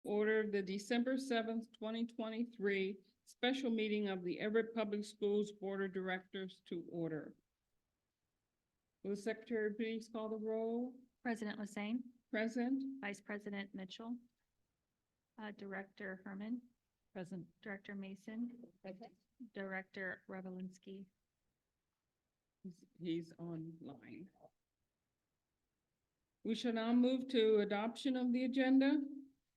Order the December 7th, 2023 special meeting of the Everett Public Schools Board of Directors to order. Will the secretary please call the roll? President Lassane, Present? Vice President Mitchell, Director Herman, Present. Director Mason, Director Revelinsky. He's online. We shall now move to adoption of the agenda.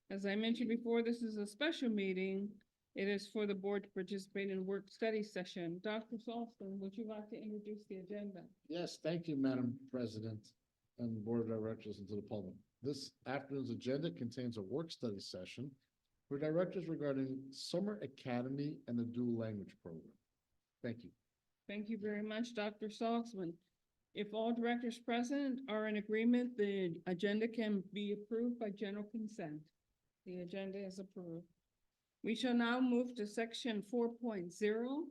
As I mentioned before, this is a special meeting. It is for the board to participate in a work study session. Dr. Salston, would you like to introduce the agenda? Yes, thank you, Madam President and Board of Directors and to the public. This afternoon's agenda contains a work study session for directors regarding Summer Academy and the Dual Language Program. Thank you. Thank you very much, Dr. Salzman. If all directors present are in agreement, the agenda can be approved by general consent. The agenda is approved. We shall now move to section 4.0,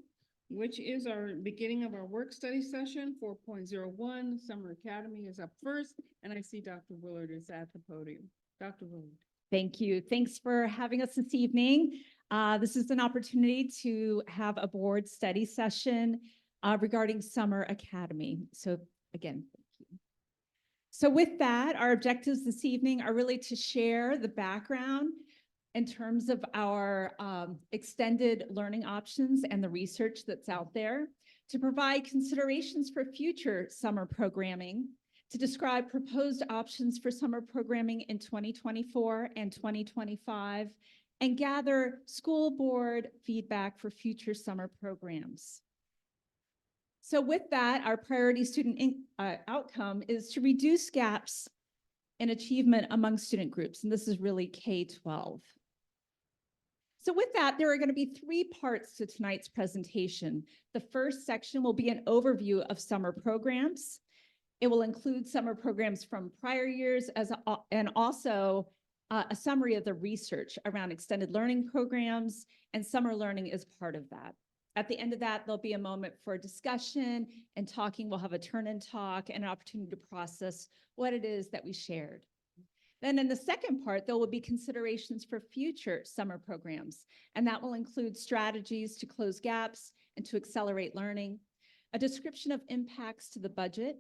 which is our beginning of our work study session. 4.01, Summer Academy is up first, and I see Dr. Willard is at the podium. Dr. Willard. Thank you. Thanks for having us this evening. This is an opportunity to have a board study session regarding Summer Academy. So again, thank you. So with that, our objectives this evening are really to share the background in terms of our extended learning options and the research that's out there, to provide considerations for future summer programming, to describe proposed options for summer programming in 2024 and 2025, and gather school board feedback for future summer programs. So with that, our priority student outcome is to reduce gaps in achievement among student groups, and this is really K-12. So with that, there are going to be three parts to tonight's presentation. The first section will be an overview of summer programs. It will include summer programs from prior years and also a summary of the research around extended learning programs, and summer learning is part of that. At the end of that, there'll be a moment for discussion and talking. We'll have a turn and talk and an opportunity to process what it is that we shared. Then in the second part, there will be considerations for future summer programs, and that will include strategies to close gaps and to accelerate learning, a description of impacts to the budget,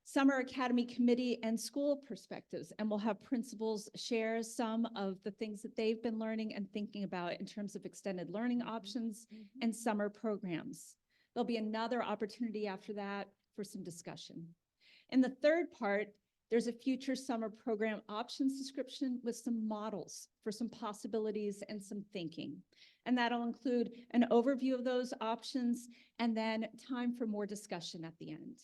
Summer Academy Committee and school perspectives, and we'll have principals share some of the things that they've been learning and thinking about in terms of extended learning options and summer programs. There'll be another opportunity after that for some discussion. In the third part, there's a future summer program options description with some models for some possibilities and some thinking. And that'll include an overview of those options and then time for more discussion at the end.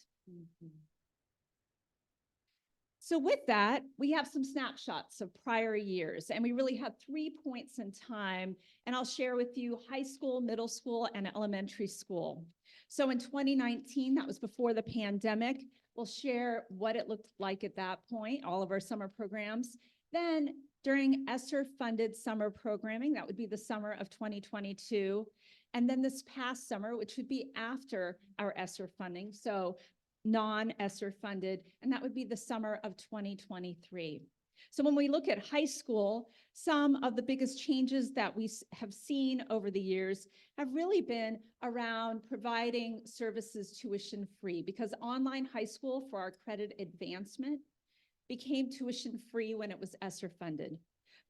So with that, we have some snapshots of prior years, and we really have 3 points in time, and I'll share with you high school, middle school, and elementary school. So in 2019, that was before the pandemic, we'll share what it looked like at that point, all of our summer programs. Then during ESSER-funded summer programming, that would be the summer of 2022, and then this past summer, which would be after our ESSER funding, so non-ESSER funded, and that would be the summer of 2023. So when we look at high school, some of the biggest changes that we have seen over the years have really been around providing services tuition-free, because online high school for our credit advancement became tuition-free when it was ESSER funded.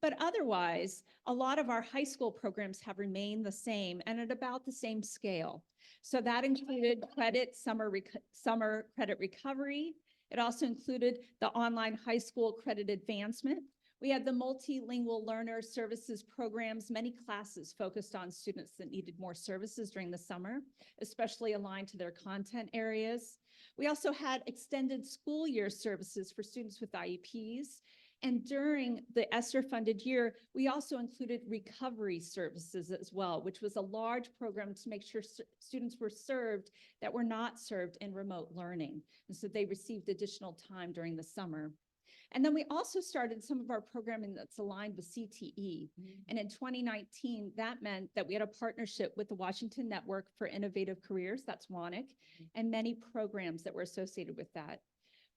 But otherwise, a lot of our high school programs have remained the same and at about the same scale. So that included summer credit recovery. It also included the online high school credit advancement. We had the multilingual learner services programs, many classes focused on students that needed more services during the summer, especially aligned to their content areas. We also had extended school year services for students with IEPs. And during the ESSER-funded year, we also included recovery services as well, which was a large program to make sure students were served that were not served in remote learning. And so they received additional time during the summer. And then we also started some of our programming that's aligned with CTE. And in 2019, that meant that we had a partnership with the Washington Network for Innovative Careers, that's WANIC, and many programs that were associated with that.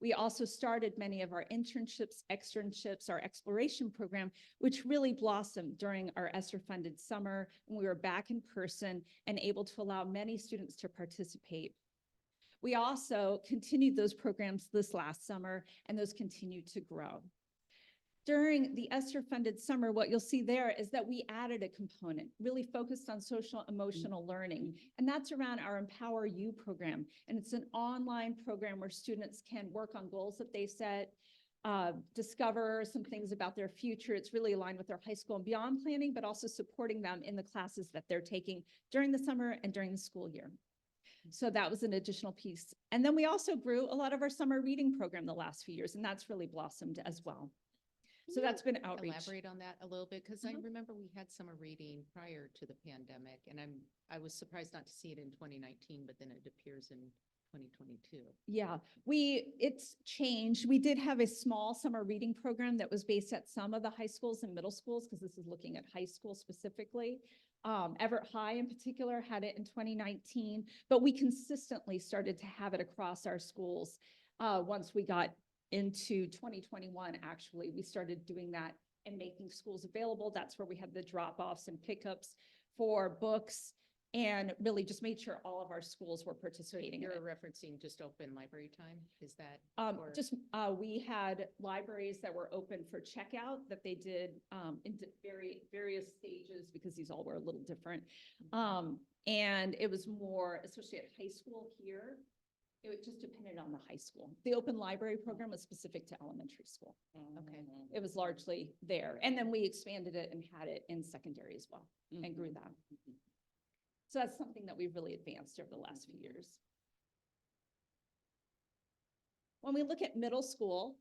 We also started many of our internships, externships, our exploration program, which really blossomed during our ESSER-funded summer when we were back in person and able to allow many students to participate. We also continued those programs this last summer, and those continue to grow. During the ESSER-funded summer, what you'll see there is that we added a component, really focused on social emotional learning, and that's around our Empower You program. And it's an online program where students can work on goals that they set, discover some things about their future. It's really aligned with their high school and beyond planning, but also supporting them in the classes that they're taking during the summer and during the school year. So that was an additional piece. And then we also grew a lot of our summer reading program the last few years, and that's really blossomed as well. So that's been outreach. Elaborate on that a little bit, because I Mhm. remember we had summer reading prior to the pandemic, and I was surprised not to see it in 2019, but then it appears in 2022. Yeah, it's changed. We did have a small summer reading program that was based at some of the high schools and middle schools, because this is looking at high school specifically. Everett High in particular had it in 2019, but we consistently started to have it across our schools. Once we got into 2021, actually, we started doing that and making schools available. That's where we had the drop-offs and pickups for books, and really just made sure all of our schools were So participating in you're it. referencing just open library time? Is that? or- We had libraries that were open for checkout that they did in various stages, because these all were a little different. And it was more, especially at high school here, it just depended on the high school. The open library program was specific to elementary school. Okay. It was largely there. And then we expanded it and had it in secondary as well and grew that. So that's something that we've really advanced over the last few years. When we look at middle school,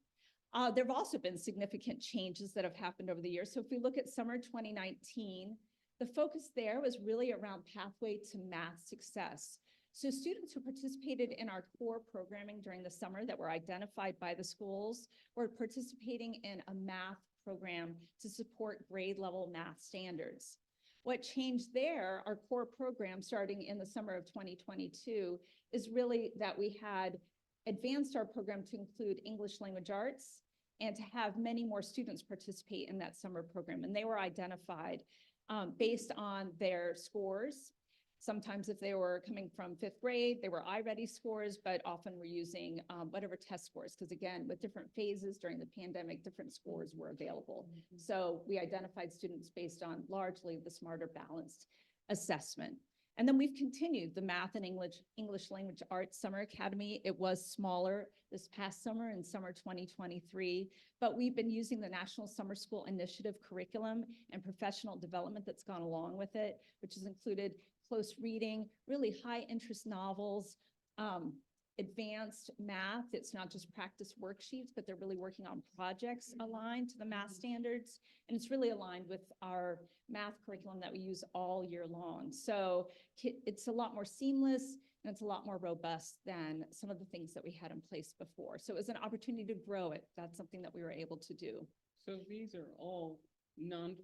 there have also been significant changes that have happened over the years. So if we look at summer 2019, the focus there was really around pathway to math success. So students who participated in our core programming during the summer that were identified by the schools were participating in a math program to support grade level math standards. What changed there, our core program starting in the summer of 2022, is really that we had advanced our program to include English language arts and to have many more students participate in that summer program. And they were identified based on their scores. Sometimes if they were coming from 5th grade, they were iReady scores, but often we're using whatever test scores, because again, with different phases during the pandemic, different scores were available. So we identified students based on largely the Smarter Balanced assessment. And then we've continued the Math and English Language Arts Summer Academy. It was smaller this past summer in summer 2023, but we've been using the National Summer School Initiative curriculum and professional development that's gone along with it, which has included close reading, really high interest novels, advanced math. It's not just practice worksheets, but they're really working on projects aligned to the math standards. And it's really aligned with our math curriculum that we use all year long. So it's a lot more seamless and it's a lot more robust than some of the things that we had in place before. So it was an opportunity to grow it. That's something that we were able to do. So these are all no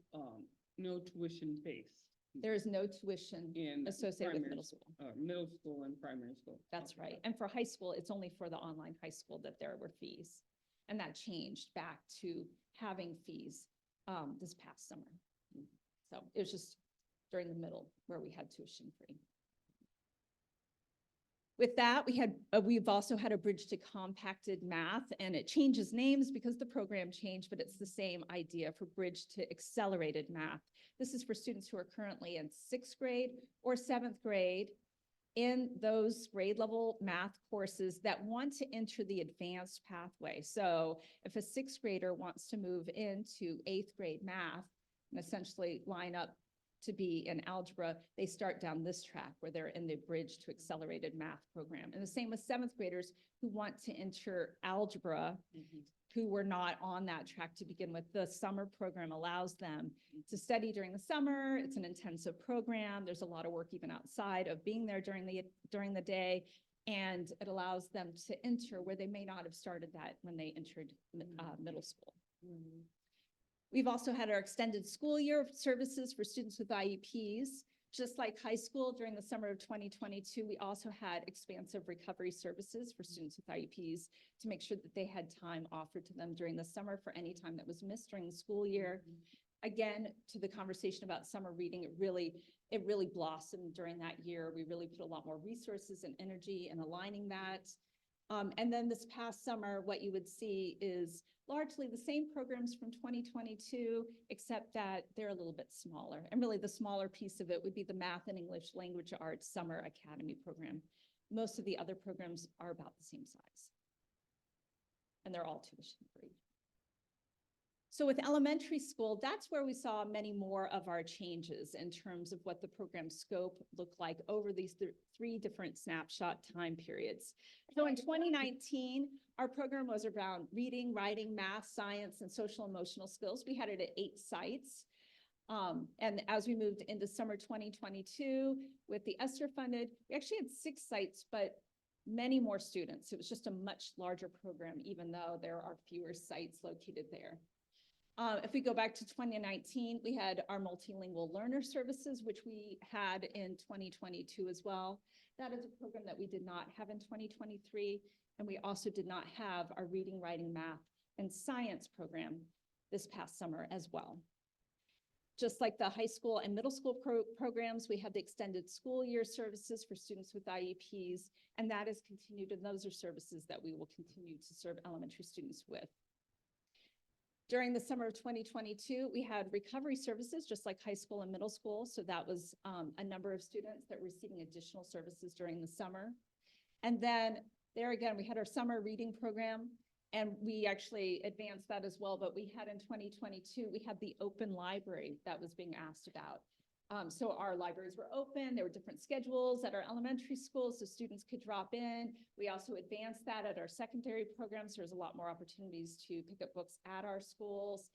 tuition based There is no tuition in associated with primary middle school. middle school and primary school. That's Okay. right. And for high school, it's only for the online high school that there were fees. And that changed back to having fees this past summer. So it was just during the middle where we had tuition free. With that, we've also had a bridge to compacted math, and it changes names because the program changed, but it's the same idea for bridge to accelerated math. This is for students who are currently in 6th grade or 7th grade in those grade level math courses that want to enter the advanced pathway. So if a 6th grader wants to move into 8th grade math and essentially line up to be in algebra, they start down this track where they're in the bridge to accelerated math program. And the same with 7th graders who want to enter algebra, who were not on that track to begin with. The summer program allows them to study during the summer. It's an intensive program. There's a lot of work even outside of being there during the day. And it allows them to enter where they may not have started that when they entered middle school. We've also had our extended school year services for students with IEPs Just like high school, during the summer of 2022, we also had expansive recovery services for students with IEPs to make sure that they had time offered to them during the summer for any time that was missed during the school year. Again, to the conversation about summer reading, it really blossomed during that year. We really put a lot more resources and energy in aligning that. And then this past summer, what you would see is largely the same programs from 2022, except that they're a little bit smaller. And really the smaller piece of it would be the Math and English Language Arts Summer Academy program. Most of the other programs are about the same size. And they're all tuition free. So with elementary school, that's where we saw many more of our changes in terms of what the program scope looked like over these three different snapshot time periods. So in 2019, our program was around reading, writing, math, science, and social emotional skills. We had it at 8 sites. And as we moved into summer 2022, with the ESSER funded, we actually had 6 sites, but many more students. It was just a much larger program, even though there are fewer sites located there. If we go back to 2019, we had our multilingual learner services, which we had in 2022 as well. That is a program that we did not have in 2023. And we also did not have our reading, writing, math, and science program this past summer as well. Just like the high school and middle school programs, we have the extended school year services for students with IEPs, and that is continued, and those are services that we will continue to serve elementary students with. During the summer of 2022, we had recovery services, just like high school and middle school. So that was a number of students that were receiving additional services during the summer. And then there again, we had our summer reading program, and we actually advanced that as well. But we had in 2022, we had the open library that was being asked about. So our libraries were open. There were different schedules at our elementary schools so students could drop in. We also advanced that at our secondary programs. There's a lot more opportunities to pick up books at our schools.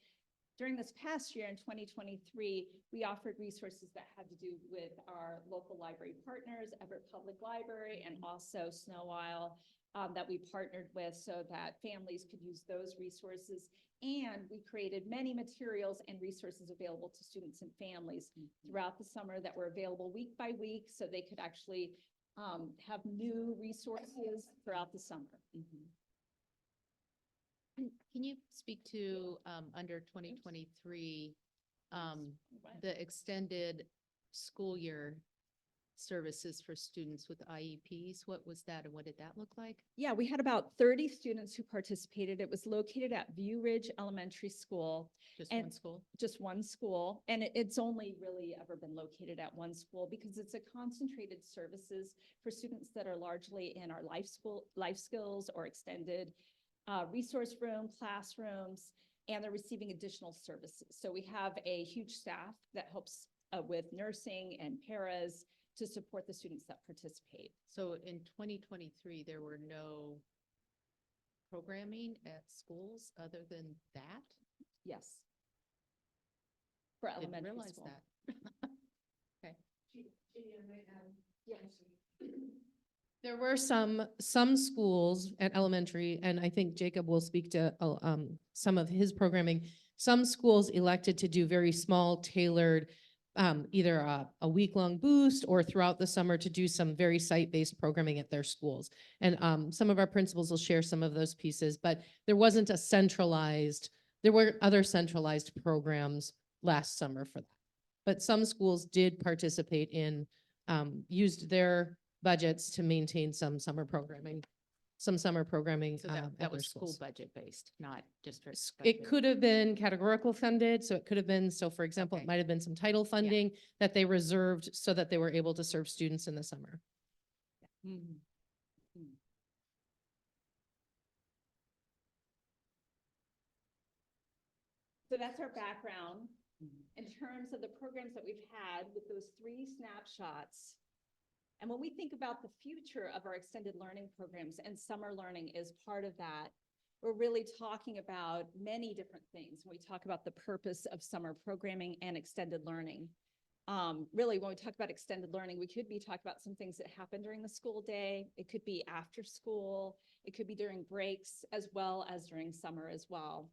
During this past year in 2023, we offered resources that had to do with our local library partners, Everett Public Library, and also Snow Isle that we partnered with so that families could use those resources. And we created many materials and resources available to students and families throughout the summer that were available week by week so they could actually have new resources throughout the summer. Can you speak to, under 2023, the extended school year services for students with IEPs? What was that and what did that look like? Yeah, we had about 30 students who participated. It was located at View Ridge Elementary School. Just And one school? Just one school. And it's only really ever been located at one school because it's a concentrated services for students that are largely in our life skills or extended resource room, classrooms, and they're receiving additional services. So we have a huge staff that helps with nursing and paras to support the students that participate. So in 2023, there were no programming at schools other than that? Yes. For Didn't elementary realize school. that. Okay. There were some schools at elementary, and I think Jacob will speak to some of his programming. Some schools elected to do very small, tailored, either a week-long boost or throughout the summer to do some very site-based programming at their schools. And some of our principals will share some of those pieces, but there wasn't there were other centralized programs last summer for that. But some schools did participate in, used their budgets to maintain some summer programming. So at that their was school schools. budget based, not district. It budget. could have been categorical funded, so it could have been, so for example, Okay. it might have been some title funding that they reserved so that they were able to serve students in the summer. So that's our background. In terms of the programs that we've had with those 3 snapshots. And when we think about the future of our extended learning programs, and summer learning is part of that, we're really talking about many different things. When we talk about the purpose of summer programming and extended learning. Really, when we talk about extended learning, we could be talking about some things that happen during the school day. It could be after school. It could be during breaks as well as during summer as well.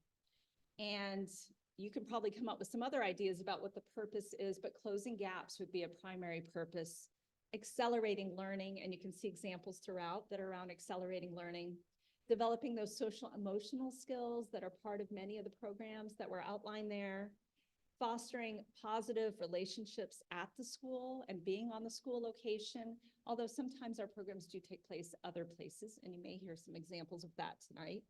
And you could probably come up with some other ideas about what the purpose is, but closing gaps would be a primary purpose. Accelerating learning, and you can see examples throughout that are around accelerating learning. Developing those social emotional skills that are part of many of the programs that were outlined there. Fostering positive relationships at the school and being on the school location, although sometimes our programs do take place other places, and you may hear some examples of that tonight.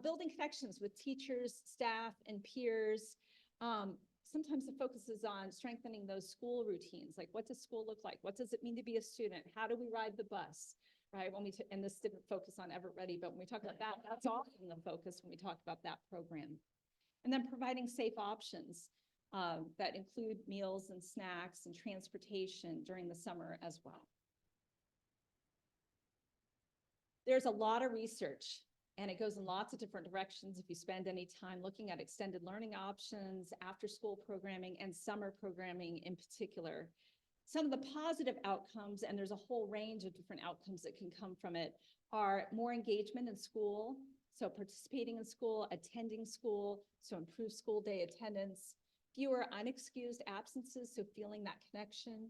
Building connections with teachers, staff, and peers. Sometimes the focus is on strengthening those school routines, like what does school look like? What does it mean to be a student? How do we ride the bus? Right, and this didn't focus on Everett Ready, but when we talk about that, that's often the focus when we talk about that program. And then providing safe options that include meals and snacks and transportation during the summer as well. There's a lot of research, and it goes in lots of different directions if you spend any time looking at extended learning options, after-school programming, and summer programming in particular. Some of the positive outcomes, and there's a whole range of different outcomes that can come from it, are more engagement in school, so participating in school, attending school, so improved school day attendance, fewer unexcused absences, so feeling that connection,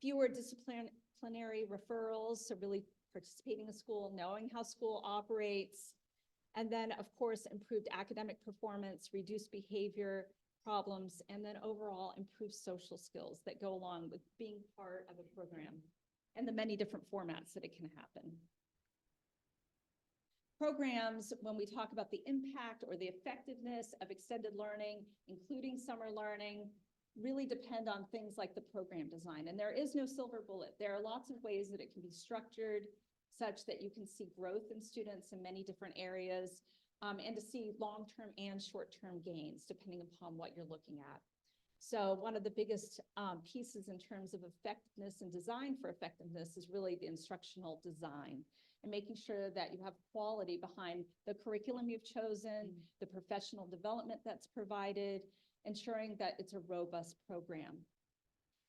fewer disciplinary referrals, so really participating in school, knowing how school operates, and then, of course, improved academic performance, reduced behavior problems, and then overall improved social skills that go along with being part of a program and the many different formats that it can happen. Programs, when we talk about the impact or the effectiveness of extended learning, including summer learning, really depend on things like the program design. And there is no silver bullet. There are lots of ways that it can be structured such that you can see growth in students in many different areas, and to see long-term and short-term gains, depending upon what you're looking at. So one of the biggest pieces in terms of effectiveness and design for effectiveness is really the instructional design and making sure that you have quality behind the curriculum you've chosen, the professional development that's provided, ensuring that it's a robust program.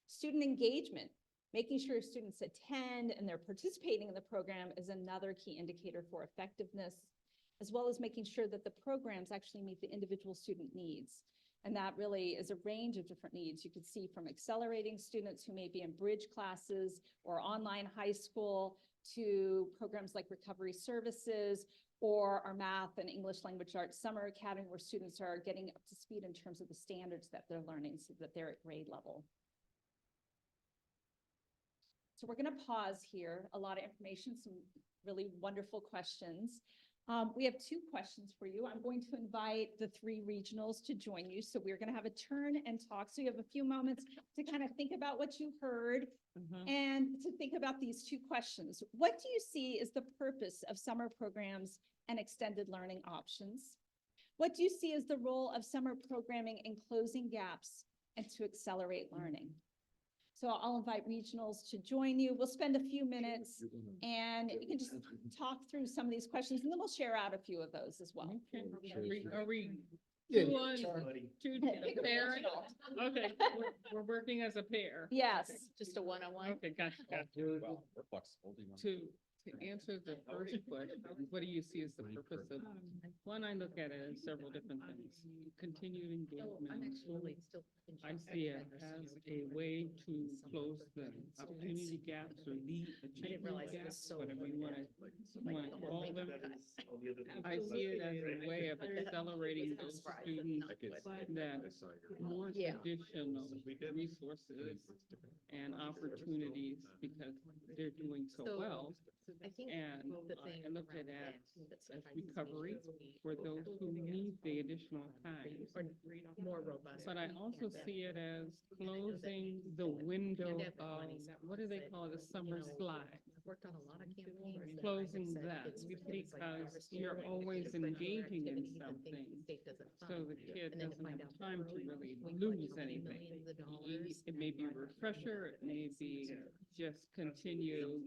Student engagement, making sure students attend and they're participating in the program is another key indicator for effectiveness, as well as making sure that the programs actually meet the individual student needs. And that really is a range of different needs. You can see from accelerating students who may be in bridge classes or online high school to programs like recovery services or our math and English language arts summer academy, where students are getting up to speed in terms of the standards that they're learning so that they're at grade level. So we're going to pause here. A lot of information, some really wonderful questions. We have two questions for you. I'm going to invite the three regionals to join you. So we're going to have a turn and talk. So you have a few moments to kind of think about what you heard and to think about these two questions. What do you see is the purpose of summer programs and extended learning options? What do you see as the role of summer programming in closing gaps and to accelerate learning? So I'll invite regionals to join you. We'll spend a few minutes and you can just talk through some of these questions, and then we'll share out a few of those as well. Okay. Are we Yeah, two on, sorry. two Pick a a pair? regional. Okay, we're working as a pair. Yes. Just a one-on-one. Okay, gotcha. To answer the first question, what do you see as the purpose of, one, I look at it as several different things. Continued engagement in school. I see it as a way to close the opportunity gaps or the achievement gaps, whatever you want to call them. I see it as a way of accelerating those students that more traditional resources and opportunities because they're doing so well. I think And the thing I look at around it that as surprises me recovery is we- for those who need the additional time. Or more robust. But I also see it as closing the window of, what do they call it, the summer slide? I've worked on a lot of campaigns. that I have Closing said that it's because you're always engaging in something. So the kid doesn't have time to really lose anything. It may be a refresher, it may be just continued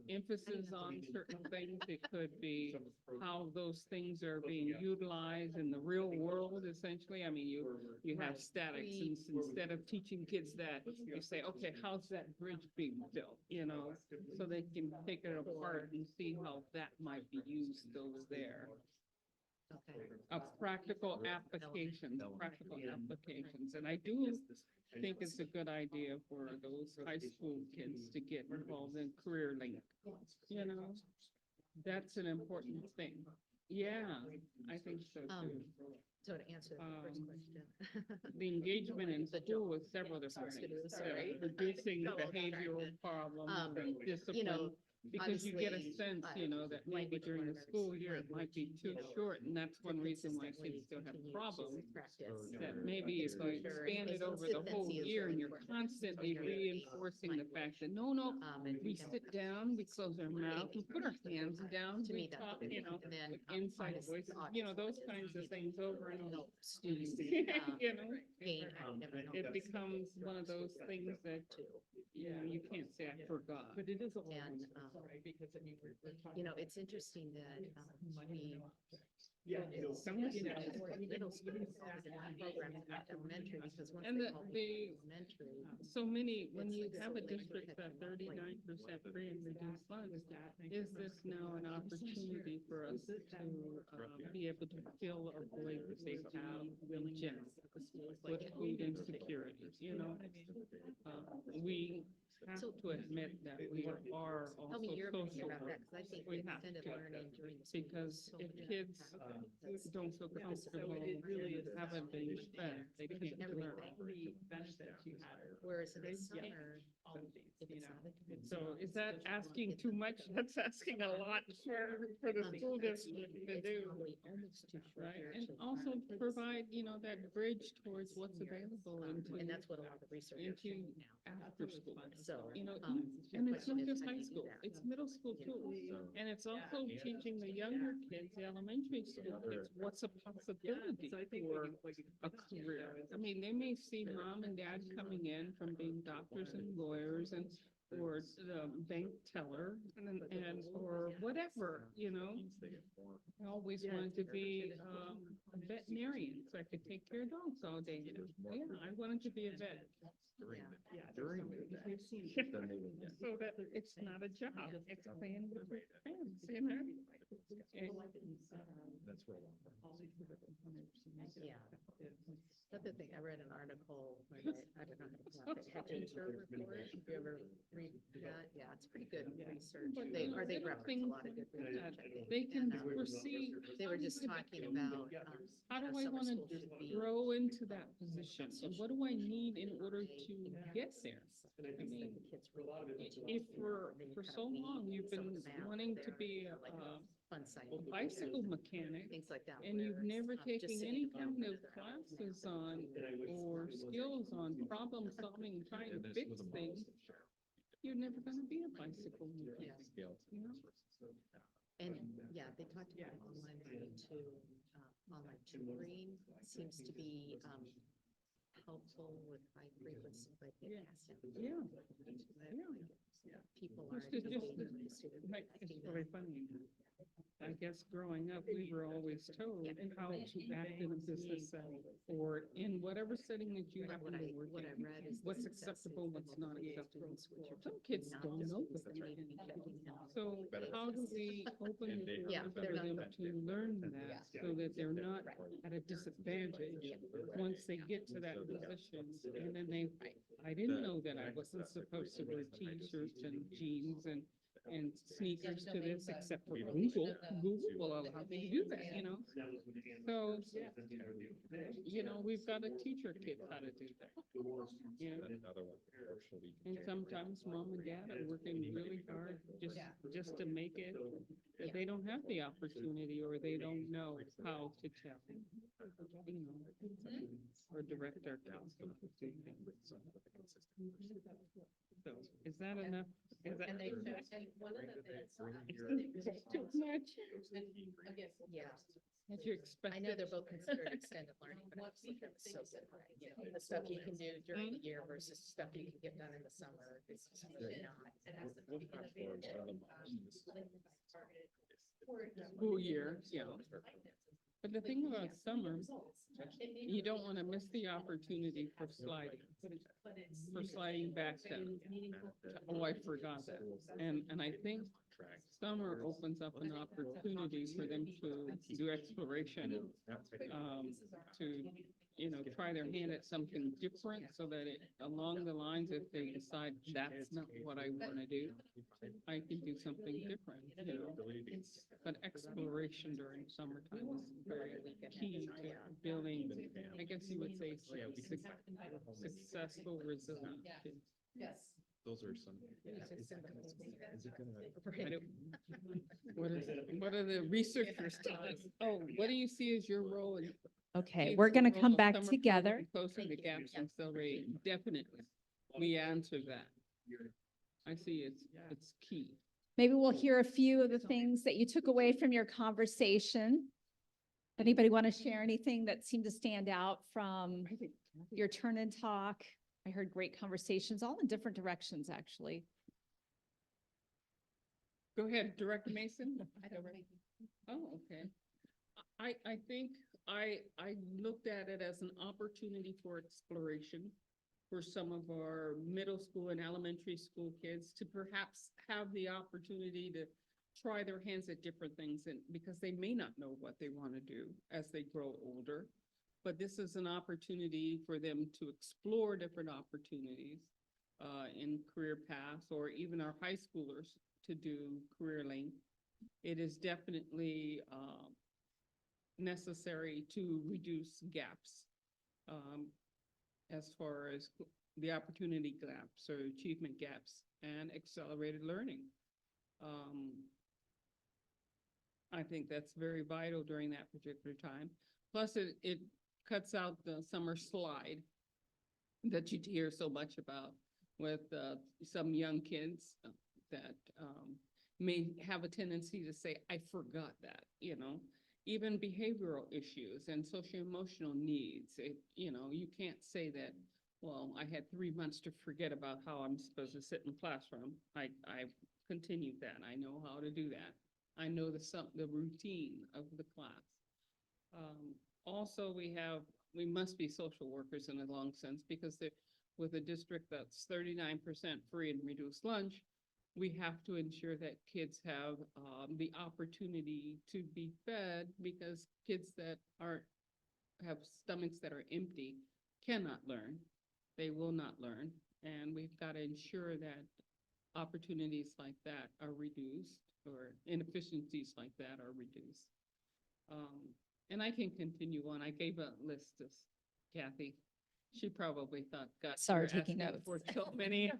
emphasis on certain things. It could be how those things are being utilized in the real world, essentially. I mean, you have statics, and instead of teaching kids that, you say, okay, how's that bridge being built, you know? So they can take it apart and see how that might be used over there. Okay. of practical applications, and I do think it's a good idea for those high school kids to get involved in career link, you know? That's an important thing. Yeah, I think so too. So to answer the first Um, question. The engagement in The school job. with several different Supposed to things, do, sorry. reducing Got a little behavioral distracted. problems Um, and You know, discipline. Because you get a obviously, sense, you know, that maybe language during the learners, school year, it might be language, too you know, short, and that's to one reason why consistently kids still have continue to problems. practice That maybe if you exposure and expand it over the whole consistency is year and really you're important. constantly So you're reinforcing the fact that, language. no, And we sit down, we close our mouth, we put our hands down, To we me, that's talk, what it you is. know, And then, with inside obviously, voices, the you know, those audience kinds of is, things over and over. help students, You know, gain academic it knowledge. becomes one of those things that, Too. you know, you can't say I forgot. But it is a And, you know, it's interesting that, we. Somebody you know, knows. for middle school, because in that program, in fact, elementary, because once And they the- call the- people elementary. So many, when It's you like have a so late district that that, like, 39% free and reduced lunch, is this now an opportunity for us to be able to fill a void that they have in general with food insecurity, you know? We have So- to admit that we are Tell also me your opinion social about that, workers. because I think We the have extended to. learning during the. school Because is so if important. kids That's- don't feel comfortable and haven't been fed, they can't learn. Whereas in the summer, if it's not. a- So is that asking too much? That's asking a lot for the school district to It's do, probably almost too short right? to And actually also have kids, provide, you know, that bridge towards what's available into, And that's what a lot of the research is into showing now. after school. So, You know, your and it's question not is, just how do high you do school, that? it's middle school too. And it's also teaching the younger kids, the elementary school kids, what's a possibility for a career. I mean, they may see mom and dad coming in from being doctors and lawyers and, or the bank teller and, or whatever, you know? I always wanted to be, a veterinarian, so I could take care of dogs all day. Yeah, I wanted to be a vet. So that it's not a job, it's playing with your friends, you know? And- Yeah. Another thing, I read an article, I don't know how to pronounce it, Teacher Report, if you ever read that, yeah, it's pretty good research. But, They, you know, or they little reference a things lot of good like research, that, I think. they can And, foresee. They were just talking about, How do our I summer want school to should be. grow into that position? And what do I need in order to get there? I mean, if for so long you've been wanting to be a Fun side. bicycle mechanic, Things like that. and you've where never it's, just taken sitting any alone kind in of another house. classes on or skills on problem solving and trying to fix things, you're never gonna be a bicycle mechanic, you know? And yeah, they talked about online learning too. Online tutoring seems to be, helpful with high frequency, but it Yeah. hasn't. Yeah. People Which aren't is just- engaging with the student. Like, I it's think really that- funny. I guess growing up, we were always told how to act in a business setting or in whatever setting that you But happen what to I, work what I in. read is. the What's success acceptable, is what's the not multiple acceptable. students, which Some kids not don't know just that. need to be checking out. So how do we open the Yeah, door for they're not them good. to learn that so that they're not at a disadvantage once they get to that position? And then they, I didn't know that I wasn't supposed to wear t-shirts and jeans and sneakers to this except for Google. Google will allow me to do that, you know? So, you know, we've got to teach our kids how to do that. You know? And sometimes mom and dad are working really hard just to make it, but they don't have the opportunity or they don't know how to tell. You know, or direct our counsel to do things. So is that enough? Is that? And they, and one of the things. Is that too much? Yeah, As you expect. I know they're both considered extended learning, but I just think that's so different. You know, the stuff you can do during the year versus stuff you can get done in the summer. It's just really not. School year, yeah. But the thing about summer, you don't want to miss the opportunity for sliding back to, oh, I forgot that. And I think summer opens up an opportunity for them to do exploration, to, try their hand at something different so that along the lines, if they decide that's not what I want to do, I can do something different, But exploration during summertime is very key to building, I guess you would say, successful, resilient kids. Those are some. What are the researchers telling us? Oh, what do you see as your role in? Okay, we're going to come back together. Closing the gaps and accelerating, definitely. We answer that. I see it's key. Maybe we'll hear a few of the things that you took away from your conversation. Anybody want to share anything that seemed to stand out from your turn and talk? I heard great conversations, all in different directions, actually. Go ahead, Director Mason. Oh, okay. I think I looked at it as an opportunity for exploration for some of our middle school and elementary school kids to perhaps have the opportunity to try their hands at different things, and because they may not know what they want to do as they grow older. But this is an opportunity for them to explore different opportunities in career paths, or even our high schoolers to do career link. It is definitely necessary to reduce gaps as far as the opportunity gaps or achievement gaps and accelerated learning. I think that's very vital during that particular time. Plus, it cuts out the summer slide that you hear so much about with some young kids that may have a tendency to say, I forgot that, Even behavioral issues and social emotional needs, you can't say that, well, I had 3 months to forget about how I'm supposed to sit in the classroom. I've continued that. I know how to do that. I know the routine of the class. Also, we must be social workers in a long sense, because with a district that's 39% free and reduced lunch, we have to ensure that kids have the opportunity to be fed, because kids that have stomachs that are empty cannot learn. They will not learn. And we've got to ensure that opportunities like that are reduced, or inefficiencies like that are reduced. And I can continue on. I gave a list to Kathy. She probably thought, God, Sorry, you're taking asking notes. for so many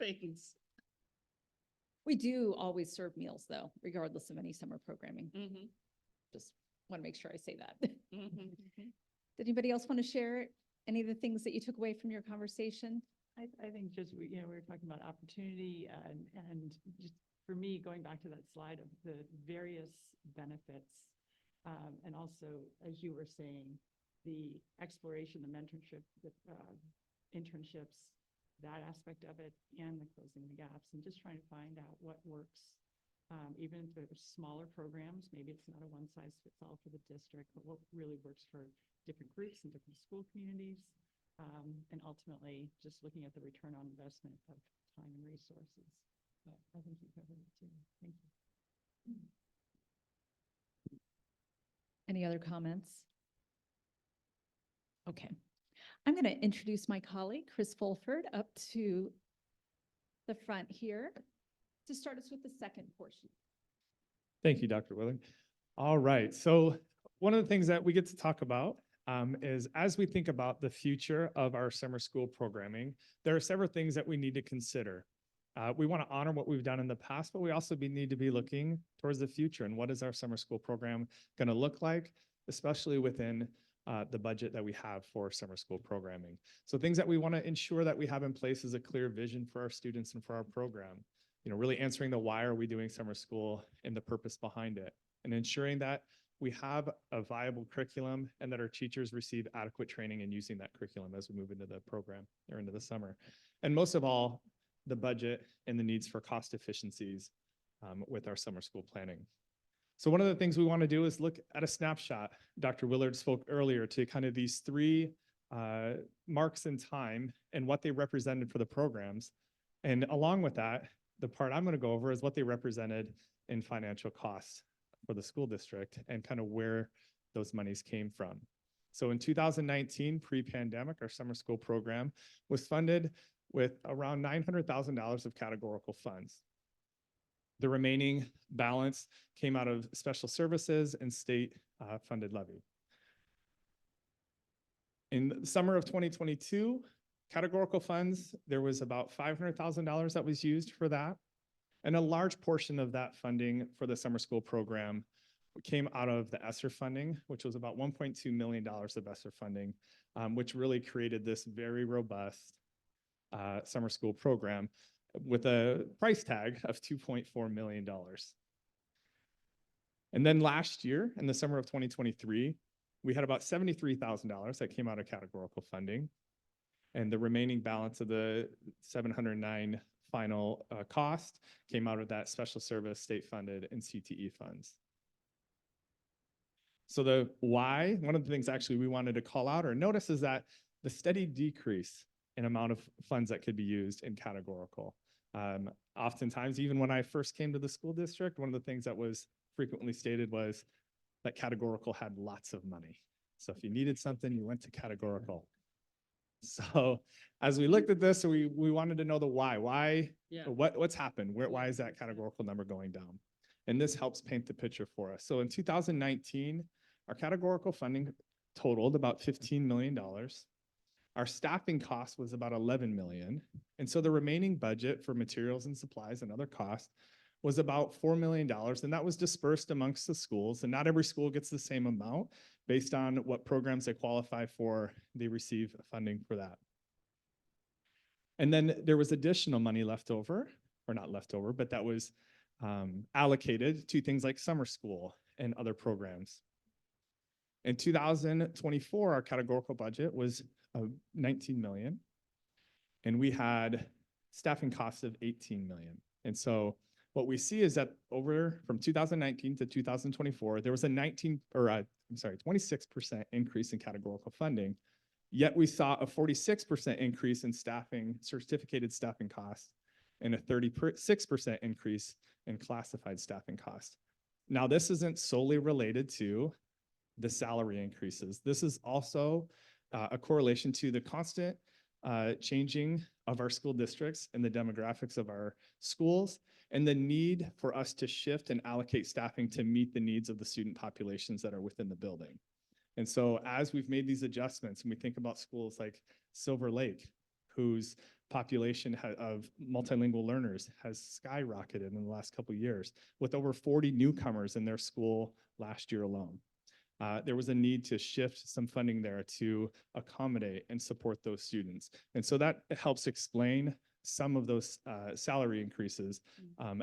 things. We do always serve meals, though, regardless of any summer programming. Mhm, Just want to make sure I say that. mhm, mhm. Did anybody else want to share any of the things that you took away from your conversation? I think just, we were talking about opportunity and just for me, going back to that slide of the various benefits. And also, as you were saying, the exploration, the mentorship, the internships, that aspect of it, and the closing the gaps, and just trying to find out what works. Even if there's smaller programs, maybe it's not a one size fits all for the district, but what really works for different groups and different school communities. And ultimately, just looking at the return on investment of time and resources. But I think you covered it too. Thank you. Any other comments? Okay. I'm going to introduce my colleague, Chris Fulford, up to the front here to start us with the second portion. Thank you, Dr. Willard. All right, so one of the things that we get to talk about is, as we think about the future of our summer school programming, there are several things that we need to consider. We want to honor what we've done in the past, but we also need to be looking towards the future, and what is our summer school program going to look like, especially within the budget that we have for summer school programming. So things that we want to ensure that we have in place is a clear vision for our students and for our program. Really answering the why are we doing summer school and the purpose behind it, and ensuring that we have a viable curriculum and that our teachers receive adequate training in using that curriculum as we move into the program or into the summer. And most of all, the budget and the needs for cost efficiencies with our summer school planning. So one of the things we want to do is look at a snapshot. Dr. Willard spoke earlier to kind of these three marks in time and what they represented for the programs. And along with that, the part I'm going to go over is what they represented in financial costs for the school district and kind of where those monies came from. So in 2019, pre-pandemic, our summer school program was funded with around $900,000 of categorical funds. The remaining balance came out of special services and state funded levy. In the summer of 2022, categorical funds, there was about $500,000 that was used for that. And a large portion of that funding for the summer school program came out of the ESSER funding, which was about $1.2 million of ESSER funding, which really created this very robust summer school program with a price tag of $2.4 million. And then last year, in the summer of 2023, we had about $73,000 that came out of categorical funding. And the remaining balance of the 709 final cost came out of that special service, state funded, and CTE funds. So the why, one of the things actually we wanted to call out or notice is that the steady decrease in amount of funds that could be used in categorical. Oftentimes, even when I first came to the school district, one of the things that was frequently stated was that categorical had lots of money. So if you needed something, you went to categorical. So as we looked at this, we wanted to know the why. Why? Yeah. What's happened? Why is that categorical number going down? And this helps paint the picture for us. So in 2019, our categorical funding totaled about $15 million. Our staffing cost was about $11 million. And so the remaining budget for materials and supplies and other costs was about $4 million. And that was dispersed amongst the schools. And not every school gets the same amount. Based on what programs they qualify for, they receive funding for that. And then there was additional money left over, or not left over, but that was allocated to things like summer school and other programs. In 2024, our categorical budget was $19 million, and we had staffing costs of $18 million. And so what we see is that from 2019 to 2024, there was a 26% increase in categorical funding, yet we saw a 46% increase in certificated staffing costs, and a 36% increase in classified staffing costs. Now, this isn't solely related to the salary increases. This is also a correlation to the constant changing of our school districts and the demographics of our schools, and the need for us to shift and allocate staffing to meet the needs of the student populations that are within the building. And so as we've made these adjustments, and we think about schools like Silver Lake, whose population of multilingual learners has skyrocketed in the last couple of years, with over 40 newcomers in their school last year alone. There was a need to shift some funding there to accommodate and support those students. And so that helps explain some of those salary increases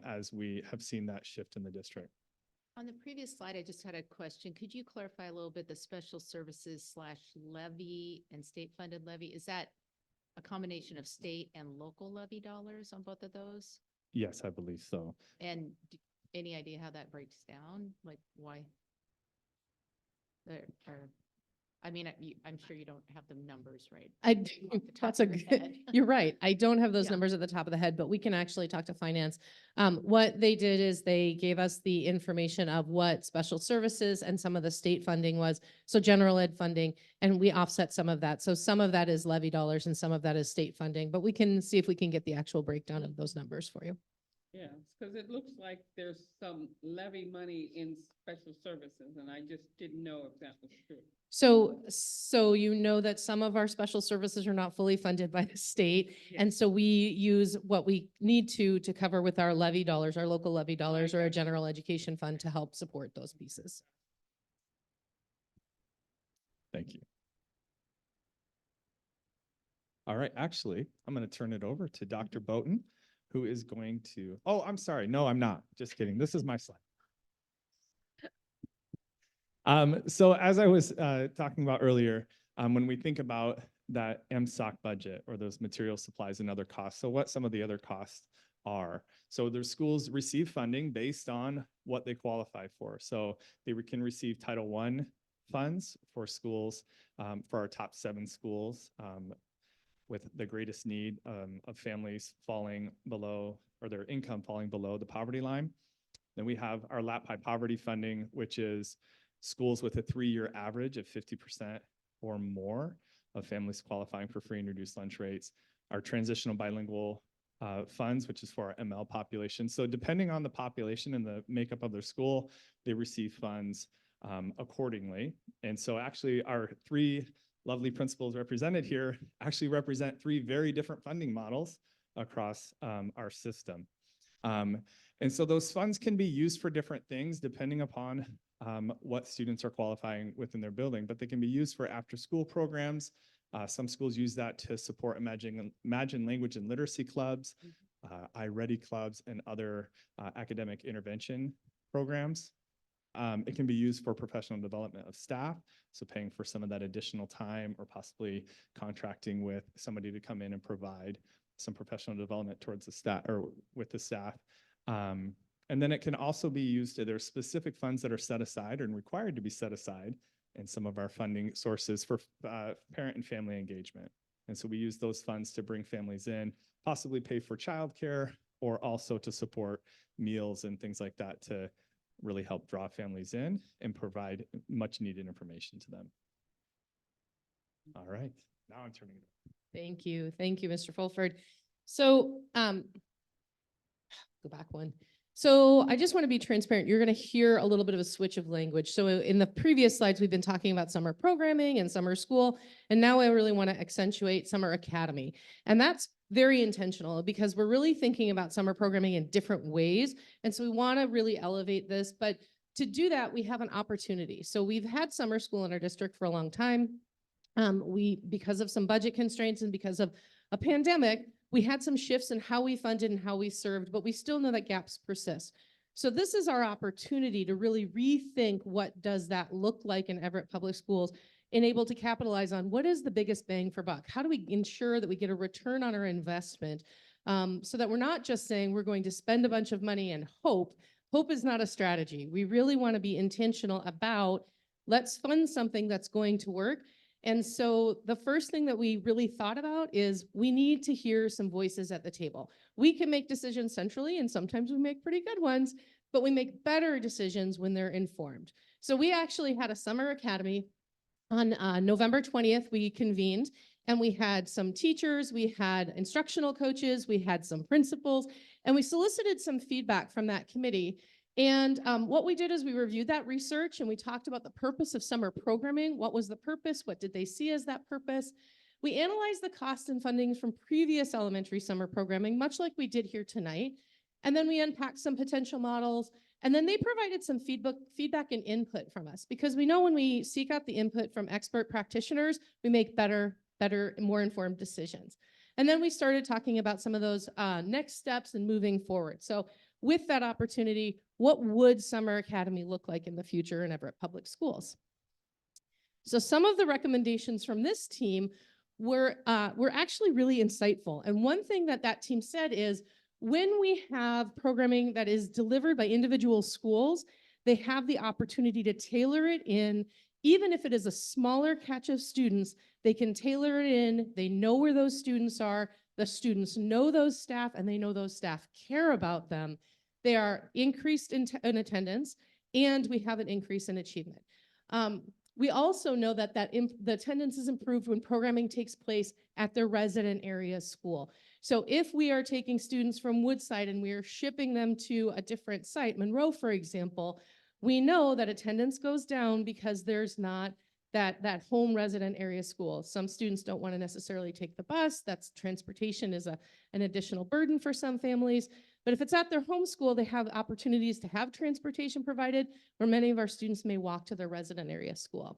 as we have seen that shift in the district. On the previous slide, I just had a question. Could you clarify a little bit the special services / levy and state funded levy? Is that a combination of state and local levy dollars on both of those? Yes, I believe so. And any idea how that breaks down? Like why? I mean, I'm sure you don't have the numbers right. That's a good, you're right. I don't have those Yeah. numbers at the top of the head, but we can actually talk to finance. What they did is they gave us the information of what special services and some of the state funding was. So general ed funding, and we offset some of that. So some of that is levy dollars and some of that is state funding, but we can see if we can get the actual breakdown of those numbers for you. Yeah, because it looks like there's some levy money in special services, and I just didn't know if that was true. So you know that some of our special services are not fully funded by the state. Yeah. And so we use what we need to cover with our levy dollars, our local levy dollars, or a Right. general education fund to help support those pieces. Thank you. All right, actually, I'm going to turn it over to Dr. Boughton, who is going to, oh, I'm sorry. No, I'm not. Just kidding. This is my slide. So as I was talking about earlier, when we think about that MSOC budget or those material supplies and other costs, so what some of the other costs are. So their schools receive funding based on what they qualify for. So they can receive Title I funds for schools, for our top 7 schools, with the greatest need of families falling below or their income falling below the poverty line. Then we have our LAP poverty funding, which is schools with a 3-year average of 50% or more of families qualifying for free and reduced lunch rates. Our transitional bilingual funds, which is for our ML population. So depending on the population and the makeup of their school, they receive funds accordingly. And so actually our 3 lovely principals represented here actually represent 3 very different funding models across our system. And so those funds can be used for different things depending upon what students are qualifying within their building, but they can be used for after-school programs. Some schools use that to support Imagine Language and Literacy clubs, iReady clubs, and other academic intervention programs. It can be used for professional development of staff, so paying for some of that additional time or possibly contracting with somebody to come in and provide some professional development towards the staff or with the staff. And then it can also be used, there's specific funds that are set aside and required to be set aside in some of our funding sources for parent and family engagement. And so we use those funds to bring families in, possibly pay for childcare, or also to support meals and things like that to really help draw families in and provide much needed information to them. All right, now I'm turning it over. Thank you. Thank you, Mr. Fulford. So, go back one. So I just want to be transparent. You're going to hear a little bit of a switch of language. So in the previous slides, we've been talking about summer programming and summer school, and now I really want to accentuate summer academy. And that's very intentional because we're really thinking about summer programming in different ways. And so we want to really elevate this, but to do that, we have an opportunity. So we've had summer school in our district for a long time. Because of some budget constraints and because of a pandemic, we had some shifts in how we funded and how we served, but we still know that gaps persist. So this is our opportunity to really rethink what does that look like in Everett Public Schools and able to capitalize on what is the biggest bang for buck? How do we ensure that we get a return on our investment so that we're not just saying we're going to spend a bunch of money and hope. Hope is not a strategy. We really want to be intentional about let's fund something that's going to work. And so the first thing that we really thought about is we need to hear some voices at the table. We can make decisions centrally, and sometimes we make pretty good ones, but we make better decisions when they're informed. So we actually had a summer academy on November 20th. We convened and we had some teachers, we had instructional coaches, we had some principals, and we solicited some feedback from that committee. And what we did is we reviewed that research and we talked about the purpose of summer programming. What was the purpose? What did they see as that purpose? We analyzed the cost and funding from previous elementary summer programming, much like we did here tonight. And then we unpacked some potential models. And then they provided some feedback and input from us, because we know when we seek out the input from expert practitioners, we make better, more informed decisions. And then we started talking about some of those next steps and moving forward. So with that opportunity, what would Summer Academy look like in the future in Everett Public Schools? So some of the recommendations from this team were actually really insightful. And one thing that team said is when we have programming that is delivered by individual schools, they have the opportunity to tailor it in. Even if it is a smaller catch of students, they can tailor it in. They know where those students are. The students know those staff, and they know those staff care about them. They are increased in attendance, and we have an increase in achievement. We also know that the attendance is improved when programming takes place at their resident area school. So if we are taking students from Woodside and we are shipping them to a different site, Monroe, for example, we know that attendance goes down because there's not that home resident area school. Some students don't want to necessarily take the bus. That's transportation is an additional burden for some families. But if it's at their home school, they have opportunities to have transportation provided, where many of our students may walk to their resident area school.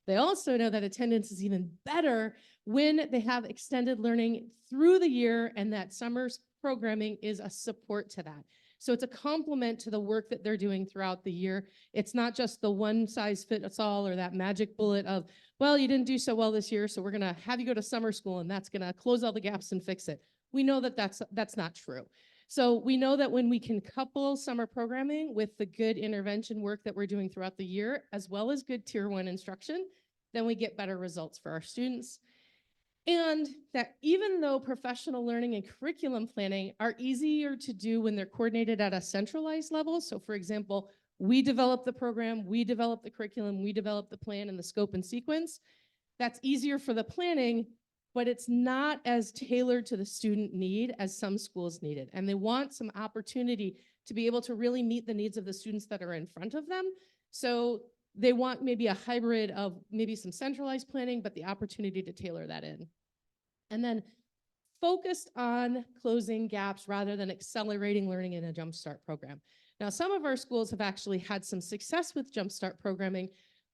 They also know that attendance is even better when they have extended learning through the year, and that summer's programming is a support to that. So it's a complement to the work that they're doing throughout the year. It's not just the one size fits all or that magic bullet of, well, you didn't do so well this year, so we're gonna have you go to summer school and that's gonna close all the gaps and fix it. We know that that's not true. So we know that when we can couple summer programming with the good intervention work that we're doing throughout the year, as well as good tier 1 instruction, then we get better results for our students. And that even though professional learning and curriculum planning are easier to do when they're coordinated at a centralized level. So for example, we develop the program, we develop the curriculum, we develop the plan and the scope and sequence. That's easier for the planning, but it's not as tailored to the student need as some schools need it. And they want some opportunity to be able to really meet the needs of the students that are in front of them. So they want maybe a hybrid of maybe some centralized planning, but the opportunity to tailor that in. And then focused on closing gaps rather than accelerating learning in a Jumpstart program. Now, some of our schools have actually had some success with Jumpstart programming,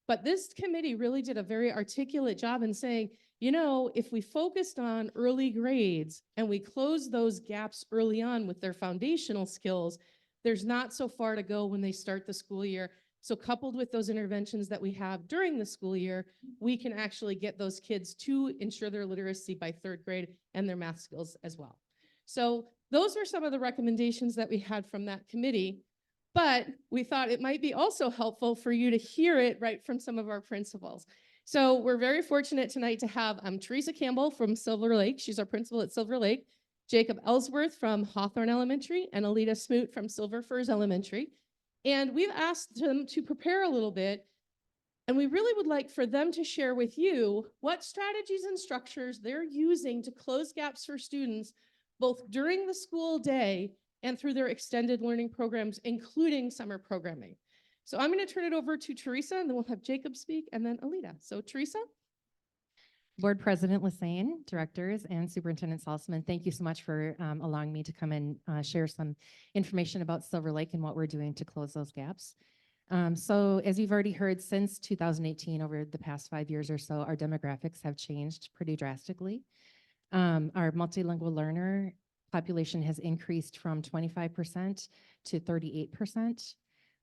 but this committee really did a very articulate job in saying, you know, if we focused on early grades and we close those gaps early on with their foundational skills, there's not so far to go when they start the school year. So coupled with those interventions that we have during the school year, we can actually get those kids to ensure their literacy by third grade and their math skills as well. So those are some of the recommendations that we had from that committee, but we thought it might be also helpful for you to hear it right from some of our principals. So we're very fortunate tonight to have Teresa Campbell from Silver Lake. She's our principal at Silver Lake. Jacob Ellsworth from Hawthorne Elementary and Alita Smoot from Silver Firs Elementary. And we've asked them to prepare a little bit, and we really would like for them to share with you what strategies and structures they're using to close gaps for students, both during the school day and through their extended learning programs, including summer programming. So I'm going to turn it over to Teresa, and then we'll have Jacob speak, and then Alita. So Teresa? Board President Lassane, directors, and Superintendent Salzman, thank you so much for allowing me to come and share some information about Silver Lake and what we're doing to close those gaps. So as you've already heard, since 2018, over the past 5 years or so, our demographics have changed pretty drastically. Our multilingual learner population has increased from 25% to 38%.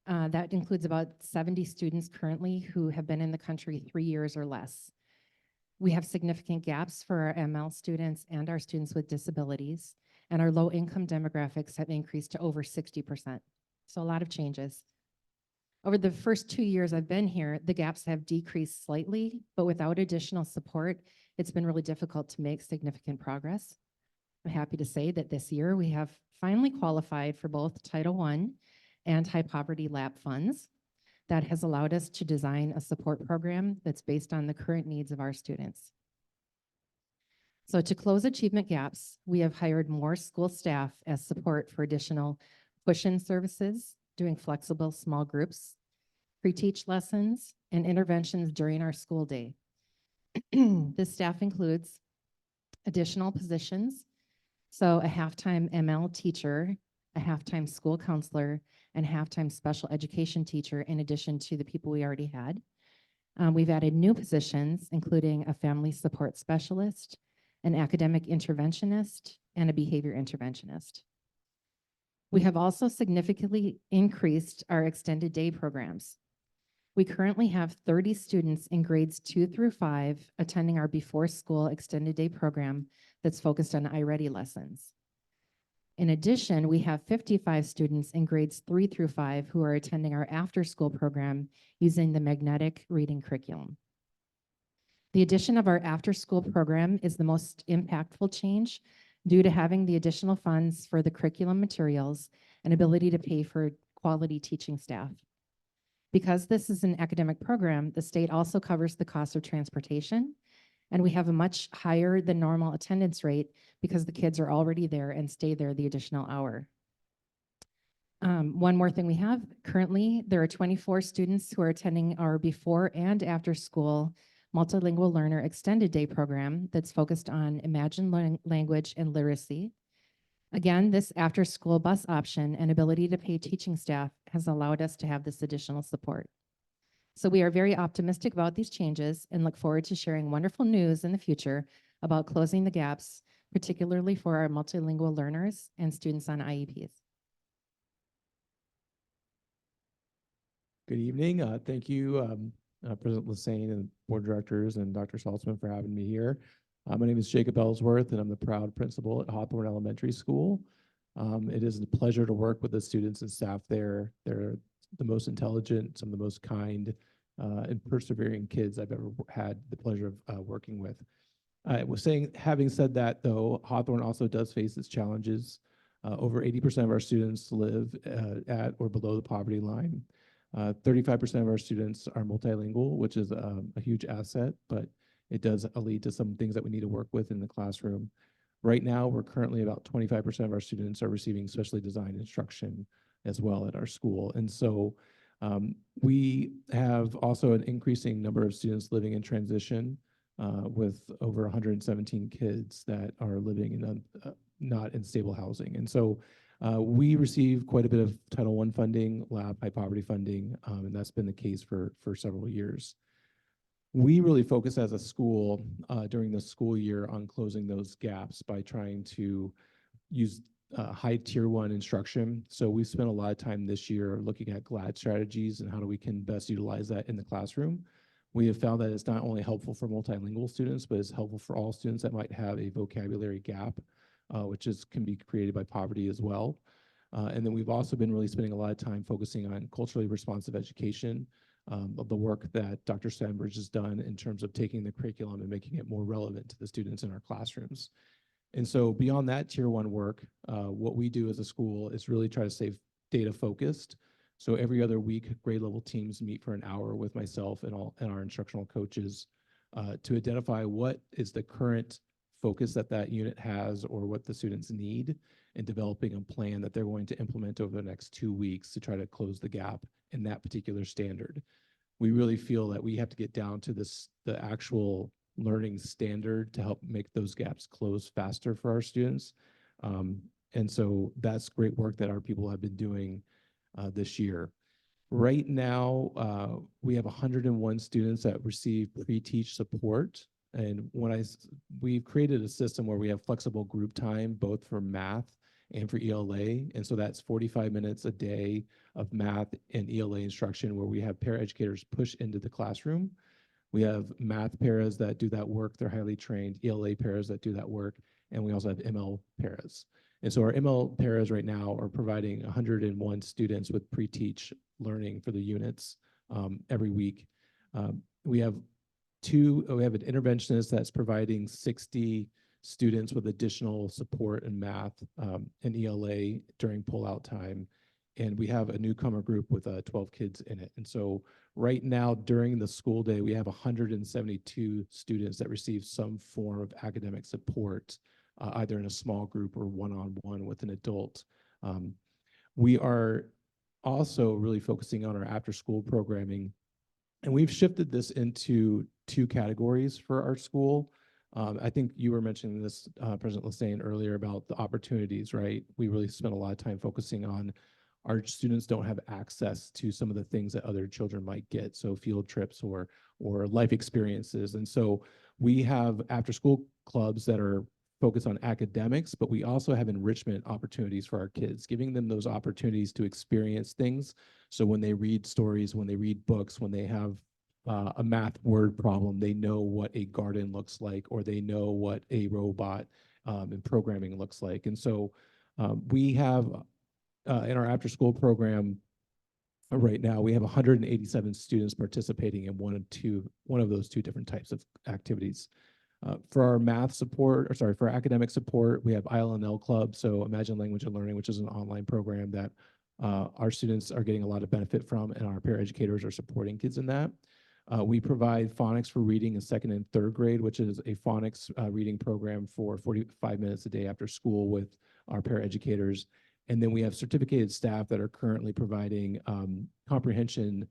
That includes about 70 students currently who have been in the country 3 years or less. We have significant gaps for our ML students and our students with disabilities, and our low-income demographics have increased to over 60%. So a lot of changes. Over the first 2 years I've been here, the gaps have decreased slightly, but without additional support, it's been really difficult to make significant progress. I'm happy to say that this year we have finally qualified for both Title I and High Poverty LAP funds. That has allowed us to design a support program that's based on the current needs of our students. So to close achievement gaps, we have hired more school staff as support for additional push-in services, doing flexible small groups, pre-teach lessons, and interventions during our school day. This staff includes additional positions, so a half-time ML teacher, a half-time school counselor, and half-time special education teacher in addition to the people we already had. We've added new positions, including a family support specialist, an academic interventionist, and a behavior interventionist. We have also significantly increased our extended day programs. We currently have 30 students in grades 2 through 5 attending our before school extended day program that's focused on iReady lessons. In addition, we have 55 students in grades 3 through 5 who are attending our after-school program using the magnetic reading curriculum. The addition of our after-school program is the most impactful change due to having the additional funds for the curriculum materials and ability to pay for quality teaching staff. Because this is an academic program, the state also covers the cost of transportation, and we have a much higher than normal attendance rate because the kids are already there and stay there the additional hour. One more thing we have, currently there are 24 students who are attending our before and after school multilingual learner extended day program that's focused on imagined language and literacy. Again, this after school bus option and ability to pay teaching staff has allowed us to have this additional support. So we are very optimistic about these changes and look forward to sharing wonderful news in the future about closing the gaps, particularly for our multilingual learners and students on IEPs. Good evening. Thank you, President Lassane and board directors and Dr. Salzman for having me here. My name is Jacob Ellsworth, and I'm the proud principal at Hawthorne Elementary School. It is a pleasure to work with the students and staff there. They're the most intelligent, some of the most kind and persevering kids I've ever had the pleasure of working with. I was saying, having said that, though, Hawthorne also does face its challenges. Over 80% of our students live at or below the poverty line. 35% of our students are multilingual, which is a huge asset, but it does lead to some things that we need to work with in the classroom. Right now, we're currently about 25% of our students are receiving specially designed instruction as well at our school. And so we have also an increasing number of students living in transition with over 117 kids that are living in not in stable housing. And so we receive quite a bit of Title I funding, LAP, high poverty funding, and that's been the case for several years. We really focus as a school during the school year on closing those gaps by trying to use high tier 1 instruction. So we've spent a lot of time this year looking at GLAD strategies and how we can best utilize that in the classroom. We have found that it's not only helpful for multilingual students, but it's helpful for all students that might have a vocabulary gap, which can be created by poverty as well. And then we've also been really spending a lot of time focusing on culturally responsive education, of the work that Dr. Sandbridge has done in terms of taking the curriculum and making it more relevant to the students in our classrooms. And so beyond that tier 1 work, what we do as a school is really try to stay data focused. So every other week, grade level teams meet for an hour with myself and our instructional coaches to identify what is the current focus that unit has or what the students need, and developing a plan that they're going to implement over the next 2 weeks to try to close the gap in that particular standard. We really feel that we have to get down to the actual learning standard to help make those gaps close faster for our students. And so that's great work that our people have been doing this year. Right now, we have 101 students that receive pre-teach support. And we've created a system where we have flexible group time, both for math and for ELA. And so that's 45 minutes a day of math and ELA instruction where we have paraeducators push into the classroom. We have math paras that do that work. They're highly trained, ELA paras that do that work. And we also have ML paras. And so our ML paras right now are providing 101 students with pre-teach learning for the units every week. We have an interventionist that's providing 60 students with additional support in math and ELA during pull-out time. And we have a newcomer group with 12 kids in it. And so right now during the school day, we have 172 students that receive some form of academic support, either in a small group or one-on-one with an adult. We are also really focusing on our after-school programming. And we've shifted this into 2 categories for our school. I think you were mentioning this, President Lassane, earlier about the opportunities, right? We really spent a lot of time focusing on our students don't have access to some of the things that other children might get, so field trips or life experiences. And so we have after-school clubs that are focused on academics, but we also have enrichment opportunities for our kids, giving them those opportunities to experience things. So when they read stories, when they read books, when they have a math word problem, they know what a garden looks like, or they know what a robot and programming looks like. And so we have in our after-school program right now, we have 187 students participating in one of those 2 different types of activities. For our math support, for our academic support, we have ILNL Club, so Imagine Language and Learning, which is an online program that our students are getting a lot of benefit from, and our paraeducators are supporting kids in that. We provide phonics for reading in 2nd and 3rd grade, which is a phonics reading program for 45 minutes a day after school with our paraeducators. And then we have certificated staff that are currently providing comprehension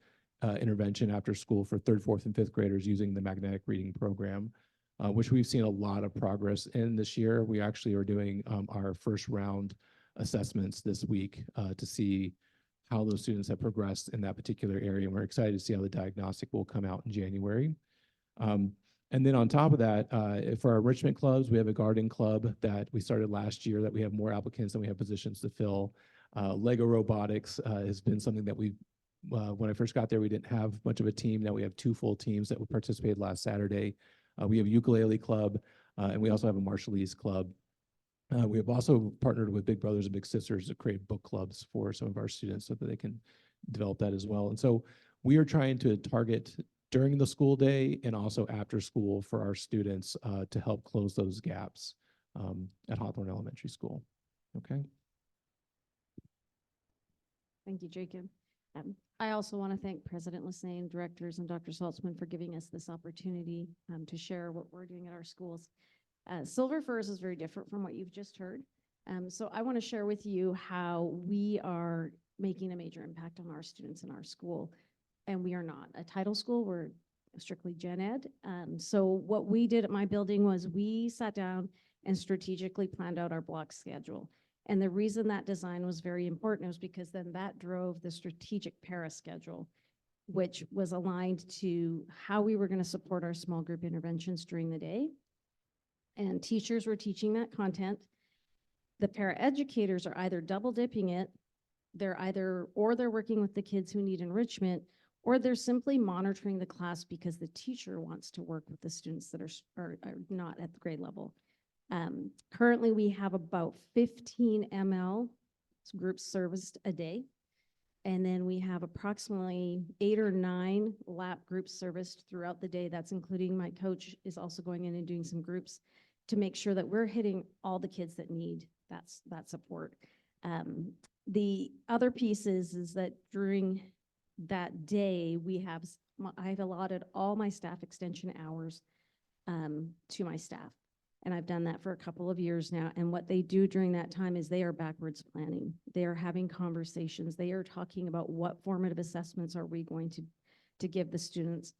intervention after school for 3rd, 4th, and 5th graders using the magnetic reading program, which we've seen a lot of progress in this year. We actually are doing our first round assessments this week to see how those students have progressed in that particular area. And we're excited to see how the diagnostic will come out in January. And then on top of that, for our enrichment clubs, we have a garden club that we started last year that we have more applicants than we have positions to fill. Lego robotics has been something that when I first got there, we didn't have much of a team. Now we have 2 full teams that participated last Saturday. We have a ukulele club, and we also have a Marshallese club. We have also partnered with Big Brothers and Big Sisters to create book clubs for some of our students so that they can develop that as well. And so we are trying to target during the school day and also after school for our students to help close those gaps at Hawthorne Elementary School. Okay. Thank you, Jacob. I also want to thank President Lassane, directors, and Dr. Saltzman for giving us this opportunity to share what we're doing at our schools. Silver Firs is very different from what you've just heard. So I want to share with you how we are making a major impact on our students in our school. And we are not a title school, we're strictly gen ed. So what we did at my building was we sat down and strategically planned out our block schedule. And the reason that design was very important was because then that drove the strategic para schedule, which was aligned to how we were going to support our small group interventions during the day. And teachers were teaching that content. The para educators are either double dipping it, they're working with the kids who need enrichment, or they're simply monitoring the class because the teacher wants to work with the students that are not at the grade level. Currently, we have about 15 ML groups serviced a day. And then we have approximately 8 or 9 lap groups serviced throughout the day. That's including my coach is also going in and doing some groups to make sure that we're hitting all the kids that need that support. The other piece is that during that day, I've allotted all my staff extension hours to my staff. And I've done that for a couple of years now. And what they do during that time is they are backwards planning. They are having conversations. They are talking about what formative assessments are we going to give the students.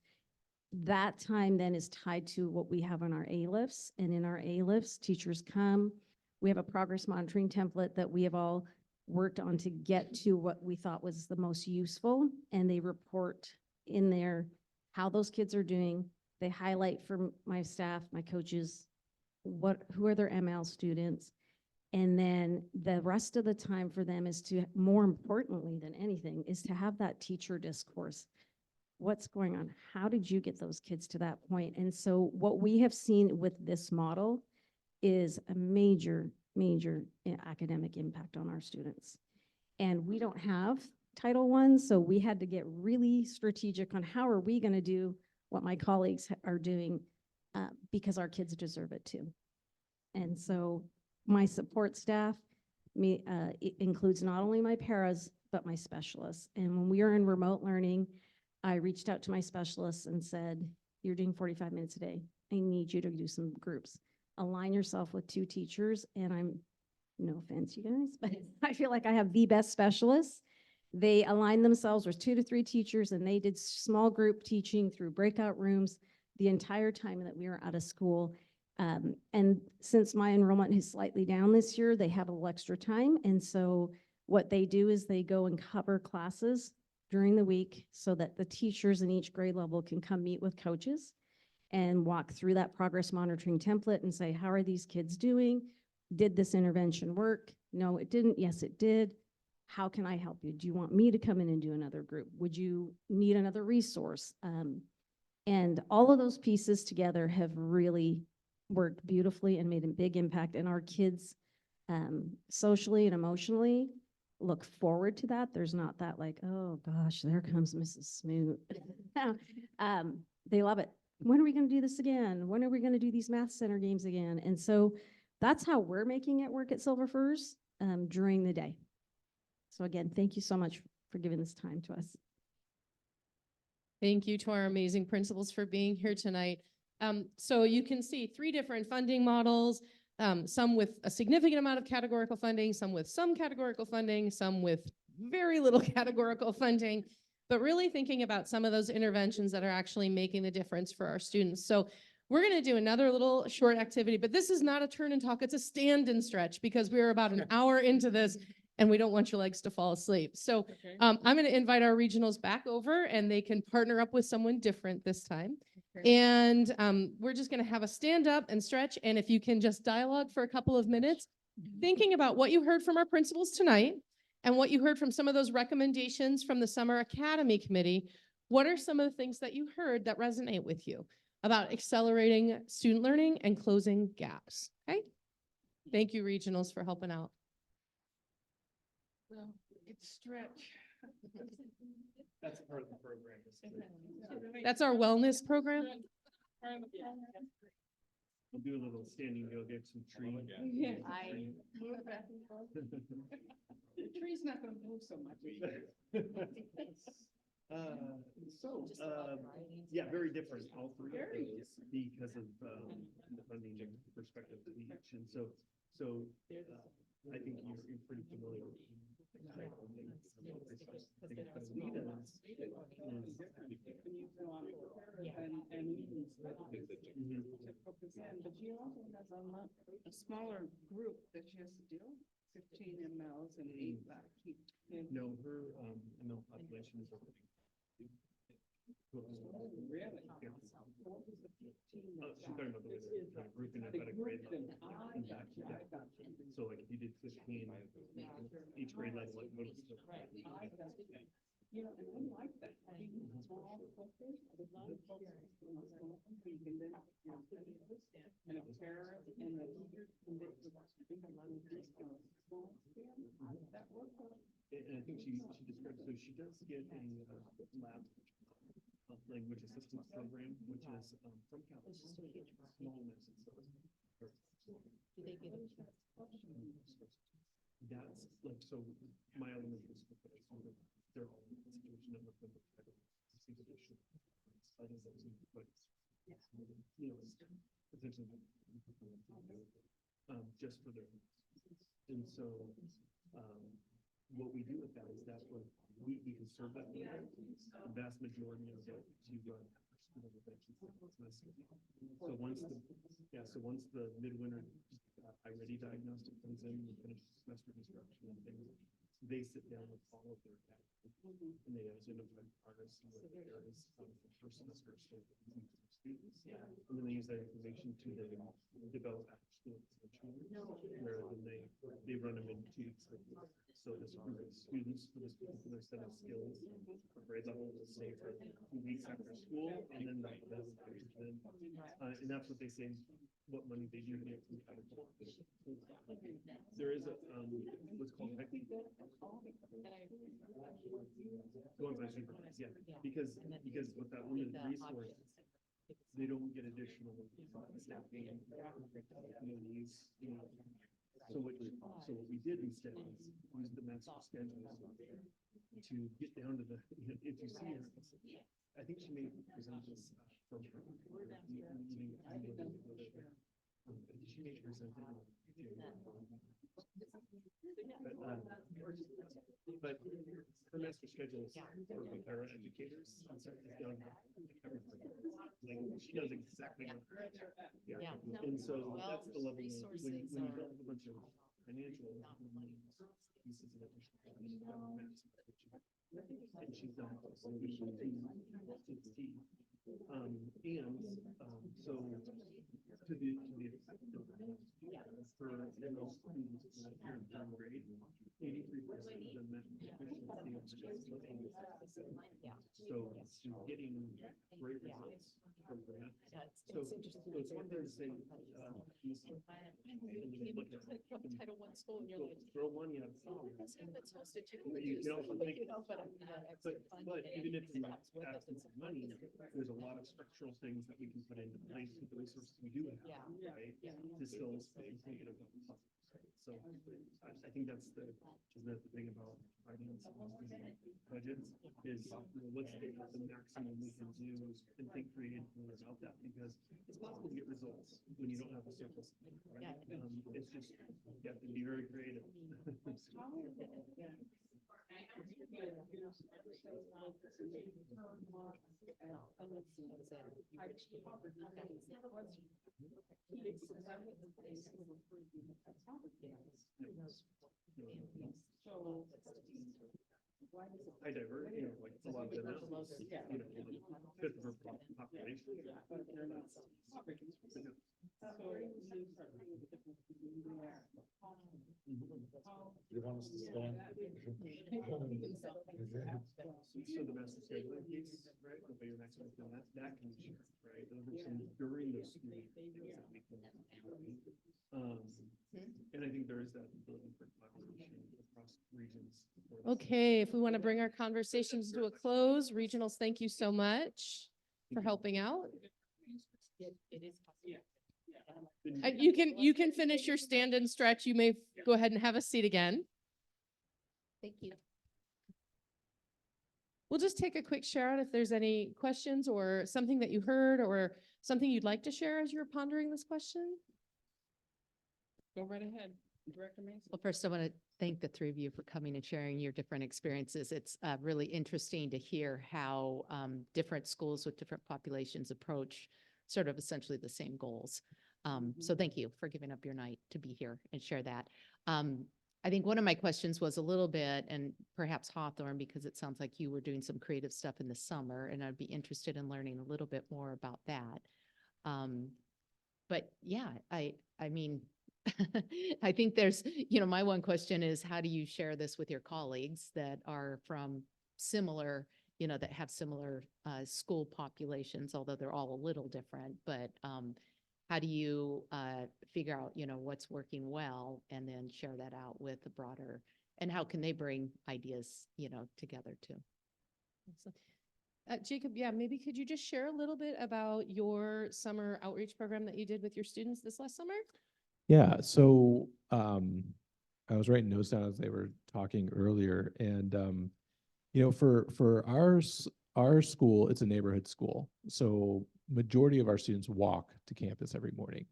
That time then is tied to what we have on our A-lifts. And in our A-lifts, teachers come. We have a progress monitoring template that we have all worked on to get to what we thought was the most useful. And they report in there how those kids are doing. They highlight for my staff, my coaches, who are their ML students. And then the rest of the time for them is to, more importantly than anything, is to have that teacher discourse. What's going on? How did you get those kids to that point? And so what we have seen with this model is a major academic impact on our students. And we don't have Title I, so we had to get really strategic on how are we going to do what my colleagues are doing because our kids deserve it too. And so my support staff it includes not only my paras, but my specialists. And when we are in remote learning, I reached out to my specialists and said, you're doing 45 minutes a day. I need you to do some groups. Align yourself with 2 teachers. And no offense, you guys, but I feel like I have the best specialists. They aligned themselves with 2 to 3 teachers, and they did small group teaching through breakout rooms the entire time that we were out of school. And since my enrollment is slightly down this year, they have a little extra time. And so what they do is they go and cover classes during the week so that the teachers in each grade level can come meet with coaches and walk through that progress monitoring template and say, how are these kids doing? Did this intervention work? No, it didn't. Yes, it did. How can I help you? Do you want me to come in and do another group? Would you need another resource? And all of those pieces together have really worked beautifully and made a big impact. And our kids socially and emotionally look forward to that. There's not that like, oh gosh, there comes Mrs. Smoot. They love it. When are we going to do this again? When are we going to do these math center games again? And so that's how we're making it work at Silver Firs during the day. So again, thank you so much for giving this time to us. Thank you to our amazing principals for being here tonight. So you can see 3 different funding models, some with a significant amount of categorical funding, some with some categorical funding, some with very little categorical funding, but really thinking about some of those interventions that are actually making the difference for our students. So we're going to do another little short activity, but this is not a turn and talk, it's a stand and stretch because we're about an hour into this and we don't want your legs to fall asleep. So I'm going to invite our regionals back over and they can partner up with someone different this time. And we're just going to have a stand up and stretch. And if you can just dialogue for a couple of minutes, thinking about what you heard from our principals tonight and what you heard from some of those recommendations from the Summer Academy Committee, what are some of the things that you heard that resonate with you about accelerating student learning and closing gaps? Okay. Thank you, regionals, for helping out. Well, it's stretch. That's part of the program. That's our wellness program? We'll do a little standing yoga, get some tree. Move back and forth. The tree's not gonna move so much. Yeah, very different, all three of Very those, because of, the funding perspective of each, and so, I think you're pretty familiar with. the type of thing. I think the lead is- Mhm. But she also has a smaller group that she has to deal, 15 mLs and 8 lactate. No, her, ML population is. Really? Yeah. She's talking about the way they're kind of grouping it by the grade level. So like if you did 15, each grade level, like what is the? You know, I like that. Small clusters, there's a lot of clusters, you know, so you can then, you know, and a parent and a teacher can make the small scale. That works. And I think she describes, so she does get a lab language assistance program, which is from Cal's small message. Do they get it? That's like, so my elementary school, they're all in a situation of them. You know, potentially. Just for their. And so, what we do with that is that when we can serve that, the vast majority of it to school intervention semester. So once the midwinter I-ready diagnostic comes in, we finish semester construction and things, they sit down with all of their data and they identify progress and what there is for first semester students. And then they use that information to then develop after school intervention, where then they run them in 2 weeks. So this group of students for this particular set of skills for grade level will stay for 2 weeks after school, and then and that's what they say, what money they do get from kind of. There is a what's called going by supervised, yeah, because with that limited resource, they don't get additional staffing communities, you know. So what we did instead is use the master schedule to get down to the, if you see her, I think she may present this from her meeting. She may present it. But her master schedule is for para educators, and so it's down to everything. Like, she knows exactly what. Yeah. And so Well, that's the level of, when you resources have a bunch of financial pieces of additional. And she's done. So to the effect of for those students in the third grade, 83% of them met proficiency of just looking. So getting great results from that. So it's one thing to say, Title I school, and you're like, throw money at it. that's hosted too. You can also think, but but even if you absence of money, there's a lot of structural things that we can put into place with the resources we do have, right? To still maintain it. So I think that's the thing about finance and budgets is, you know, what's the maximum we can do and think creatively about that, because it's possible to get results when you don't have a surplus, right? It's just, you have to be very creative. I divert, you know, like a lot of the mountains, you know, fifth of our population. You want us to stand? so the master scheduling piece, right, the bigger next one, that can be shared, right? Those are some during the school year things that we can do. And I think there is that ability for collaboration across regions. Okay, if we want to bring our conversations to a close, regionals, thank you so much for helping out. It is. You can finish your stand and stretch. You may go ahead and have a seat again. Thank you. We'll just take a quick shout out if there's any questions or something that you heard or something you'd like to share as you're pondering this question. Go right ahead, Director Mason. Well, first, I want to thank the three of you for coming and sharing your different experiences. It's really interesting to hear how different schools with different populations approach sort of essentially the same goals. So thank you for giving up your night to be here and share that. I think one of my questions was a little bit, and perhaps Hawthorne, because it sounds like you were doing some creative stuff in the summer, and I'd be interested in learning a little bit more about that. But yeah, I mean, I think there's, my one question is, how do you share this with your colleagues that are from similar, that have similar school populations, although they're all a little different, but how do you figure out, what's working well and then share that out with the broader, and how can they bring ideas, together too? Jacob, yeah, maybe could you just share a little bit about your summer outreach program that you did with your students this last summer? Yeah, so I was writing notes down as they were talking earlier, and for our school, it's a neighborhood school, so majority of our students walk to campus every morning,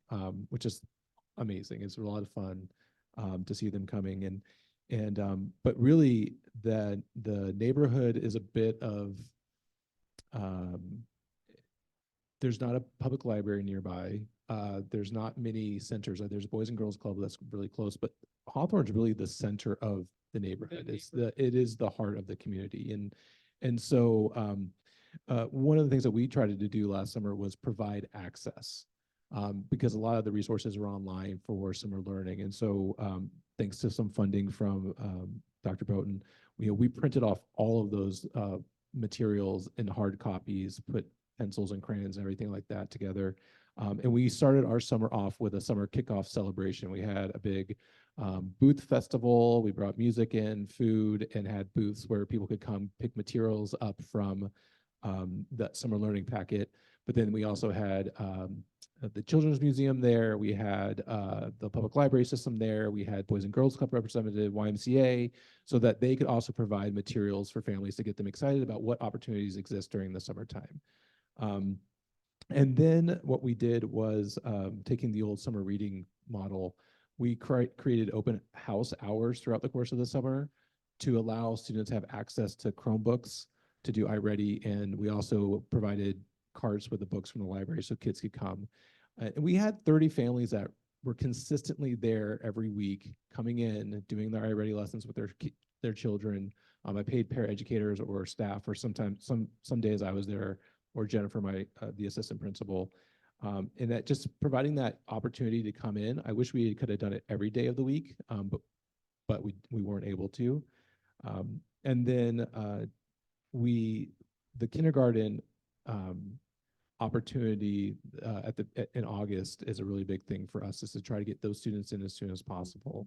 which is amazing. It's a lot of fun to see them coming, but really the neighborhood is a bit of there's not a public library nearby. There's not many centers. There's a Boys and Girls Club that's really close, but Hawthorne's really the center of the neighborhood. It is the heart of the community, and so one of the things that we tried to do last summer was provide access, because a lot of the resources are online for summer learning, and so thanks to some funding from Dr. Broughton, we printed off all of those materials in hard copies, put pencils and crayons and everything like that together. And we started our summer off with a summer kickoff celebration. We had a big booth festival. We brought music in, food, and had booths where people could come pick materials up from that summer learning packet. But then we also had the Children's Museum there. We had the public library system there. We had Boys and Girls Club representative, YMCA, so that they could also provide materials for families to get them excited about what opportunities exist during the summertime. And then what we did was taking the old summer reading model, we created open house hours throughout the course of the summer to allow students to have access to Chromebooks to do iReady, and we also provided carts with the books from the library so kids could come. And we had 30 families that were consistently there every week, coming in, doing their iReady lessons with their children. I paid paraeducators or staff, or sometimes some days I was there, or Jennifer, the assistant principal, and that just providing that opportunity to come in. I wish we could have done it every day of the week, but we weren't able to. And then the kindergarten opportunity in August is a really big thing for us, is to try to get those students in as soon as possible.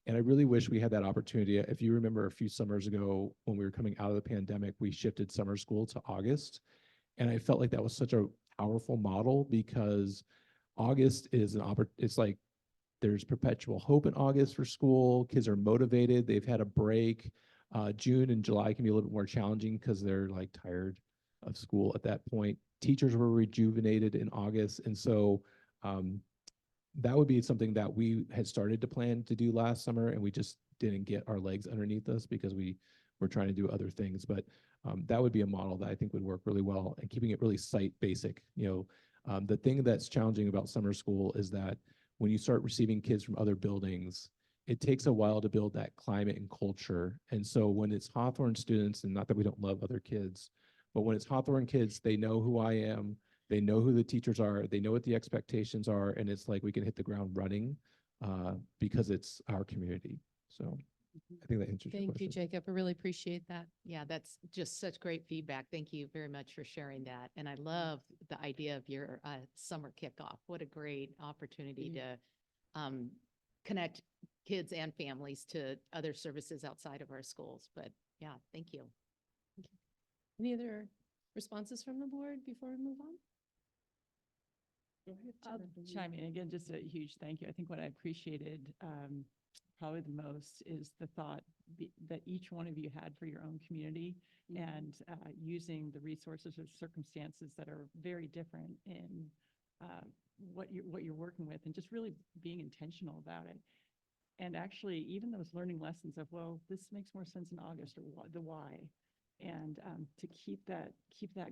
And I really wish we had that opportunity. If you remember a few summers ago when we were coming out of the pandemic, we shifted summer school to August. And I felt like that was such a powerful model, because August is it's like there's perpetual hope in August for school. Kids are motivated. They've had a break. June and July can be a little bit more challenging because they're like tired of school at that point. Teachers were rejuvenated in August. And so that would be something that we had started to plan to do last summer, and we just didn't get our legs underneath us because we were trying to do other things. But that would be a model that I think would work really well, and keeping it really site basic. The thing that's challenging about summer school is that when you start receiving kids from other buildings, it takes a while to build that climate and culture. And so when it's Hawthorne students, and not that we don't love other kids, but when it's Hawthorne kids, they know who I am, they know who the teachers are, they know what the expectations are, and it's like we can hit the ground running because it's our community. So I think that answers your Thank you, question. Jacob. I really appreciate that. Yeah, that's just such great feedback. Thank you very much for sharing that. And I love the idea of your summer kickoff. What a great opportunity to connect kids and families to other services outside of our schools. But yeah, thank you. Any other responses from the board before we move on? Go ahead, I'll Director chime in again, just a huge thank you. I think what I appreciated probably the most is the thought that each one of you had for your own community and using the resources or circumstances that are very different in what you're working with, and just really being intentional about it. And actually, even those learning lessons of, well, this makes more sense in August, or the why. And to keep that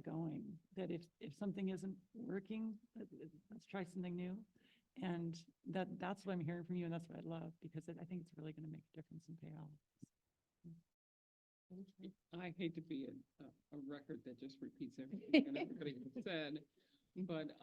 going, that if something isn't working, let's try something new. And that's what I'm hearing from you, and that's what I love, because I think it's really going to make a difference and pay off. I hate to be a record that just repeats everything that everybody said, but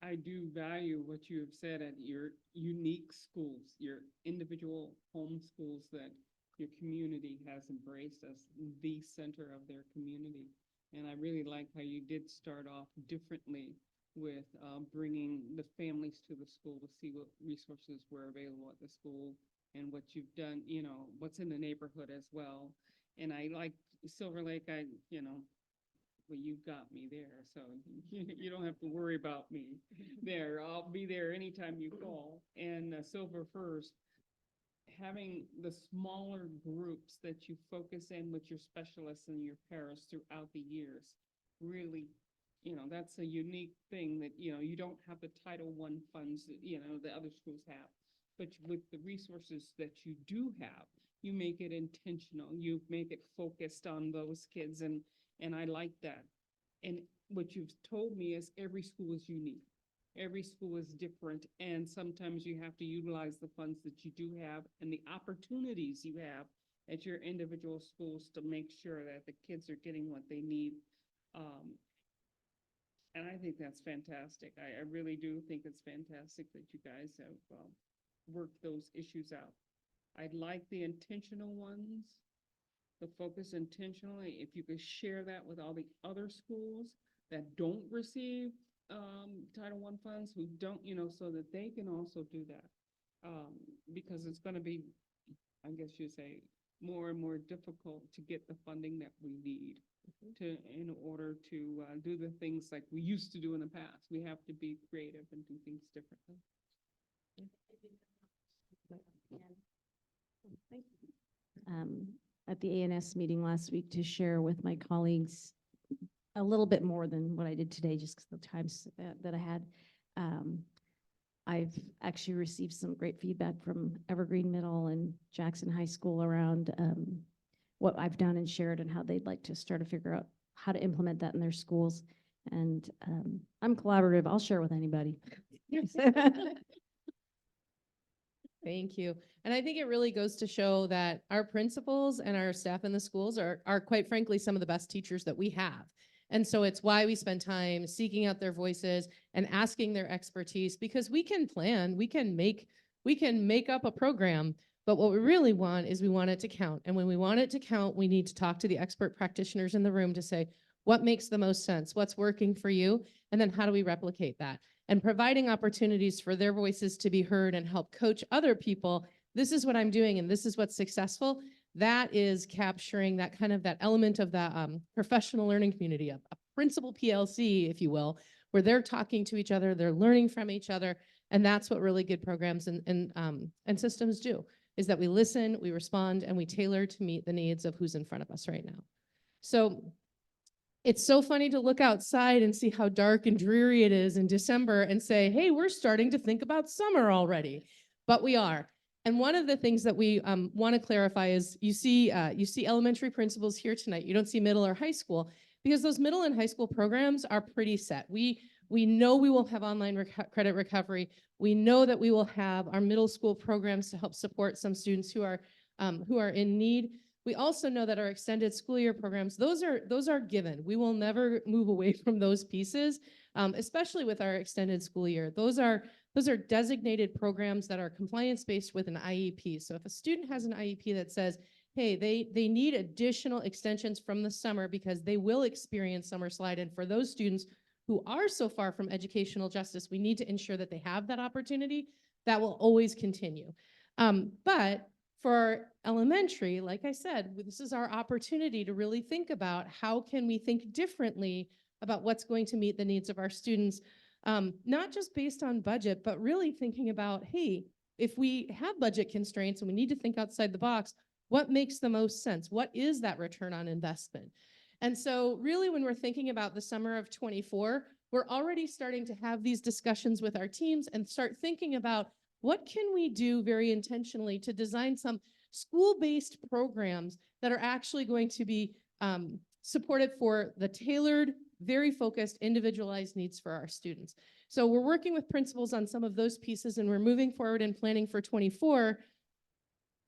I do value what you have said at your unique schools, your individual home schools that your community has embraced as the center of their community. And I really like how you did start off differently with bringing the families to the school to see what resources were available at the school and what you've done, you know, what's in the neighborhood as well. And I like Silver Lake, well, you've got me there, so you don't have to worry about me there. I'll be there anytime you call. And Silver First, having the smaller groups that you focus in with your specialists and your paras throughout the years, really, you know, that's a unique thing that, you know, you don't have the Title I funds that, you know, the other schools have. But with the resources that you do have, you make it intentional. You make it focused on those kids, and I like that. And what you've told me is every school is unique. Every school is different, and sometimes you have to utilize the funds that you do have and the opportunities you have at your individual schools to make sure that the kids are getting what they need. And I think that's fantastic. I really do think it's fantastic that you guys have worked those issues out. I like the intentional ones, the focus intentionally. If you could share that with all the other schools that don't receive Title I funds, who don't, you know, so that they can also do that. Because it's going to be, I guess you'd say, more and more difficult to get the funding that we need in order to do the things like we used to do in the past. We have to be creative and do things differently. At the ANS meeting last week, to share with my colleagues a little bit more than what I did today, just because of the times that I had. I've actually received some great feedback from Evergreen Middle and Jackson High School around what I've done and shared, and how they'd like to start to figure out how to implement that in their schools. And I'm collaborative. I'll share with anybody. Thank you. And I think it really goes to show that our principals and our staff in the schools are quite frankly some of the best teachers that we have. And so it's why we spend time seeking out their voices and asking their expertise, because we can plan, we can make up a program, but what we really want is we want it to count. And when we want it to count, we need to talk to the expert practitioners in the room to say, what makes the most sense? What's working for you? And then how do we replicate that? And providing opportunities for their voices to be heard and help coach other people. This is what I'm doing and this is what's successful. That is capturing that kind of that element of that professional learning community, a principal PLC, if you will, where they're talking to each other, they're learning from each other. And that's what really good programs and systems do, is that we listen, we respond, and we tailor to meet the needs of who's in front of us right now. So it's so funny to look outside and see how dark and dreary it is in December and say, hey, we're starting to think about summer already, but we are. And one of the things that we want to clarify is you see elementary principals here tonight. You don't see middle or high school, because those middle and high school programs are pretty set. We know we will have online credit recovery. We know that we will have our middle school programs to help support some students who are in need. We also know that our extended school year programs, those are given. We will never move away from those pieces, especially with our extended school year. Those are Those are designated programs that are compliance-based with an IEP. So if a student has an IEP that says, hey, they need additional extensions from the summer because they will experience summer slide. And for those students who are so far from educational justice, we need to ensure that they have that opportunity. That will always continue. But for elementary, like I said, this is our opportunity to really think about how can we think differently about what's going to meet the needs of our students, not just based on budget, but really thinking about, hey, if we have budget constraints and we need to think outside the box, what makes the most sense? What is that return on investment? And so really when we're thinking about the summer of 24, we're already starting to have these discussions with our teams and start thinking about what can we do very intentionally to design some school-based programs that are actually going to be supported for the tailored, very focused, individualized needs for our students. So we're working with principals on some of those pieces and we're moving forward and planning for 24.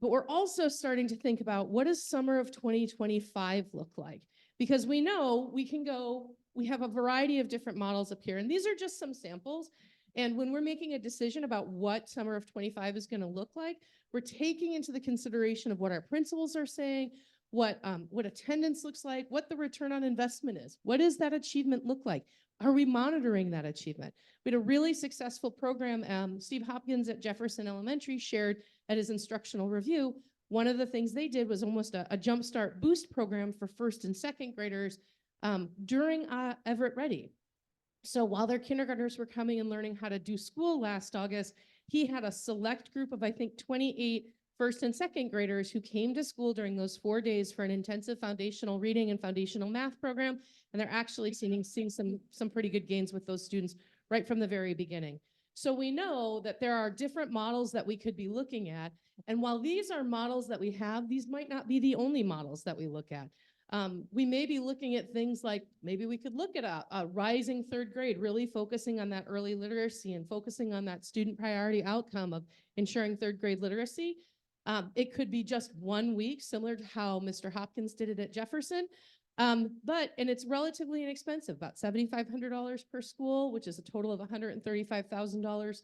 But we're also starting to think about what does summer of 2025 look like? Because we know we have a variety of different models up here, and these are just some samples. And when we're making a decision about what summer of 25 is going to look like, we're taking into the consideration of what our principals are saying, what attendance looks like, what the return on investment is. What does that achievement look like? Are we monitoring that achievement? We had a really successful program. Steve Hopkins at Jefferson Elementary shared at his instructional review. One of the things they did was almost a jumpstart boost program for first and second graders during Everett Ready. So while their kindergartners were coming and learning how to do school last August, he had a select group of, I think, 28 first and second graders who came to school during those 4 days for an intensive foundational reading and foundational math program. And they're actually seeing some pretty good gains with those students right from the very beginning. So we know that there are different models that we could be looking at. And while these are models that we have, these might not be the only models that we look at. We may be looking at things like maybe we could look at a rising third grade, really focusing on that early literacy and focusing on that student priority outcome of ensuring third grade literacy. It could be just 1 week, similar to how Mr. Hopkins did it at Jefferson. And it's relatively inexpensive, about $7,500 per school, which is a total of $135,000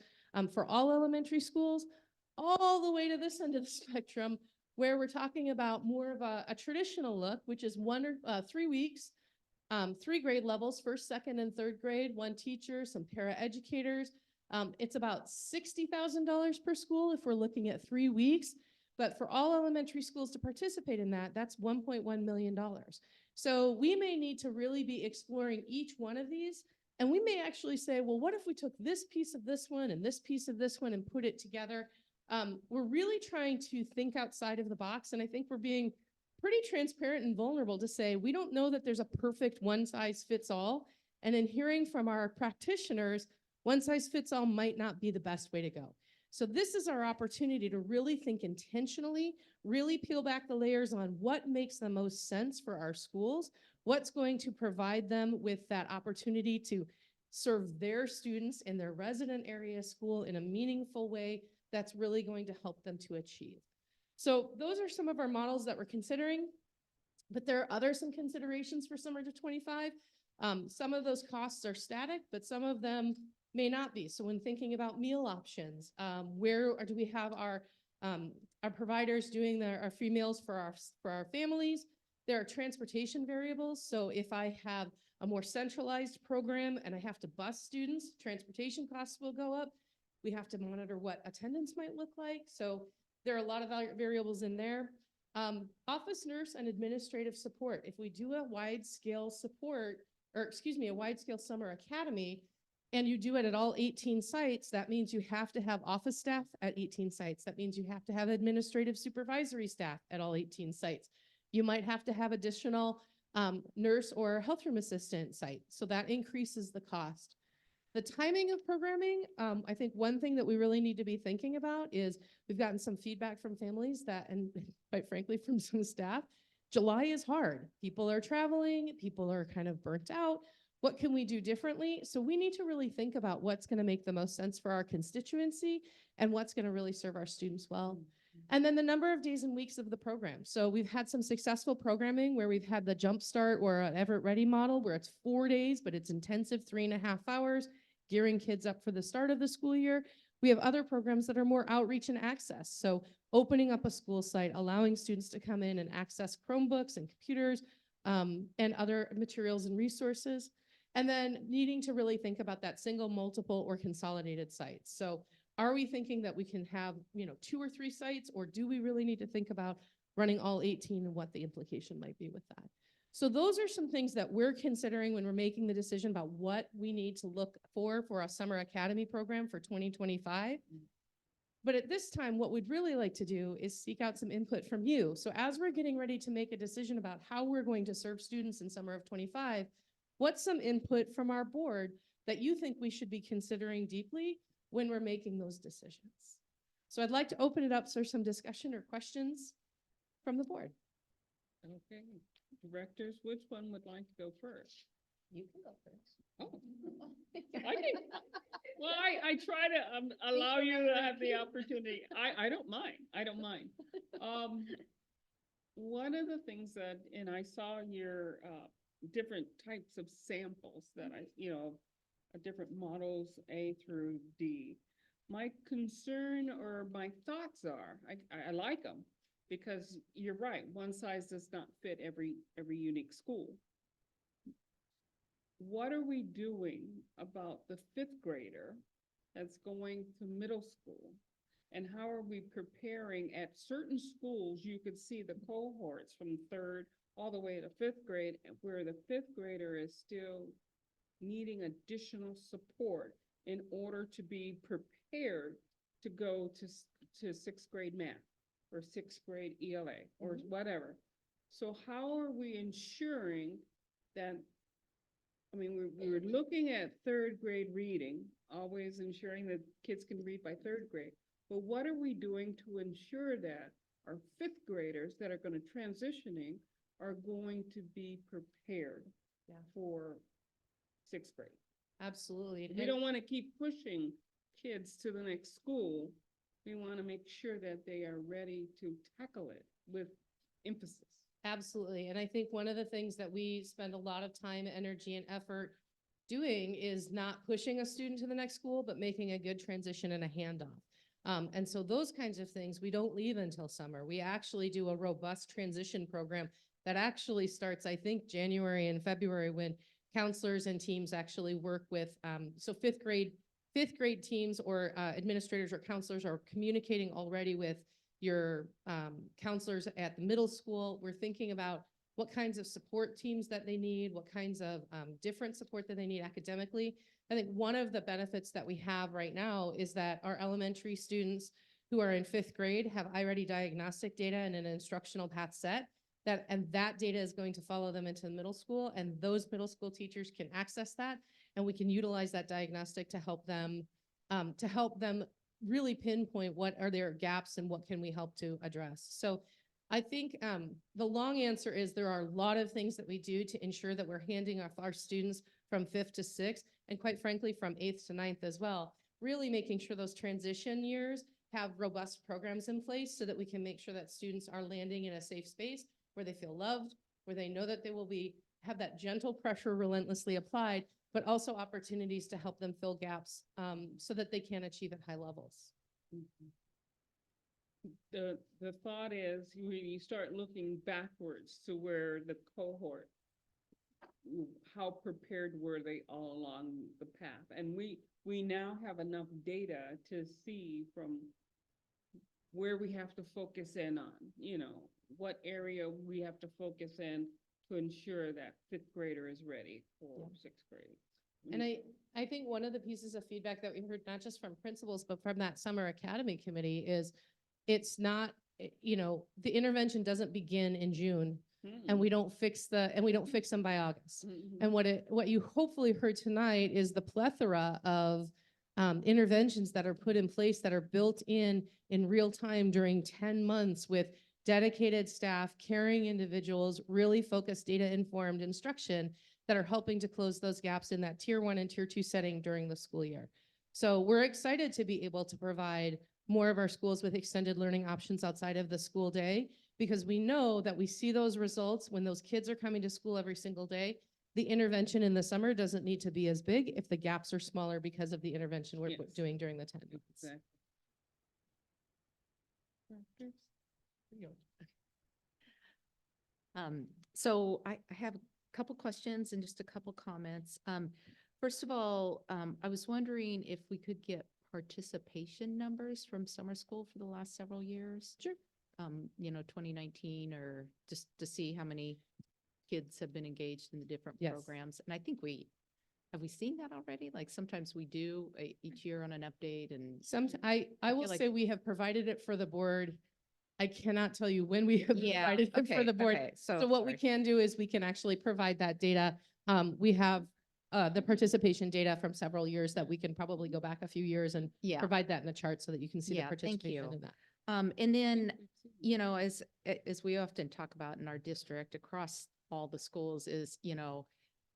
for all elementary schools, all the way to this end of the spectrum, where we're talking about more of a traditional look, which is 3 weeks, 3 grade levels, first, second, and third grade, 1 teacher, some para-educators. It's about $60,000 per school if we're looking at 3 weeks. But for all elementary schools to participate in that, that's $1.1 million. So we may need to really be exploring each one of these. And we may actually say, well, what if we took this piece of this one and this piece of this one and put it together? We're really trying to think outside of the box. And I think we're being pretty transparent and vulnerable to say, we don't know that there's a perfect one size fits all. And in hearing from our practitioners, one size fits all might not be the best way to go. So this is our opportunity to really think intentionally, really peel back the layers on what makes the most sense for our schools, what's going to provide them with that opportunity to serve their students in their resident area school in a meaningful way that's really going to help them to achieve. So those are some of our models that we're considering, but there are some considerations for summer to 25. Some of those costs are static, but some of them may not be. So when thinking about meal options, where do we have our providers doing our free meals for our families? There are transportation variables. So if I have a more centralized program and I have to bus students, transportation costs will go up. We have to monitor what attendance might look like. So there are a lot of variables in there. Office nurse and administrative support. If we do a wide-scale a wide-scale summer academy, and you do it at all 18 sites, that means you have to have office staff at 18 sites. That means you have to have administrative supervisory staff at all 18 sites. You might have to have additional nurse or health room assistant site. So that increases the cost. The timing of programming, I think one thing that we really need to be thinking about is we've gotten some feedback from families and quite frankly from some staff, July is hard. People are traveling, people are kind of burnt out. What can we do differently? So we need to really think about what's going to make the most sense for our constituency and what's going to really serve our students well. And then the number of days and weeks of the program. So we've had some successful programming where we've had the Jumpstart or an Everett Ready model where it's 4 days, but it's intensive 3.5 hours. gearing kids up for the start of the school year. We have other programs that are more outreach and access. So opening up a school site, allowing students to come in and access Chromebooks and computers and other materials and resources. And then needing to really think about that single, multiple, or consolidated sites. So are we thinking that we can have, 2 or 3 sites, or do we really need to think about running all 18 and what the implication might be with that? So those are some things that we're considering when we're making the decision about what we need to look for a summer academy program for 2025. But at this time, what we'd really like to do is seek out some input from you. So as we're getting ready to make a decision about how we're going to serve students in summer of 25, what's some input from our board that you think we should be considering deeply when we're making those decisions? So I'd like to open it up for some discussion or questions from the board. Okay, directors, which one would like to go first? You can go first. Oh. I think, well, I try to allow you to have the opportunity. I don't mind. I don't mind. One of the things that, and I saw your different types of samples that different models A through D. My concern or my thoughts are, I like them because you're right. One size does not fit every unique school. What are we doing about the 5th grader that's going to middle school? And how are we preparing at certain schools? You could see the cohorts from 3rd all the way to 5th grade, where the 5th grader is still needing additional support in order to be prepared to go to 6th grade math or 6th grade ELA or whatever. So how are we ensuring that, we were looking at 3rd grade reading, always ensuring that kids can read by 3rd grade. But what are we doing to ensure that our 5th graders that are going to transitioning are going to be prepared for 6th grade? Absolutely. We don't want to keep pushing kids to the next school. We want to make sure that they are ready to tackle it with emphasis. Absolutely. And I think one of the things that we spend a lot of time, energy, and effort doing is not pushing a student to the next school, but making a good transition and a handoff. And so those kinds of things, we don't leave until summer. We actually do a robust transition program that actually starts, I think, January and February, when counselors and teams actually work with, so 5th grade teams or administrators or counselors are communicating already with your counselors at the middle school. We're thinking about what kinds of support teams that they need, what kinds of different support that they need academically. I think one of the benefits that we have right now is that our elementary students who are in 5th grade have iReady diagnostic data and an instructional path set. And that data is going to follow them into the middle school, and those middle school teachers can access that, and we can utilize that diagnostic to help them really pinpoint what are their gaps and what can we help to address. So I think the long answer is there are a lot of things that we do to ensure that we're handing off our students from 5th to 6th, and quite frankly, from 8th to 9th as well, really making sure those transition years have robust programs in place so that we can make sure that students are landing in a safe space where they feel loved, where they know that they will have that gentle pressure relentlessly applied, but also opportunities to help them fill gaps so that they can achieve at high levels. The thought is you start looking backwards to where the cohort, how prepared were they all along the path? And we now have enough data to see from where we have to focus in on, what area we have to focus in to ensure that 5th grader is ready for 6th grade. And I think one of the pieces of feedback that we heard, not just from principals, but from that summer academy committee, is it's not, the intervention doesn't begin in June, and we don't fix them by August. And what you hopefully heard tonight is the plethora of interventions that are put in place that are built in real time during 10 months with dedicated staff, caring individuals, really focused data-informed instruction that are helping to close those gaps in that tier 1 and tier 2 setting during the school year. So we're excited to be able to provide more of our schools with extended learning options outside of the school day, because we know that we see those results when those kids are coming to school every single day. the intervention in the summer doesn't need to be as big if the gaps are smaller because of the intervention we're Yes. doing during the 10 months. Exactly. Directors? So I have a couple questions and just a couple comments. First of all, I was wondering if we could get participation numbers from summer school for the last several years. Sure. 2019, or just to see how many kids have been engaged in the different Yes. programs. And I think have we seen that already? Like sometimes we do each year on an update and. I will feel like- say we have provided it for the board. I cannot tell you when we have Yeah, provided it for the board. okay, So what we sorry. can do is we can actually provide that data. We have the participation data from several years that we can probably go back a few years and Yeah. provide that in the chart so that you can see the Yeah, thank participation you. in that. And then, as we often talk about in our district across all the schools is,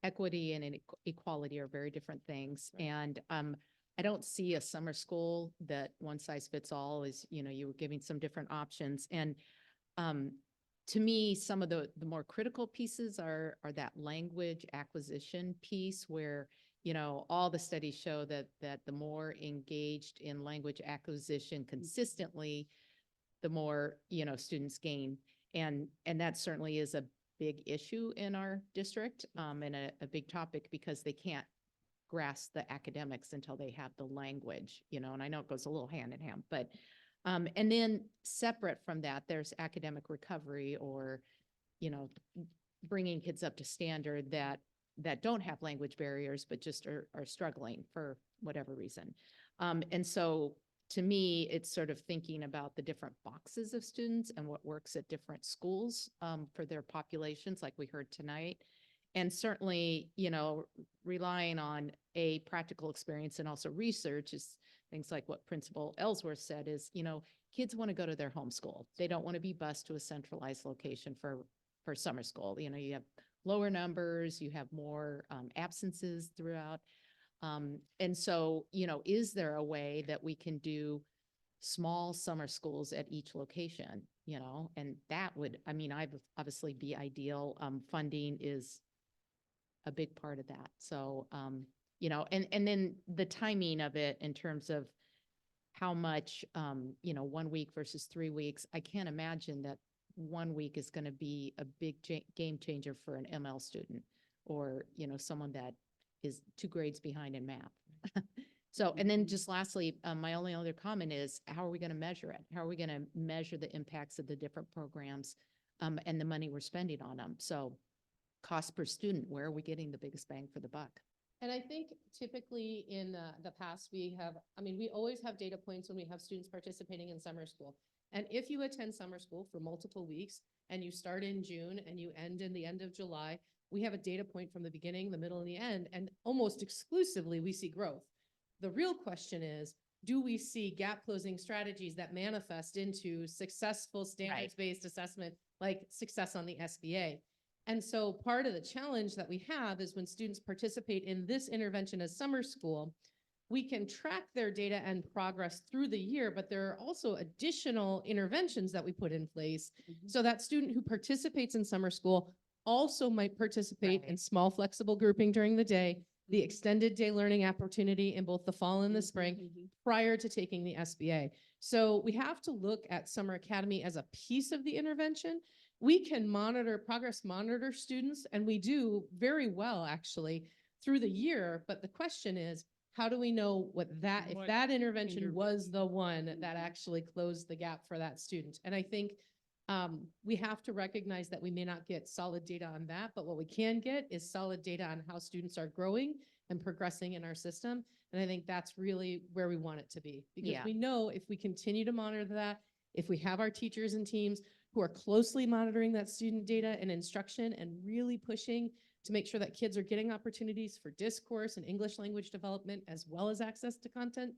equity and equality are very different things. Right. And, I don't see a summer school that one size fits all is, you were giving some different options. And, to me, some of the more critical pieces are that language acquisition piece where, all the studies show that the more engaged in language acquisition consistently, the more, students gain. And that certainly is a big issue in our district, and a big topic because they can't grasp the academics until they have the language, and I know it goes a little hand in hand, but, and then separate from that, there's academic recovery or, bringing kids up to standard that don't have language barriers, but just are struggling for whatever reason. And so to me, it's sort of thinking about the different boxes of students and what works at different schools, for their populations, like we heard tonight. And certainly, relying on a practical experience and also research is things like what Principal Ellsworth said is, kids want to go to their home school. They don't want to be bused to a centralized location for summer school. You have lower numbers, you have more absences throughout. And so, is there a way that we can do small summer schools at each location, and that would, obviously be ideal. Funding is a big part of that. So, and then the timing of it in terms of how much, 1 week versus 3 weeks, I can't imagine that 1 week is going to be a big game changer for an ML student or, someone that is 2 grades behind in math. So, and then just lastly, my only other comment is, how are we going to measure it? How are we going to measure the impacts of the different programs, and the money we're spending on them? So cost per student, where are we getting the biggest bang for the buck? And I think typically in the past, we always have data points when we have students participating in summer school. And if you attend summer school for multiple weeks and you start in June and you end in the end of July, we have a data point from the beginning, the middle, and the end, and almost exclusively we see growth. The real question is, do we see gap closing strategies that manifest into successful standards-based assessment, like success on the SBA? And so part of the challenge that we have is when students participate in this intervention as summer school, we can track their data and progress through the year, but there are also additional interventions that we put in place. So that student who participates in summer school also might participate in small flexible grouping during the day, the extended day learning opportunity in both the fall and the spring prior to taking the SBA. So we have to look at Summer Academy as a piece of the intervention. We can progress monitor students, and we do very well actually through the year. But the question is, how do we know if that intervention was the one that actually closed the gap for that student? And I think we have to recognize that we may not get solid data on that, but what we can get is solid data on how students are growing and progressing in our system. And I think that's really where we want it to be, because we know if we continue to monitor that, if we have our teachers and teams who are closely monitoring that student data and instruction and really pushing to make sure that kids are getting opportunities for discourse and English language development as well as access to content,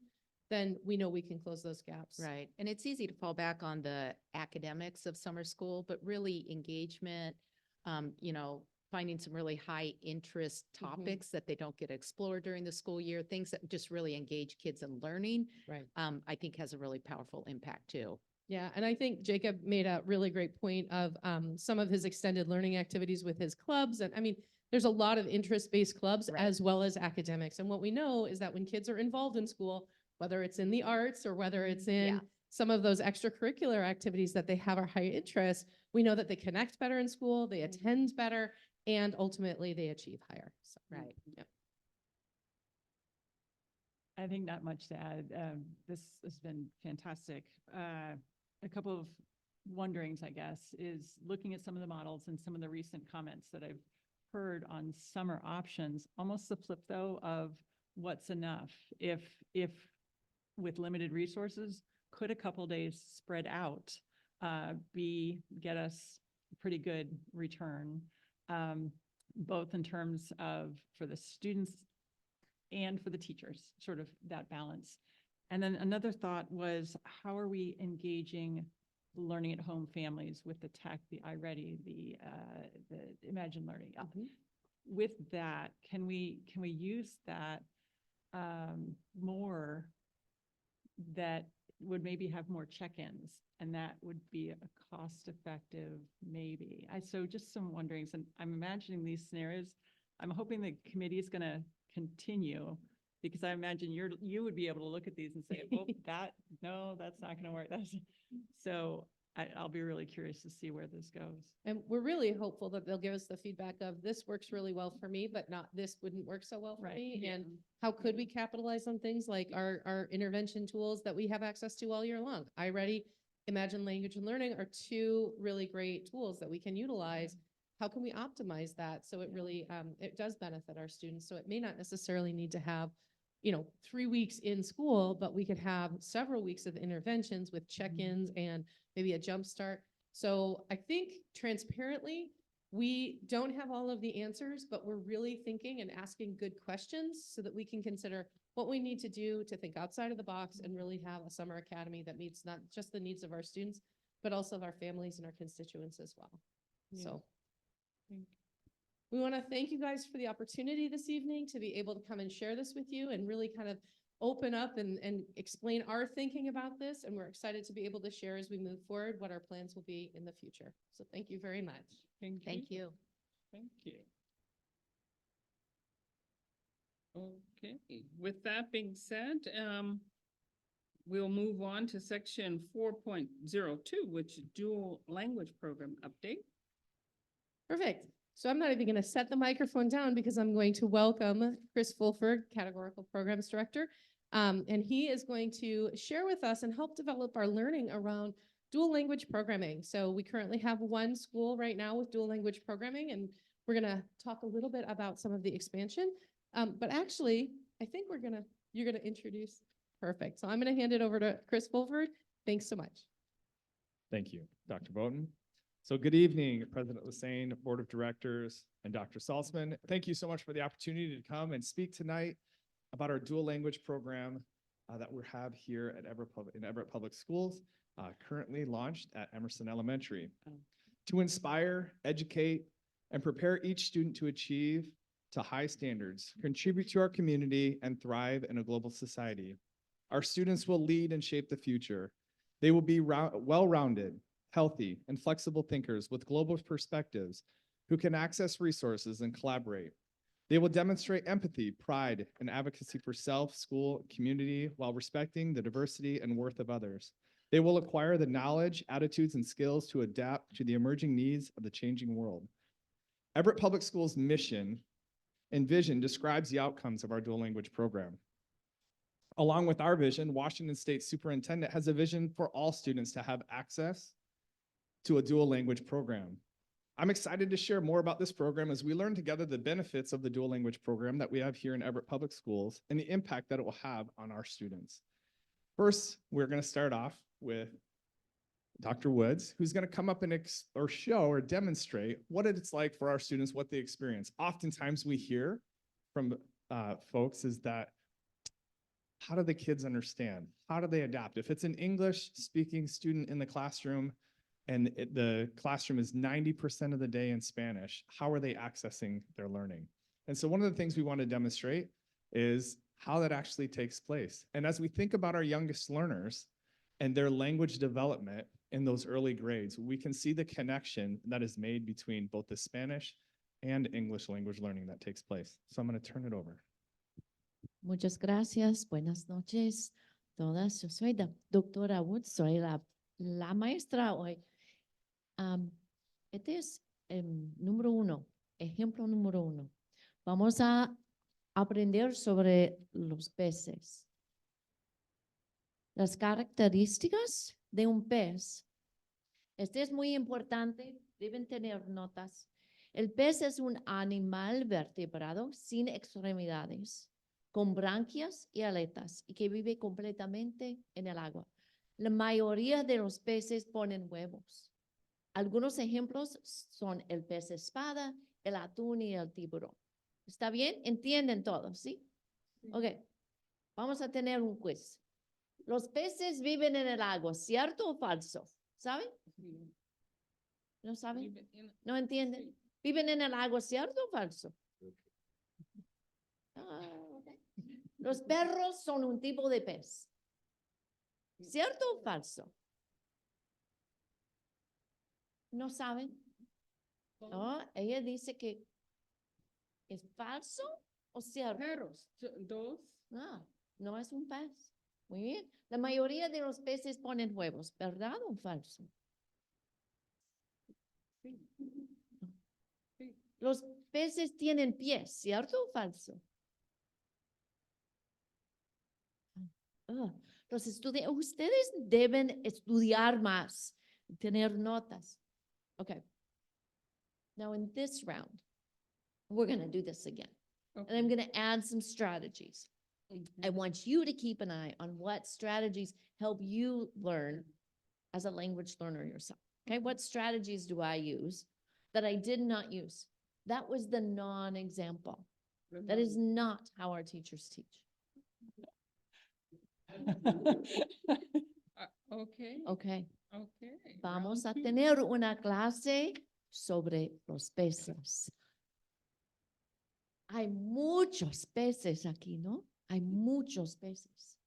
then we know we can close those gaps. Right. And it's easy to fall back on the academics of summer school, but really engagement, finding some really high interest topics that they don't get explored during the school year, things that just really engage kids in learning, Right. I think has a really powerful impact too. Yeah, and I think Jacob made a really great point of some of his extended learning activities with his clubs. And There's a lot of interest-based clubs Right. as well as academics. And what we know is that when kids are involved in school, whether it's in the arts or whether it's in Yeah. some of those extracurricular activities that they have are high interest, we know that they connect better in school, they attend better, and ultimately they achieve higher. So, Right. yeah. I think not much to add. This has been fantastic. A couple of wonderings, I guess, is looking at some of the models and some of the recent comments that I've heard on summer options, almost the flip though of what's enough. If with limited resources, could a couple days spread out get us a pretty good return, both in terms of for the students and for the teachers, sort of that balance. And then another thought was, how are we engaging learning at home families with the tech, the iReady, the Imagine Learning? With that, can we use that more, that would maybe have more check-ins, and that would be a cost-effective maybe. So just some wonderings, and I'm imagining these scenarios. I'm hoping the committee is going to continue, because I imagine you would be able to look at these and say, oh, no, that's not going to work. So I'll be really curious to see where this goes. And we're really hopeful that they'll give us the feedback of this works really well for me, but not this wouldn't work so well for me. Yeah. And how could we capitalize on things like our intervention tools that we have access to all year long? iReady, Imagine Language and Learning are two really great tools that we can utilize. How can we optimize that so it really, it does benefit our students? So it may not necessarily need to have 3 weeks in school, but we could have several weeks of interventions with check-ins and maybe a jump start. So I think transparently, we don't have all of the answers, but we're really thinking and asking good questions so that we can consider what we need to do to think outside of the box and really have a summer academy that meets not just the needs of our students, but also of our families and our constituents as well. Yeah. So we want to thank you guys for the opportunity this evening to be able to come and share this with you and really kind of open up and explain our thinking about this. And we're excited to be able to share as we move forward what our plans will be in the future. So thank you very much. Thank you. Thank you. Okay, with that being said, we'll move on to section 4.02, which is dual language program update. Perfect. So I'm not even going to set the microphone down because I'm going to welcome Chris Fulford, Categorical Programs Director. And he is going to share with us and help develop our learning around dual language programming. So we currently have one school right now with dual language programming, and we're going to talk a little bit about some of the expansion. But actually, I think you're going to introduce. Perfect. So I'm going to hand it over to Chris Fulford. Thanks so much. Thank you, Dr. Bowden. So good evening, President Lassane, Board of Directors, and Dr. Saltzman. Thank you so much for the opportunity to come and speak tonight about our dual language program that we have here at Everett Public Schools, currently launched at Emerson Elementary. To inspire, educate, and prepare each student to achieve to high standards, contribute to our community, and thrive in a global society. Our students will lead and shape the future. They will be well-rounded, healthy, and flexible thinkers with global perspectives who can access resources and collaborate. They will demonstrate empathy, pride, and advocacy for self, school, community, while respecting the diversity and worth of others. They will acquire the knowledge, attitudes, and skills to adapt to the emerging needs of the changing world. Everett Public Schools' mission and vision describes the outcomes of our dual language program. Along with our vision, Washington State Superintendent has a vision for all students to have access to a dual language program. I'm excited to share more about this program as we learn together the benefits of the dual language program that we have here in Everett Public Schools and the impact that it will have on our students. First, we're going to start off with Dr. Woods, who's going to come up and show or demonstrate what it's like for our students, what they experience. Oftentimes we hear from folks is that, how do the kids understand? How do they adapt? If it's an English speaking student in the classroom and the classroom is 90% of the day in Spanish, how are they accessing their learning? And so one of the things we want to demonstrate is how that actually takes place. And as we think about our youngest learners and their language development in those early grades, we can see the connection that is made between both the Spanish and English language learning that takes place. So I'm going to turn it over. Muchas gracias. Buenas noches todas. Yo soy doctora Wood, soy la maestra hoy. Este es número 1, ejemplo número 1. Vamos a aprender sobre los peces. Las características de un pez. Este es muy importante, deben tener notas. El pez es un animal vertebrado sin extremidades, con branquias y aletas y que vive completamente en el agua. La mayoría de los peces ponen huevos. Algunos ejemplos son el pez espada, el atún y el tiburón. ¿Está bien? ¿Entienden todos? ¿Sí? Ok. Vamos a tener un quiz. Los peces viven en el agua, ¿cierto o falso? ¿Saben? ¿No saben? ¿No entienden? ¿Viven en el agua, cierto o falso? Okay. Los perros son un tipo de pez. ¿Cierto o falso? ¿No saben? No, ella dice que es falso o cierto. Perros, dos. No es un pez. Muy bien. La mayoría de los peces ponen huevos, ¿verdad o falso? Sí. Sí. Los peces tienen pies, ¿cierto o falso? Ustedes deben estudiar más, tener notas. Okay. Now in this round, we're going to do this again. And I'm going to add some strategies. I want you to keep an eye on what strategies help you learn as a language learner yourself. Okay, what strategies do I use that I did not use? That was the non-example. That is not how our teachers teach. Okay. Okay, Okay. vamos a round two. tener una clase sobre los peces. Hay muchos peces aquí, ¿no? Hay muchos peces.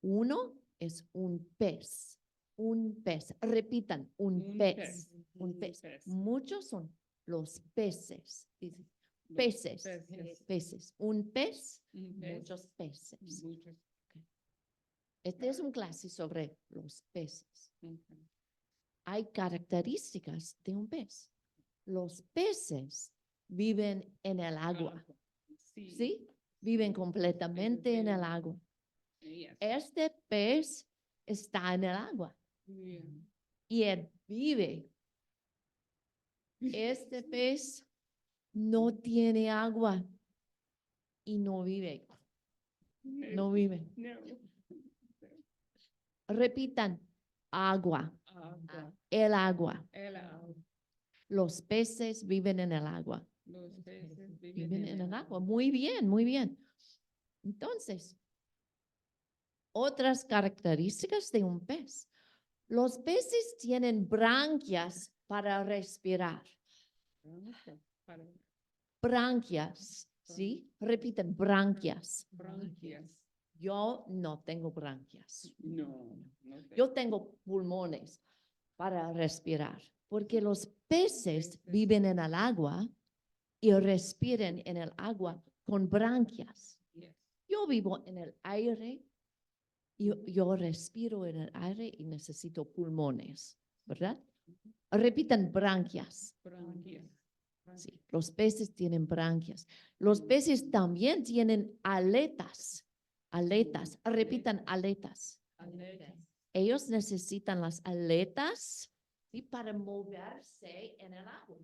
Uno es un pez. Un pez. Repitan, un pez. Un pez. Muchos son los peces. Dice, Los peces. peces. Peces. Un pez, Un pez. muchos peces. Muchos. Este es un clase sobre los peces. Okay. Hay características de un pez. Los peces viven en el agua. ¿Sí? Viven completamente en el agua. Yes. Este pez está en el agua Yeah. y él vive. Este pez no tiene agua y no vive. No vive. No. Repitan, agua, Agua. el agua. El agua. Los peces viven en el agua. Los peces Viven en el agua. Muy bien, muy bien. Entonces, otras características de un pez. Los peces tienen branquias para respirar. Para Branquias, ¿sí? Repiten, branquias. branquias. Yo no tengo branquias. No. Yo tengo pulmones para respirar, porque los peces viven en el agua y respiran en el agua con branquias. Yes. Yo vivo en el aire, yo respiro en el aire y necesito pulmones, ¿verdad? Repitan, branquias. Branquias. Sí, los peces tienen branquias. Los peces también tienen aletas. Aletas. Repitan, aletas. Aletas. Ellos necesitan las aletas, ¿sí? Para moverse en el agua.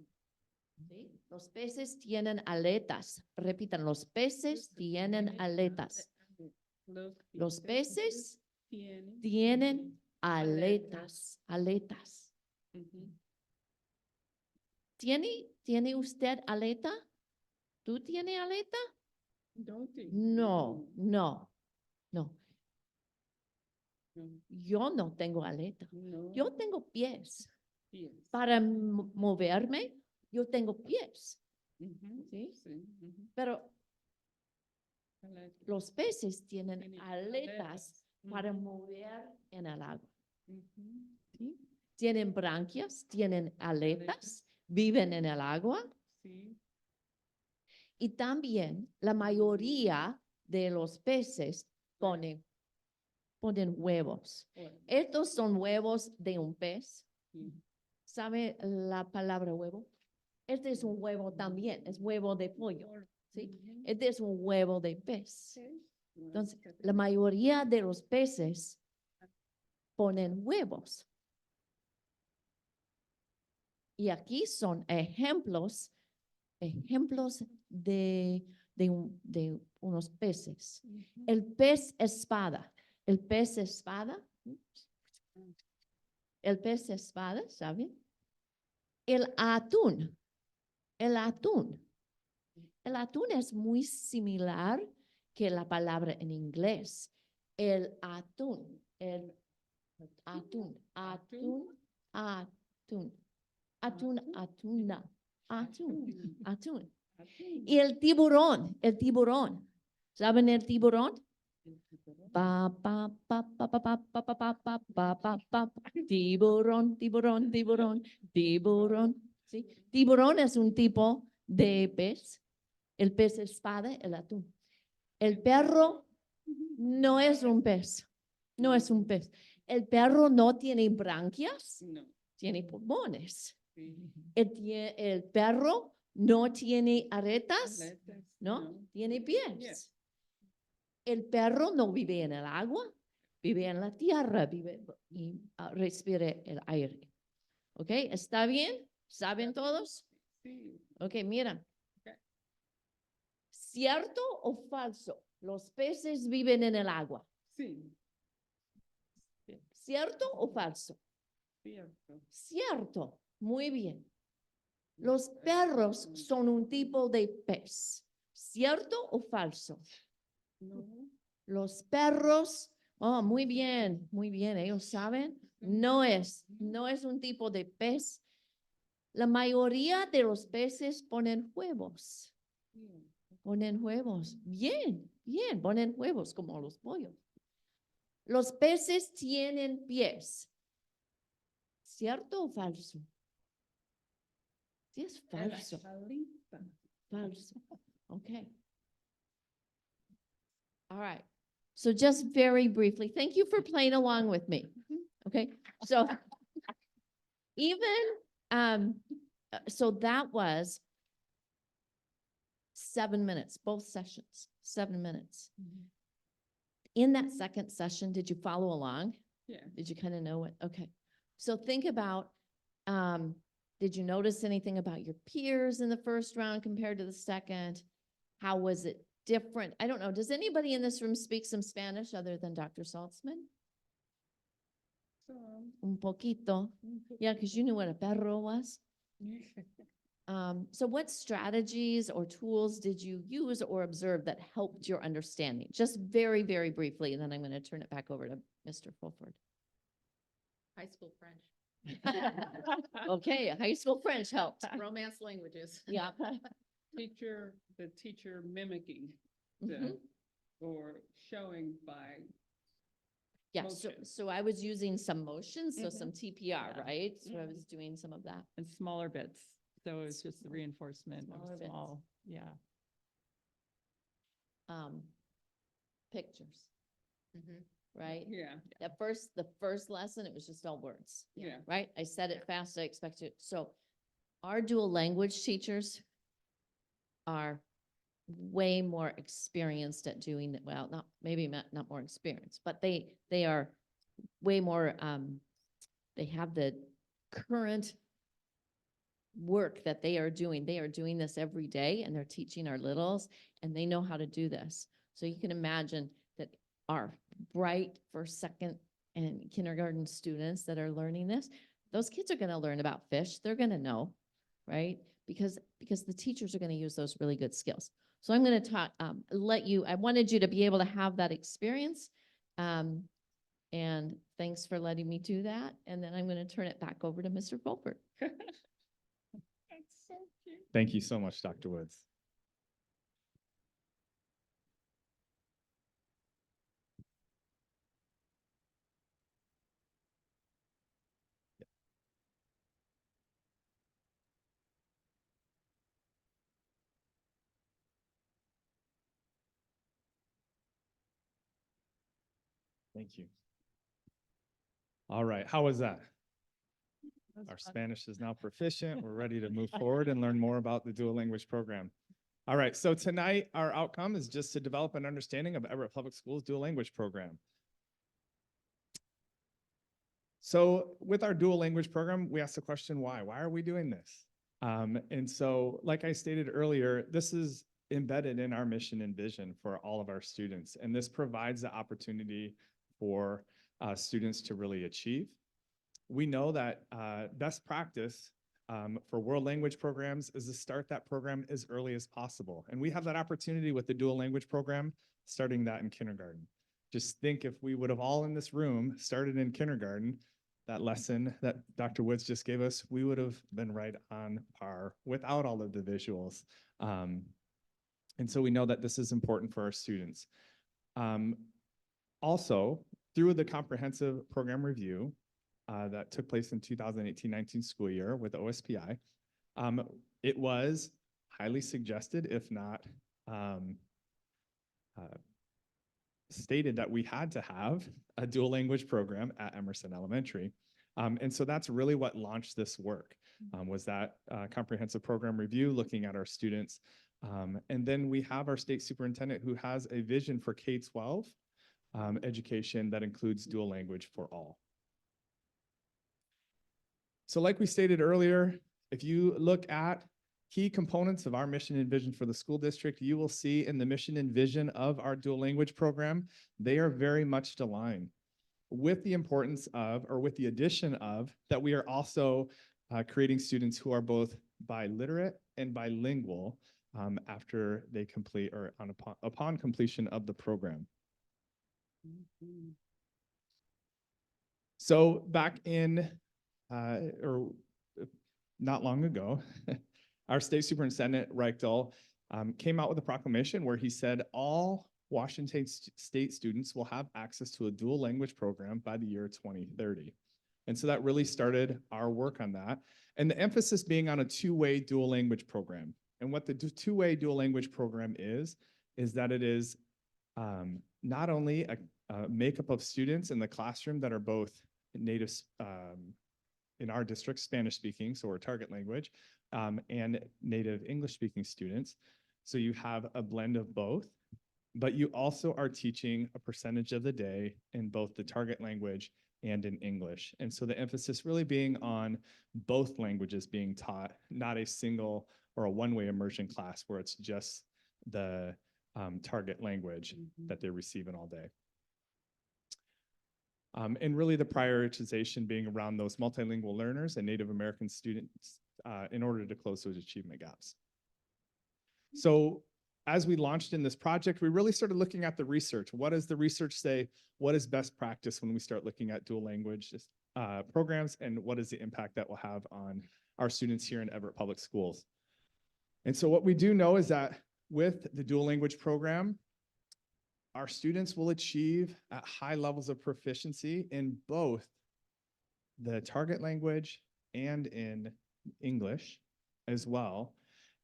¿Sí? Los peces tienen aletas. Repitan, los peces tienen aletas. Los peces tienen aletas. Aletas. Ujú. ¿Tiene usted aleta? ¿Tú tienes aleta? Don't they? No, no, no. No. Yo no tengo aleta. No. Yo tengo pies. Yes. Para moverme, yo tengo pies. Ujú. ¿Sí? Sí. Ujú. Pero Aletas. los peces tienen Tienen aletas para Ujú. mover en el agua. Ujú. ¿Sí? Tienen branquias, tienen aletas, viven en el agua Sí. Y también la mayoría de los peces ponen huevos. Bueno, Estos son huevos de un pez. sí. ¿Sabe la palabra huevo? Este es un huevo también, es huevo de pollo, ¿sí? Ujú. Este es un huevo de pez. Sí. Entonces, la mayoría de los peces ponen huevos. Y aquí son ejemplos de unos peces. Ujú. El pez espada. El pez espada. El pez espada, ¿saben? El atún. El atún. El atún es muy similar que la palabra en inglés. El atún. El atún. Atún. Atún. Atún. Atuna. Atún. Atún. Y el tiburón. El tiburón. ¿Saben el tiburón? Pa, pa, pa, pa, pa, pa, pa, pa, pa, pa, pa, pa, pa. Tiburón, tiburón, tiburón, tiburón. ¿Sí? Tiburón es un tipo de pez. El pez espada, el atún. El perro no es un pez. No es un pez. El perro no tiene branquias, No. tiene pulmones. Sí. El perro no tiene aretas, Aletas, ¿no? Tiene Yes. pies. El perro no vive en el agua, vive en la tierra, vive y respira el aire. ¿Ok? ¿Está bien? ¿Saben todos? Sí. Ok, mira. Ok. ¿Cierto o falso? Los peces viven en el agua. Sí. ¿Cierto o falso? Cierto. Cierto. Muy bien. Los perros son un tipo de pez. ¿Cierto o falso? No. Los perros, oh, muy bien, ellos saben, no es un tipo de pez. La mayoría de los peces ponen huevos. Ponen huevos. Bien, ponen huevos como los pollos. Los peces tienen pies. ¿Cierto o falso? Sí, es falso. Falso. Okay. All right. So just very briefly, thank you for playing along with me. Okay. So so that was 7 minutes, both sessions, 7 minutes. In that second session, did you follow along? Yeah. Did you kind of know it? Okay. So think about, did you notice anything about your peers in the first round compared to the second? How was it different? I don't know. Does anybody in this room speak some Spanish other than Dr. Saltzman? Un poquito. Yeah, because you knew what a perro was. So what strategies or tools did you use or observe that helped your understanding? Just very, very briefly, and then I'm going to turn it back over to Mr. Fulford. High school French, Okay, high school French helped. romance languages. Yeah. The teacher mimicking Mhm. or showing by. Yeah, Motion. so I was using some motions, so some TPR, Yeah. right? So I was doing some of that. And smaller bits. So it's just the reinforcement Smaller of bits. small, yeah. Pictures, Mhm. right? Yeah. The first lesson, it was just all words, Yeah. right? I said it fast, I expected it. So our dual language teachers are way more experienced at doing it. Well, not more experienced, but they are way more, they have the current work that they are doing. They are doing this every day and they're teaching our littles and they know how to do this. So you can imagine that our bright first, second, and kindergarten students that are learning this, those kids are going to learn about fish. They're going to know, right? Because the teachers are going to use those really good skills. So I'm going to talk, I wanted you to be able to have that experience. And thanks for letting me do that. And then I'm going to turn it back over to Mr. Fulford. That's so cute. Thank you so much, Dr. Woods. Thank you. All right, how was that? Our Spanish is now proficient. We're ready to move forward and learn more about the dual language program. All right, so tonight our outcome is just to develop an understanding of Everett Public Schools dual language program. So with our dual language program, we asked the question, why? Why are we doing this? And so, like I stated earlier, this is embedded in our mission and vision for all of our students. And this provides the opportunity for students to really achieve. We know that best practice for world language programs is to start that program as early as possible. And we have that opportunity with the dual language program, starting that in kindergarten. Just think if we would have all in this room started in kindergarten, that lesson that Dr. Woods just gave us, we would have been right on par without all of the visuals. And so we know that this is important for our students. Also, through the comprehensive program review that took place in 2018-19 school year with OSPI, it was highly suggested, if not stated, that we had to have a dual language program at Emerson Elementary. And so that's really what launched this work, was that comprehensive program review, looking at our students. And then we have our state superintendent who has a vision for K-12 education that includes dual language for all. So like we stated earlier, if you look at key components of our mission and vision for the school district, you will see in the mission and vision of our dual language program, they are very much aligned with the importance of, or with the addition of, that we are also creating students who are both biliterate and bilingual after they complete or upon completion of the program. So back in, or not long ago, our state superintendent, Reichtel, came out with a proclamation where he said all Washington state students will have access to a dual language program by the year 2030. And so that really started our work on that. And the emphasis being on a two-way dual language program. And what the two-way dual language program is that it is not only a makeup of students in the classroom that are both native, in our district, Spanish speaking, so our target language, and native English speaking students. So you have a blend of both, but you also are teaching a percentage of the day in both the target language and in English. And so the emphasis really being on both languages being taught, not a single or a one-way immersion class where it's just the target language that they're receiving all day. And really the prioritization being around those multilingual learners and Native American students in order to close those achievement gaps. So as we launched in this project, we really started looking at the research. What does the research say? What is best practice when we start looking at dual language programs, and what is the impact that will have on our students here in Everett Public Schools? And so what we do know is that with the dual language program, our students will achieve at high levels of proficiency in both the target language and in English as well.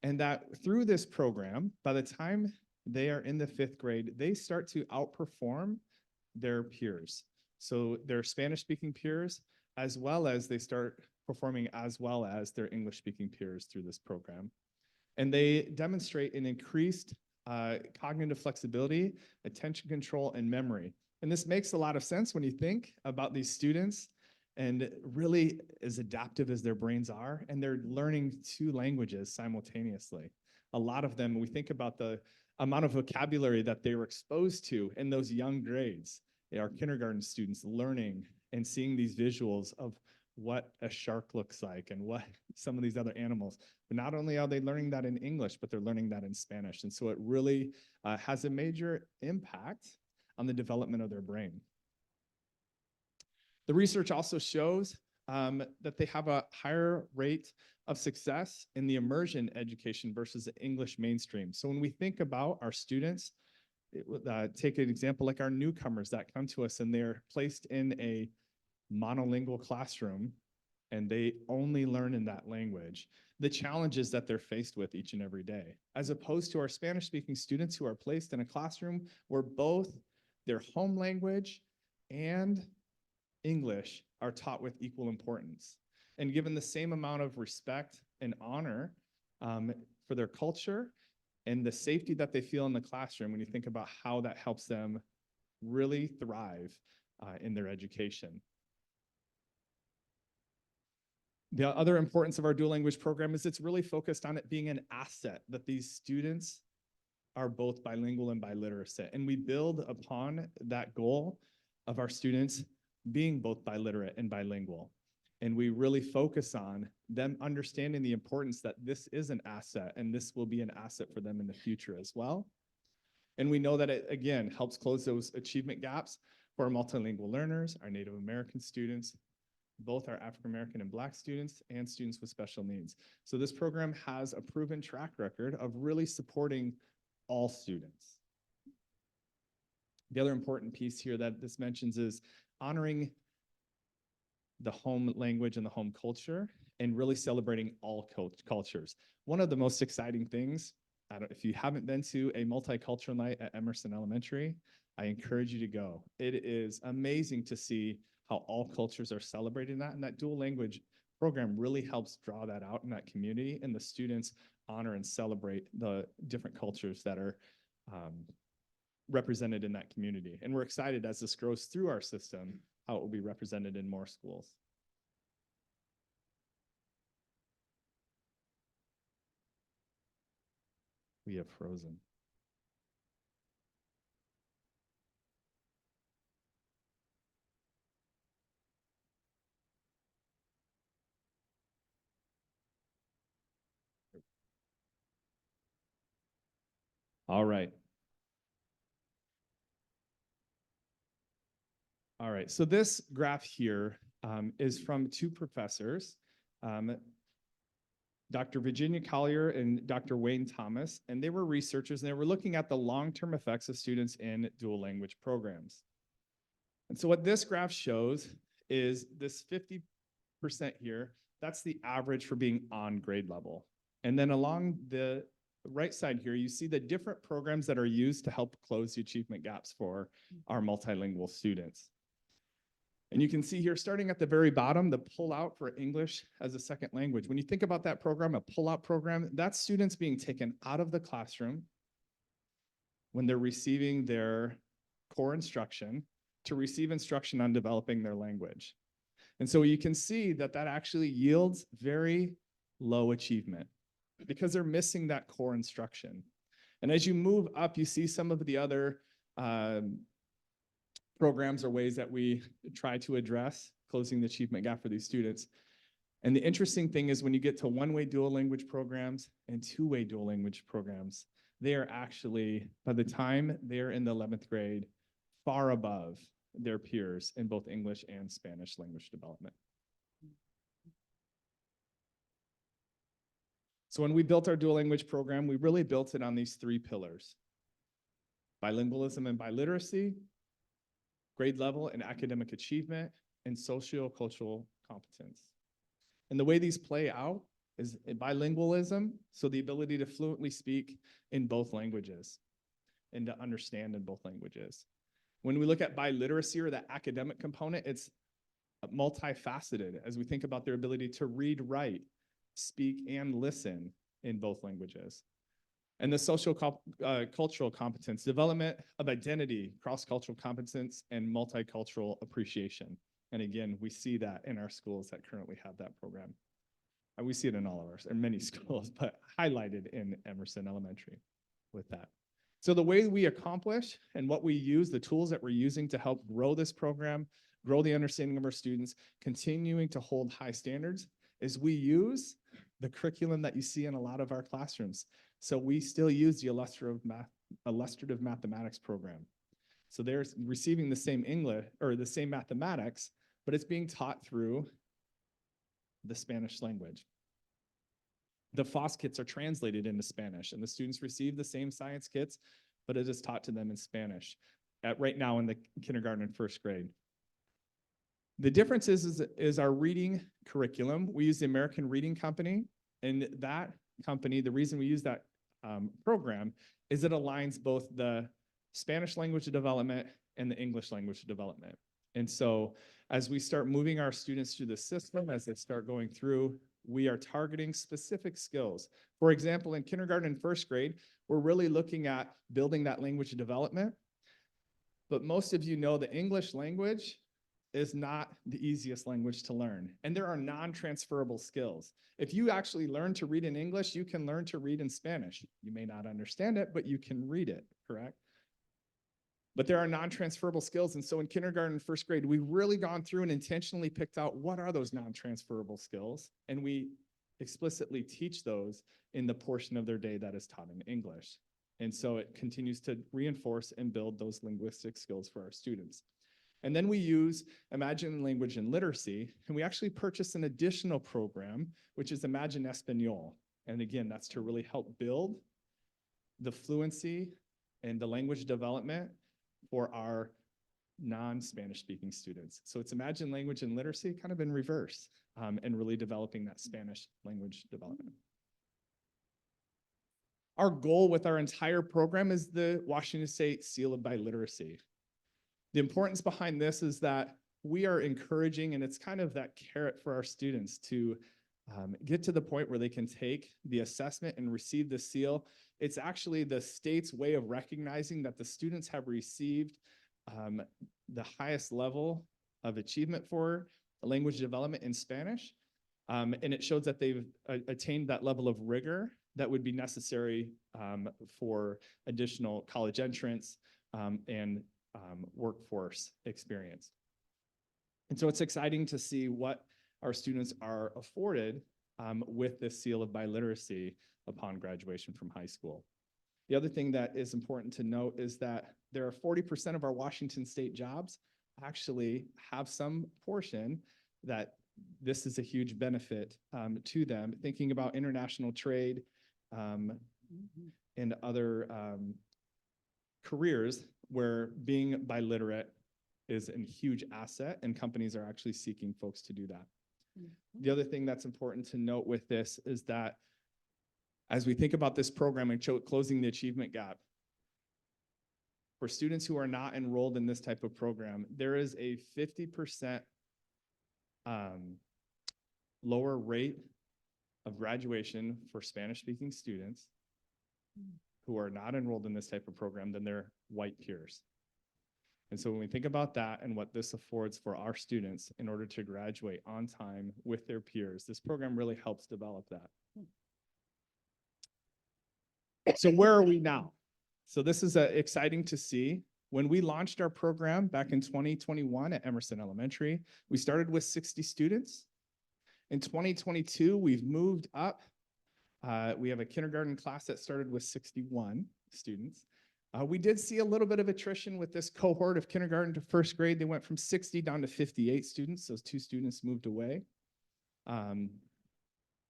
And that through this program, by the time they are in the 5th grade, they start to outperform their peers. So their Spanish-speaking peers, as well as they start performing as well as their English-speaking peers through this program. And they demonstrate an increased cognitive flexibility, attention control, and memory. And this makes a lot of sense when you think about these students and really as adaptive as their brains are, and they're learning 2 languages simultaneously. A lot of them, we think about the amount of vocabulary that they were exposed to in those young grades. Our kindergarten students learning and seeing these visuals of what a shark looks like and what some of these other animals. But not only are they learning that in English, but they're learning that in Spanish. And so it really has a major impact on the development of their brain. The research also shows that they have a higher rate of success in the immersion education versus the English mainstream. So when we think about our students, take an example like our newcomers that come to us and they're placed in a monolingual classroom and they only learn in that language, the challenges that they're faced with each and every day, as opposed to our Spanish-speaking students who are placed in a classroom where both their home language and English are taught with equal importance and given the same amount of respect and honor for their culture and the safety that they feel in the classroom when you think about how that helps them really thrive in their education. The other importance of our dual language program is it's really focused on it being an asset that these students are both bilingual and biliterate. And we build upon that goal of our students being both biliterate and bilingual. And we really focus on them understanding the importance that this is an asset and this will be an asset for them in the future as well. And we know that it, again, helps close those achievement gaps for our multilingual learners, our Native American students, both our African American and Black students, and students with special needs. So this program has a proven track record of really supporting all students. The other important piece here that this mentions is honoring the home language and the home culture and really celebrating all cultures. One of the most exciting things, if you haven't been to a multicultural night at Emerson Elementary, I encourage you to go. It is amazing to see how all cultures are celebrating that, and that dual language program really helps draw that out in that community, and the students honor and celebrate the different cultures that are represented in that community. And we're excited as this grows through our system, how it will be represented in more schools. We have frozen. All right. All right, so this graph here is from two professors, Dr. Virginia Collier and Dr. Wayne Thomas, and they were researchers and they were looking at the long-term effects of students in dual language programs. And so what this graph shows is this 50% here, that's the average for being on grade level. And then along the right side here, you see the different programs that are used to help close the achievement gaps for our multilingual students. And you can see here, starting at the very bottom, the pull-out for English as a second language. When you think about that program, a pull-out program, that's students being taken out of the classroom when they're receiving their core instruction to receive instruction on developing their language. And so you can see that that actually yields very low achievement because they're missing that core instruction. And as you move up, you see some of the other programs or ways that we try to address closing the achievement gap for these students. And the interesting thing is when you get to one-way dual language programs and two-way dual language programs, they are actually, by the time they're in the 11th grade, far above their peers in both English and Spanish language development. So when we built our dual language program, we really built it on these three pillars: bilingualism and biliteracy, grade level and academic achievement, and socio-cultural competence. And the way these play out is bilingualism, so the ability to fluently speak in both languages and to understand in both languages. When we look at biliteracy or that academic component, it's multifaceted as we think about their ability to read, write, speak, and listen in both languages. And the social cultural competence, development of identity, cross-cultural competence, and multicultural appreciation. And again, we see that in our schools that currently have that program. And we see it in all of ours, in many schools, but highlighted in Emerson Elementary with that. So the way we accomplish and what we use, the tools that we're using to help grow this program, grow the understanding of our students, continuing to hold high standards, is we use the curriculum that you see in a lot of our classrooms. So we still use the illustrative mathematics program. So they're receiving the same English or the same mathematics, but it's being taught through the Spanish language. The FOSS kits are translated into Spanish, and the students receive the same science kits, but it is taught to them in Spanish right now in the kindergarten and first grade. The difference is our reading curriculum. We use the American Reading Company, and that company, the reason we use that program is it aligns both the Spanish language development and the English language development. And so as we start moving our students through the system, as they start going through, we are targeting specific skills. For example, in kindergarten and first grade, we're really looking at building that language development. But most of you know the English language is not the easiest language to learn. And there are non-transferable skills. If you actually learn to read in English, you can learn to read in Spanish. You may not understand it, but you can read it, correct? But there are non-transferable skills. And so in kindergarten and first grade, we've really gone through and intentionally picked out what are those non-transferable skills. And we explicitly teach those in the portion of their day that is taught in English. And so it continues to reinforce and build those linguistic skills for our students. And then we use Imagine Language and Literacy, and we actually purchased an additional program, which is Imagine Español. And again, that's to really help build the fluency and the language development for our non-Spanish speaking students. So it's Imagine Language and Literacy kind of in reverse, and really developing that Spanish language development. Our goal with our entire program is the Washington State Seal of Biliteracy. The importance behind this is that we are encouraging, and it's kind of that carrot for our students to get to the point where they can take the assessment and receive the seal. It's actually the state's way of recognizing that the students have received the highest level of achievement for language development in Spanish. And it shows that they've attained that level of rigor that would be necessary for additional college entrance and workforce experience. And so it's exciting to see what our students are afforded with this seal of biliteracy upon graduation from high school. The other thing that is important to note is that there are 40% of our Washington State jobs actually have some portion that this is a huge benefit to them, thinking about international trade and other careers where being biliterate is a huge asset, and companies are actually seeking folks to do that. The other thing that's important to note with this is that as we think about this program and closing the achievement gap, for students who are not enrolled in this type of program, there is a 50% lower rate of graduation for Spanish-speaking students who are not enrolled in this type of program than their white peers. And so when we think about that and what this affords for our students in order to graduate on time with their peers, this program really helps develop that. So where are we now? So this is exciting to see. When we launched our program back in 2021 at Emerson Elementary, we started with 60 students. In 2022, we've moved up. We have a kindergarten class that started with 61 students. We did see a little bit of attrition with this cohort of kindergarten to first grade. They went from 60 down to 58 students. Those 2 students moved away. And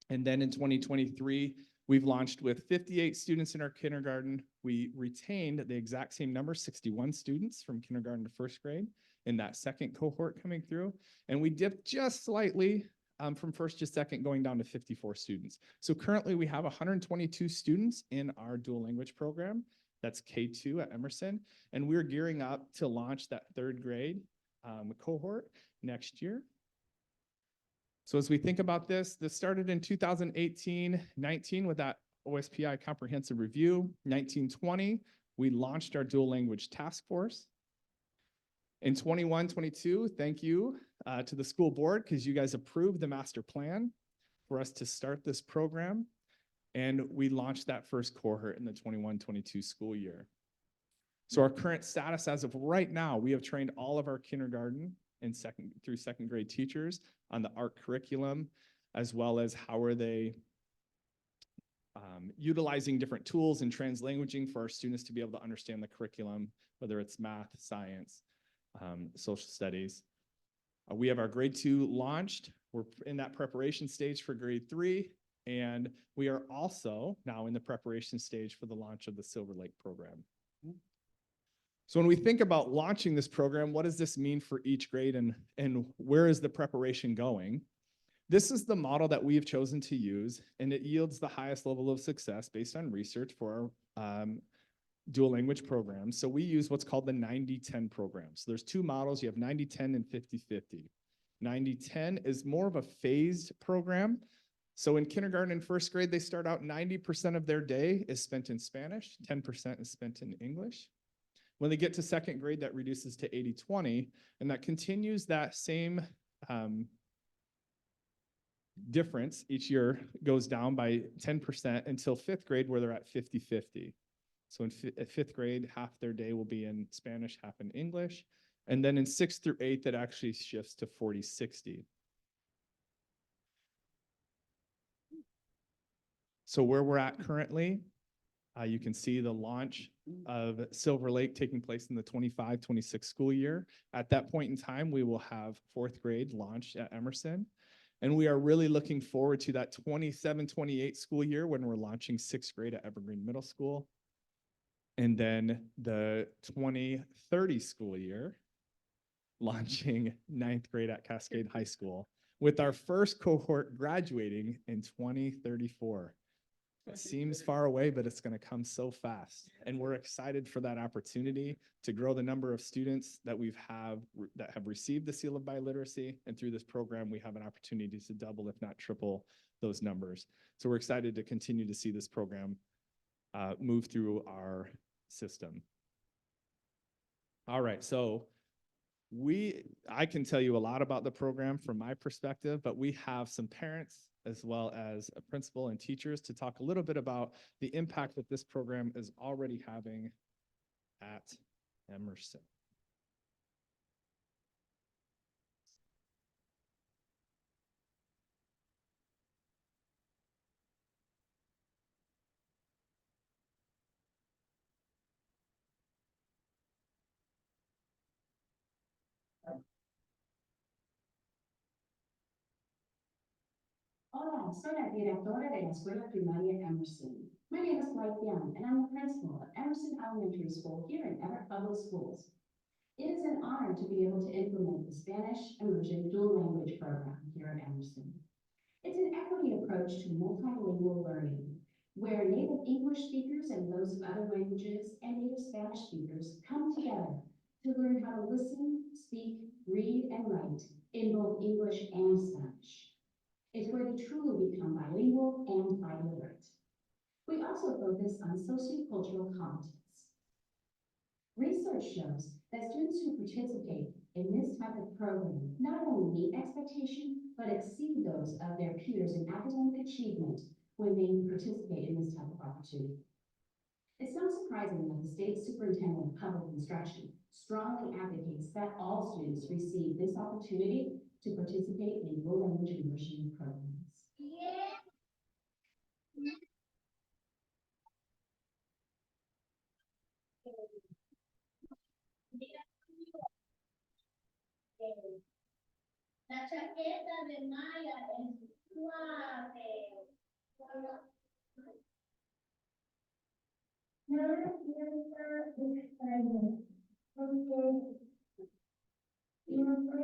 then in 2023, we've launched with 58 students in our kindergarten. We retained the exact same number, 61 students from kindergarten to first grade in that second cohort coming through. And we dipped just slightly from first to second, going down to 54 students. So currently we have 122 students in our dual language program. That's K2 at Emerson. And we're gearing up to launch that third grade cohort next year. So as we think about this started in 2018-19 with that OSPI comprehensive review. 19-20, we launched our dual language task force. In 21-22, thank you to the school board because you guys approved the master plan for us to start this program. And we launched that first cohort in the 21-22 school year. So our current status as of right now, we have trained all of our kindergarten and through second grade teachers on the ARC curriculum, as well as how are they utilizing different tools and translanguaging for our students to be able to understand the curriculum, whether it's math, science, social studies. We have our grade 2 launched. We're in that preparation stage for grade 3. And we are also now in the preparation stage for the launch of the Silver Lake program. So when we think about launching this program, what does this mean for each grade and where is the preparation going? This is the model that we have chosen to use, and it yields the highest level of success based on research for our dual language programs. So we use what's called the 90-10 program. So there's two models. You have 90-10 and 50-50. 90-10 is more of a phased program. So in kindergarten and first grade, they start out 90% of their day is spent in Spanish, 10% is spent in English. When they get to second grade, that reduces to 80-20, and that continues that same difference each year, goes down by 10% until fifth grade, where they're at 50-50. So in fifth grade, half their day will be in Spanish, half in English. And then in 6th through 8th, that actually shifts to 40-60. So where we're at currently, you can see the launch of Silver Lake taking place in the 25-26 school year. At that point in time, we will have 4th grade launched at Emerson. And we are really looking forward to that 27-28 school year when we're launching 6th grade at Evergreen Middle School. And then the 2030 school year, launching 9th grade at Cascade High School, with our first cohort graduating in 2034. It seems far away, but it's going to come so fast. And we're excited for that opportunity to grow the number of students that that have received the seal of biliteracy. And through this program, we have an opportunity to double, if not triple, those numbers. So we're excited to continue to see this program move through our system. All right, so I can tell you a lot about the program from my perspective, but we have some parents as well as a principal and teachers to talk a little bit about the impact that this program is already having at Emerson. Hola, soy la directora de la escuela primaria Emerson. My name is Mike Young, and I'm the principal of Emerson Elementary School here in Everett Public Schools. It is an honor to be able to implement the Spanish Immersion Dual Language Program here at Emerson. It's an equity approach to multilingual learning, where native English speakers and those of other languages and native Spanish speakers come together to learn how to listen, speak, read, and write in both English and Spanish. It's where they truly become bilingual and biliterate. We also focus on sociocultural competence. Research shows that students who participate in this type of program not only meet expectation, but exceed those of their peers in academic achievement when they participate in this type of opportunity. It's not surprising that the state superintendent of public instruction strongly advocates that all students receive this opportunity to participate in dual language immersion programs. La chaqueta de Maya es suave. No siento extraño, porque siempre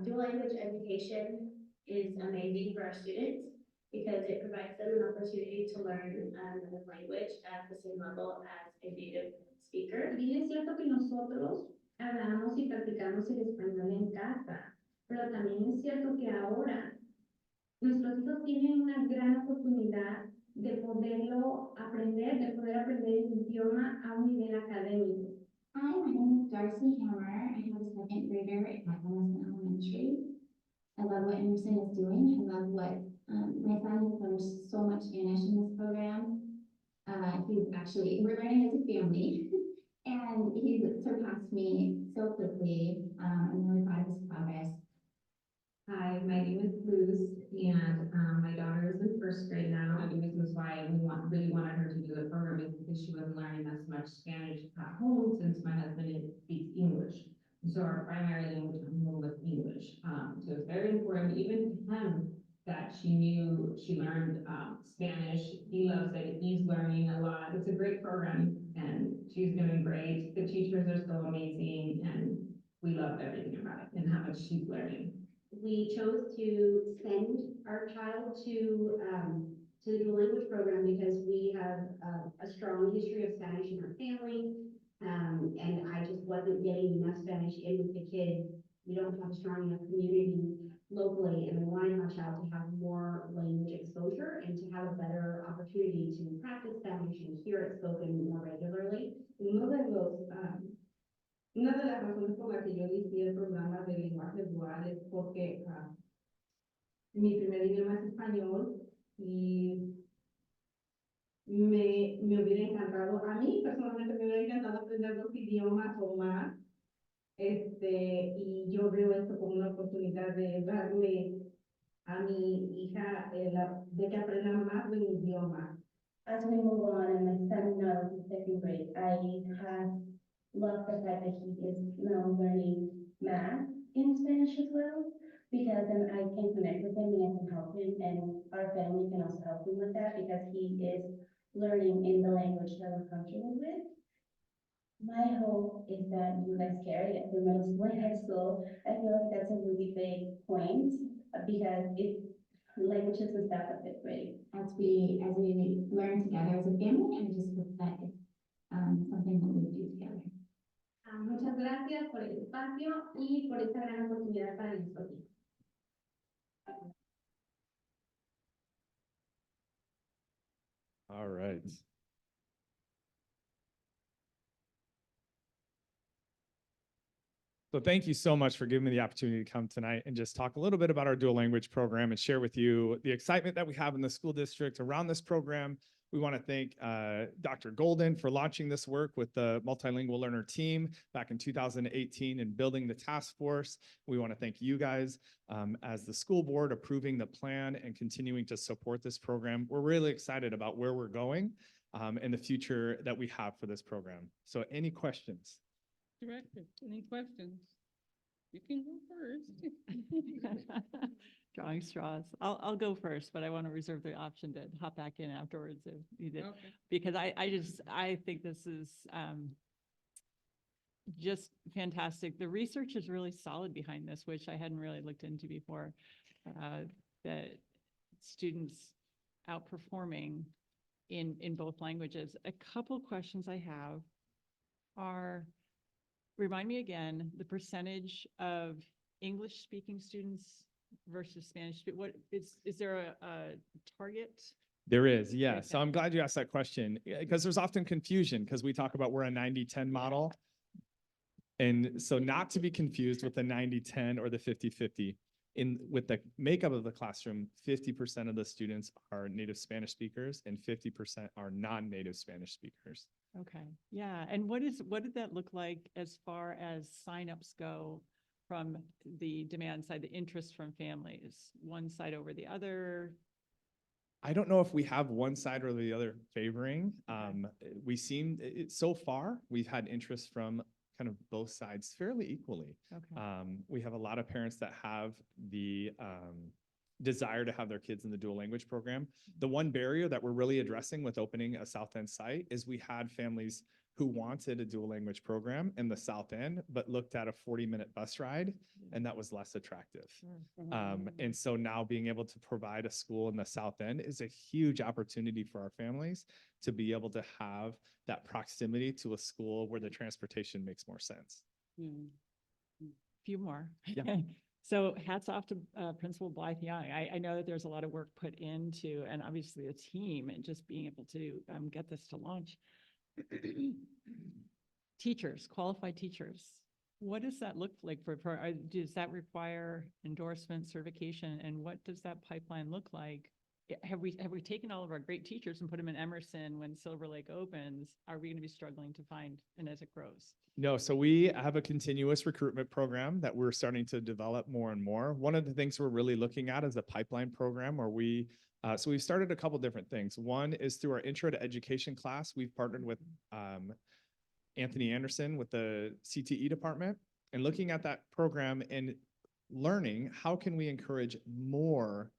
dual language education is amazing for our students because it provides them an opportunity to learn another language at the same level as a native speaker. Bien es cierto que nosotros hablamos y practicamos el español en casa, pero también es cierto que ahora nuestros hijos tienen una gran oportunidad de poderlo aprender, de poder aprender el idioma a un nivel académico. Hi, my name is Darcy Hammer. I have a second grader at Emerson Elementary. I love what Emerson is doing. I love what my son has learned so much Spanish in this program. We're learning as a family, and he's surpassed me so quickly. I'm really proud of his progress. Hi, my name is Luz, and my daughter is in first grade now, and the reasons why we really wanted her to do the program is because she wasn't learning as much Spanish at home since my husband speaks English. So our primary language at home was English. So it's very important, even to him, that that. She learned Spanish. He loves it. He's learning a lot. It's a great program and she's doing great. The teachers are so amazing and we love everything about it and how much she's learning. We chose to send our child to the dual language program because we have a strong history of Spanish in our family. And I just wasn't getting enough Spanish in with the kids. We don't have a strong enough community locally, and I wanted my child to have more language exposure and to have a better opportunity to practice Spanish and hear it spoken more regularly. Una de las razones por las que yo inicié el programa de lenguaje dual es porque mi primer idioma es español y me hubiera encantado, a mí personalmente me hubiera encantado aprender 2 idiomas o más, y yo veo esto como una oportunidad de darle a mi hija de que aprenda más de un idioma. As we move on, and my son now is in second grade, I have loved the fact that he is now learning math in Spanish as well, because then I can connect with him and I can help him, and our family can also help him with that because he is learning in the language that we're comfortable with. My hope is that you guys carry it through middle school and high school. I feel like that's a really big point because languages and stuff are fifth grade. As we learn together as a family, and just hope that it's something that we do together. Muchas gracias por el espacio y por esta gran oportunidad para nosotros. All right. So thank you so much for giving me the opportunity to come tonight and just talk a little bit about our dual language program and share with you the excitement that we have in the school district around this program. We want to thank Dr. Golden for launching this work with the multilingual learner team back in 2018 and building the task force. We want to thank you guys as the school board approving the plan and continuing to support this program. We're really excited about where we're going and the future that we have for this program. So any questions? Director, any questions? You can go first. Drawing straws. I'll go first, but I want to reserve the option to hop back in afterwards if needed. Okay. Because I think this is just fantastic. The research is really solid behind this, which I hadn't really looked into before. That students outperforming in both languages. A couple questions I have are, remind me again, the percentage of English speaking students versus Spanish. What is there a target? There is, yeah. Okay. So I'm glad you asked that question because there's often confusion because we talk about we're a 90-10 model. And so not to be confused with the 90-10 or the 50-50. With the makeup of the classroom, 50% of the students are native Spanish speakers and 50% are non-native Spanish speakers. Okay, yeah. And what did that look like as far as signups go from the demand side, the interest from families, one side over the other? I don't know if we have one side or the other favoring. So far, we've had interest from kind of both sides fairly equally. Okay. We have a lot of parents that have the desire to have their kids in the dual language program. The one barrier that we're really addressing with opening a South End site is we had families who wanted a dual language program in the South End, but looked at a 40-minute bus ride, and that was less attractive. And so now being able to provide a school in the South End is a huge opportunity for our families to be able to have that proximity to a school where the transportation makes more sense. Few more. Yeah. So hats off to Principal Blythe Young. I know that there's a lot of work put into, and obviously the team, and just being able to get this to launch. Teachers, qualified teachers. What does that look like does that require endorsement, certification, and what does that pipeline look like? Have we taken all of our great teachers and put them in Emerson when Silver Lake opens? Are we going to be struggling to find, and as it grows? No, so we have a continuous recruitment program that we're starting to develop more and more. One of the things we're really looking at is a pipeline program where so we've started a couple different things. One is through our intro to education class. We've partnered with Anthony Anderson with the CTE department and looking at that program and learning how can we encourage more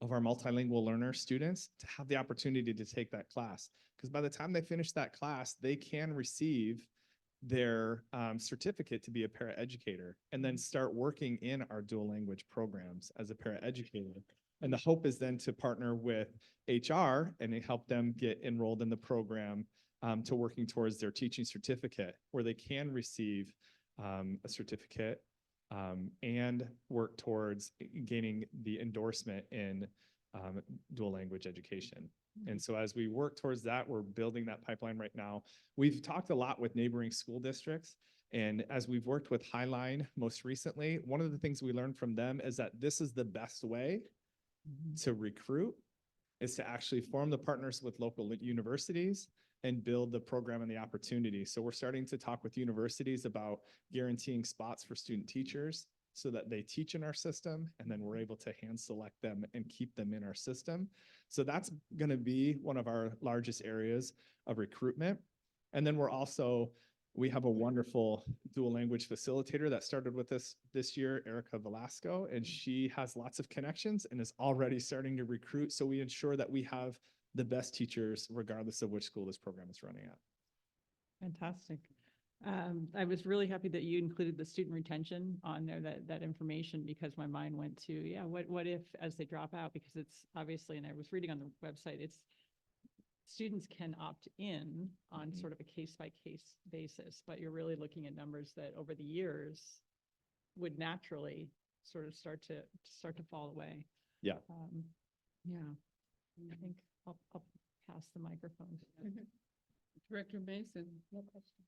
of our multilingual learner students to have the opportunity to take that class. Because by the time they finish that class, they can receive their certificate to be a paraeducator and then start working in our dual language programs as a paraeducator. And the hope is then to partner with HR and help them get enrolled in the program to working towards their teaching certificate, where they can receive a certificate and work towards gaining the endorsement in dual language education. And so as we work towards that, we're building that pipeline right now. We've talked a lot with neighboring school districts. And as we've worked with Highline most recently, one of the things we learned from them is that this is the best way to recruit, is to actually form the partners with local universities and build the program and the opportunity. So we're starting to talk with universities about guaranteeing spots for student teachers so that they teach in our system, and then we're able to hand select them and keep them in our system. So that's going to be one of our largest areas of recruitment. And then we have a wonderful dual language facilitator that started with us this year, Erica Velasco, and she has lots of connections and is already starting to recruit. So we ensure that we have the best teachers regardless of which school this program is running at. Fantastic. I was really happy that you included the student retention on there, that information, because my mind went to, yeah, what if as they drop out, because it's obviously, and I was reading on the website, it's students can opt in on sort of a case by case basis, but you're really looking at numbers that over the years would naturally sort of start to fall away. Yeah. Yeah, I think I'll pass the microphone. Director Mason. No question.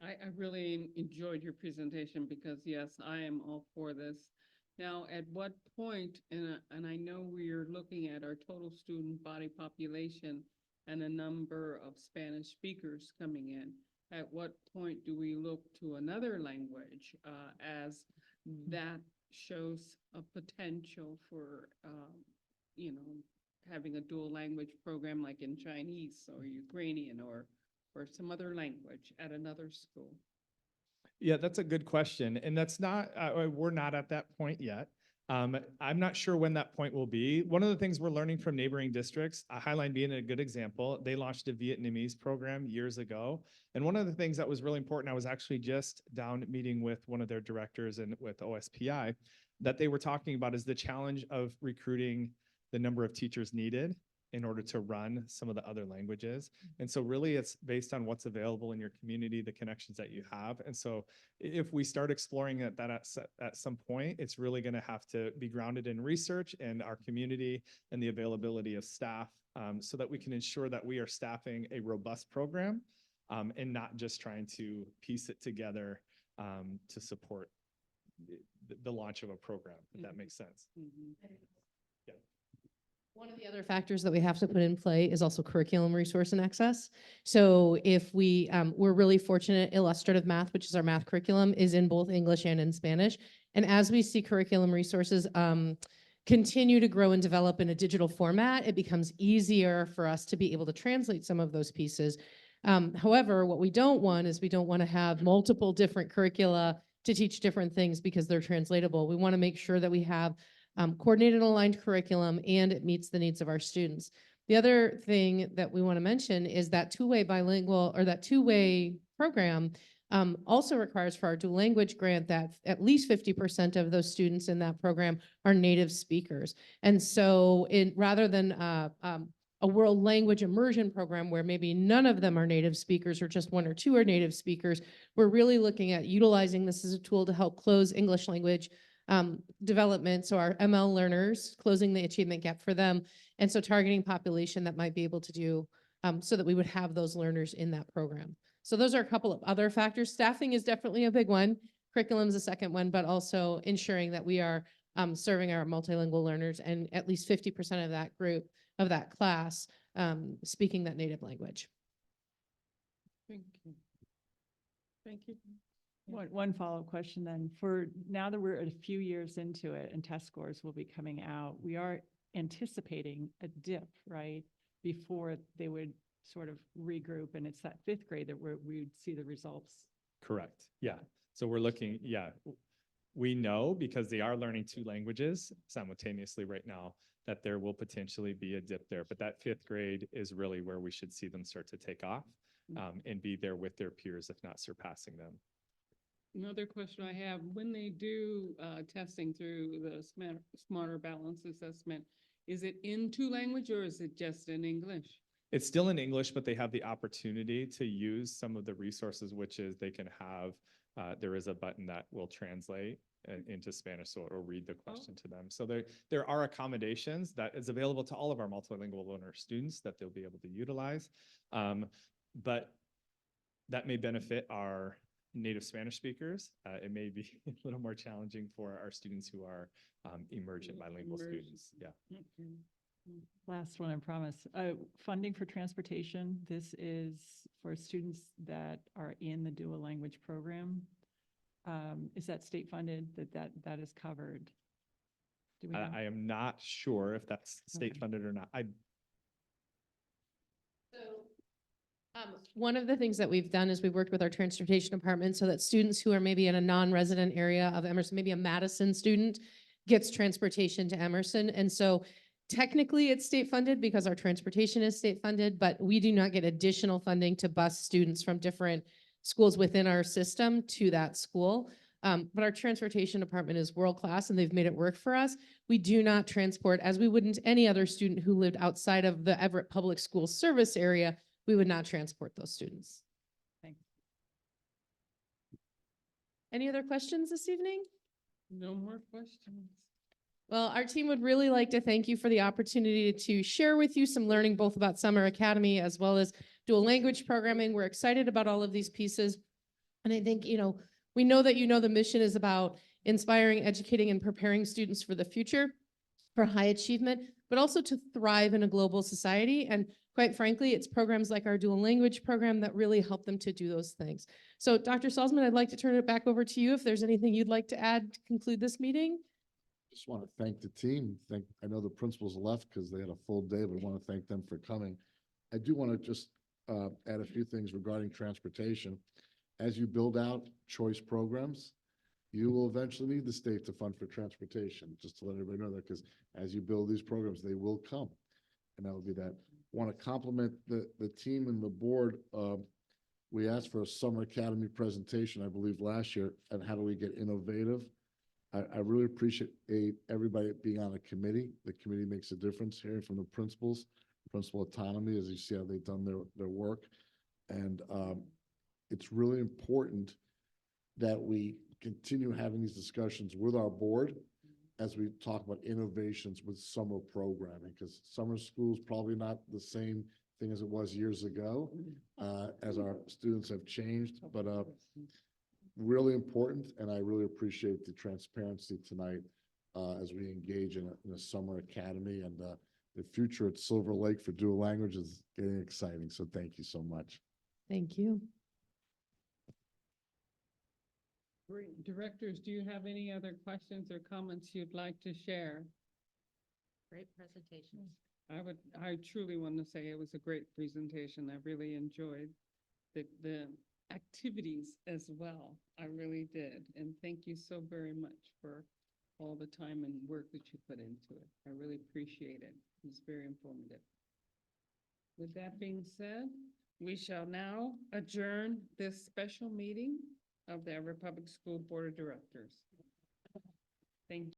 I really enjoyed your presentation because yes, I am all for this. Now, at what point, and I know we're looking at our total student body population and a number of Spanish speakers coming in, at what point do we look to another language as that shows a potential for, having a dual language program like in Chinese or Ukrainian or some other language at another school? Yeah, that's a good question. And that's not, we're not at that point yet. I'm not sure when that point will be. One of the things we're learning from neighboring districts, Highline being a good example, they launched a Vietnamese program years ago. And one of the things that was really important, I was actually just down meeting with one of their directors and with OSPI, that they were talking about is the challenge of recruiting the number of teachers needed in order to run some of the other languages. And so really it's based on what's available in your community, the connections that you have. And so if we start exploring that at some point, it's really gonna have to be grounded in research and our community and the availability of staff so that we can ensure that we are staffing a robust program and not just trying to piece it together to support the launch of a program, if that makes sense. Yeah. One of the other factors that we have to put in play is also curriculum resource and access. So if we're really fortunate, illustrative math, which is our math curriculum, is in both English and in Spanish. And as we see curriculum resources continue to grow and develop in a digital format, it becomes easier for us to be able to translate some of those pieces. However, what we don't want is we don't want to have multiple different curricula to teach different things because they're translatable. We want to make sure that we have coordinated and aligned curriculum and it meets the needs of our students. The other thing that we want to mention is that two-way bilingual or that two-way program also requires for our dual language grant that at least 50% of those students in that program are native speakers. And so rather than a world language immersion program where maybe none of them are native speakers or just one or two are native speakers, we're really looking at utilizing this as a tool to help close English language development, so our ML learners, closing the achievement gap for them, and so targeting population that might be able to do so that we would have those learners in that program. So those are a couple of other factors. Staffing is definitely a big one. Curriculum is a second one, but also ensuring that we are serving our multilingual learners and at least 50% of that group, of that class, speaking that native language. Thank you. Thank you. One follow-up question then. For now that we're a few years into it and test scores will be coming out, we are anticipating a dip, right? Before they would sort of regroup, and it's that fifth grade that we'd see the results. Correct. Yeah. So we're looking, we know because they are learning two languages simultaneously right now, that there will potentially be a dip there. But that fifth grade is really where we should see them start to take off and be there with their peers, if not surpassing them. Another question I have, when they do testing through the Smarter Balance Assessment, is it in two language or is it just in English? It's still in English, but they have the opportunity to use some of the resources, which is they can have, there is a button that will translate into Spanish, so it'll read the question to them. So there are accommodations that is available to all of our multilingual learner students that they'll be able to utilize. But that may benefit our native Spanish speakers. It may be a little more challenging for our students who are emergent bilingual students. Yeah. Okay. Last one, I promise. Funding for transportation. This is for students that are in the dual language program. Is that state funded, that is covered? Do we know? I am not sure if that's state funded or not. One of the things that we've done is we've worked with our transportation department so that students who are maybe in a non-resident area of Emerson, maybe a Madison student, gets transportation to Emerson. And so technically it's state funded because our transportation is state funded, but we do not get additional funding to bus students from different schools within our system to that school. But our transportation department is world-class and they've made it work for us. We do not transport, as we wouldn't any other student who lived outside of the Everett Public Schools service area, we would not transport those students. Thanks. Any other questions this evening? No more questions. Well, our team would really like to thank you for the opportunity to share with you some learning both about Summer Academy as well as dual language programming. We're excited about all of these pieces. And I think, we know that the mission is about inspiring, educating, and preparing students for the future, for high achievement, but also to thrive in a global society. And quite frankly, it's programs like our dual language program that really help them to do those things. So Dr. Salzman, I'd like to turn it back over to you if there's anything you'd like to add to conclude this meeting. Just want to thank the team. I know the principals left because they had a full day, but I want to thank them for coming. I do want to just add a few things regarding transportation. As you build out choice programs, you will eventually need the state to fund for transportation, just to let everybody know that, because as you build these programs, they will come. And that would be that. Want to compliment the team and the board. We asked for a Summer Academy presentation, I believe, last year, and how do we get innovative? I really appreciate everybody being on a committee. The committee makes a difference, hearing from the principals, principal autonomy, as you see how they've done their work. And it's really important that we continue having these discussions with our board as we talk about innovations with summer programming, because summer school is probably not the same thing as it was years ago, as our students have changed, but really important. And I really appreciate the transparency tonight as we engage in a summer academy, and the future at Silver Lake for dual language is getting exciting. So thank you so much. Thank you. Great. Directors, do you have any other questions or comments you'd like to share? Great presentation. I truly want to say it was a great presentation. I really enjoyed the activities as well. I really did. And thank you so very much for all the time and work that you put into it. I really appreciate it. It was very informative. With that being said, we shall now adjourn this special meeting of the Everett Public School Board of Directors. Thank you.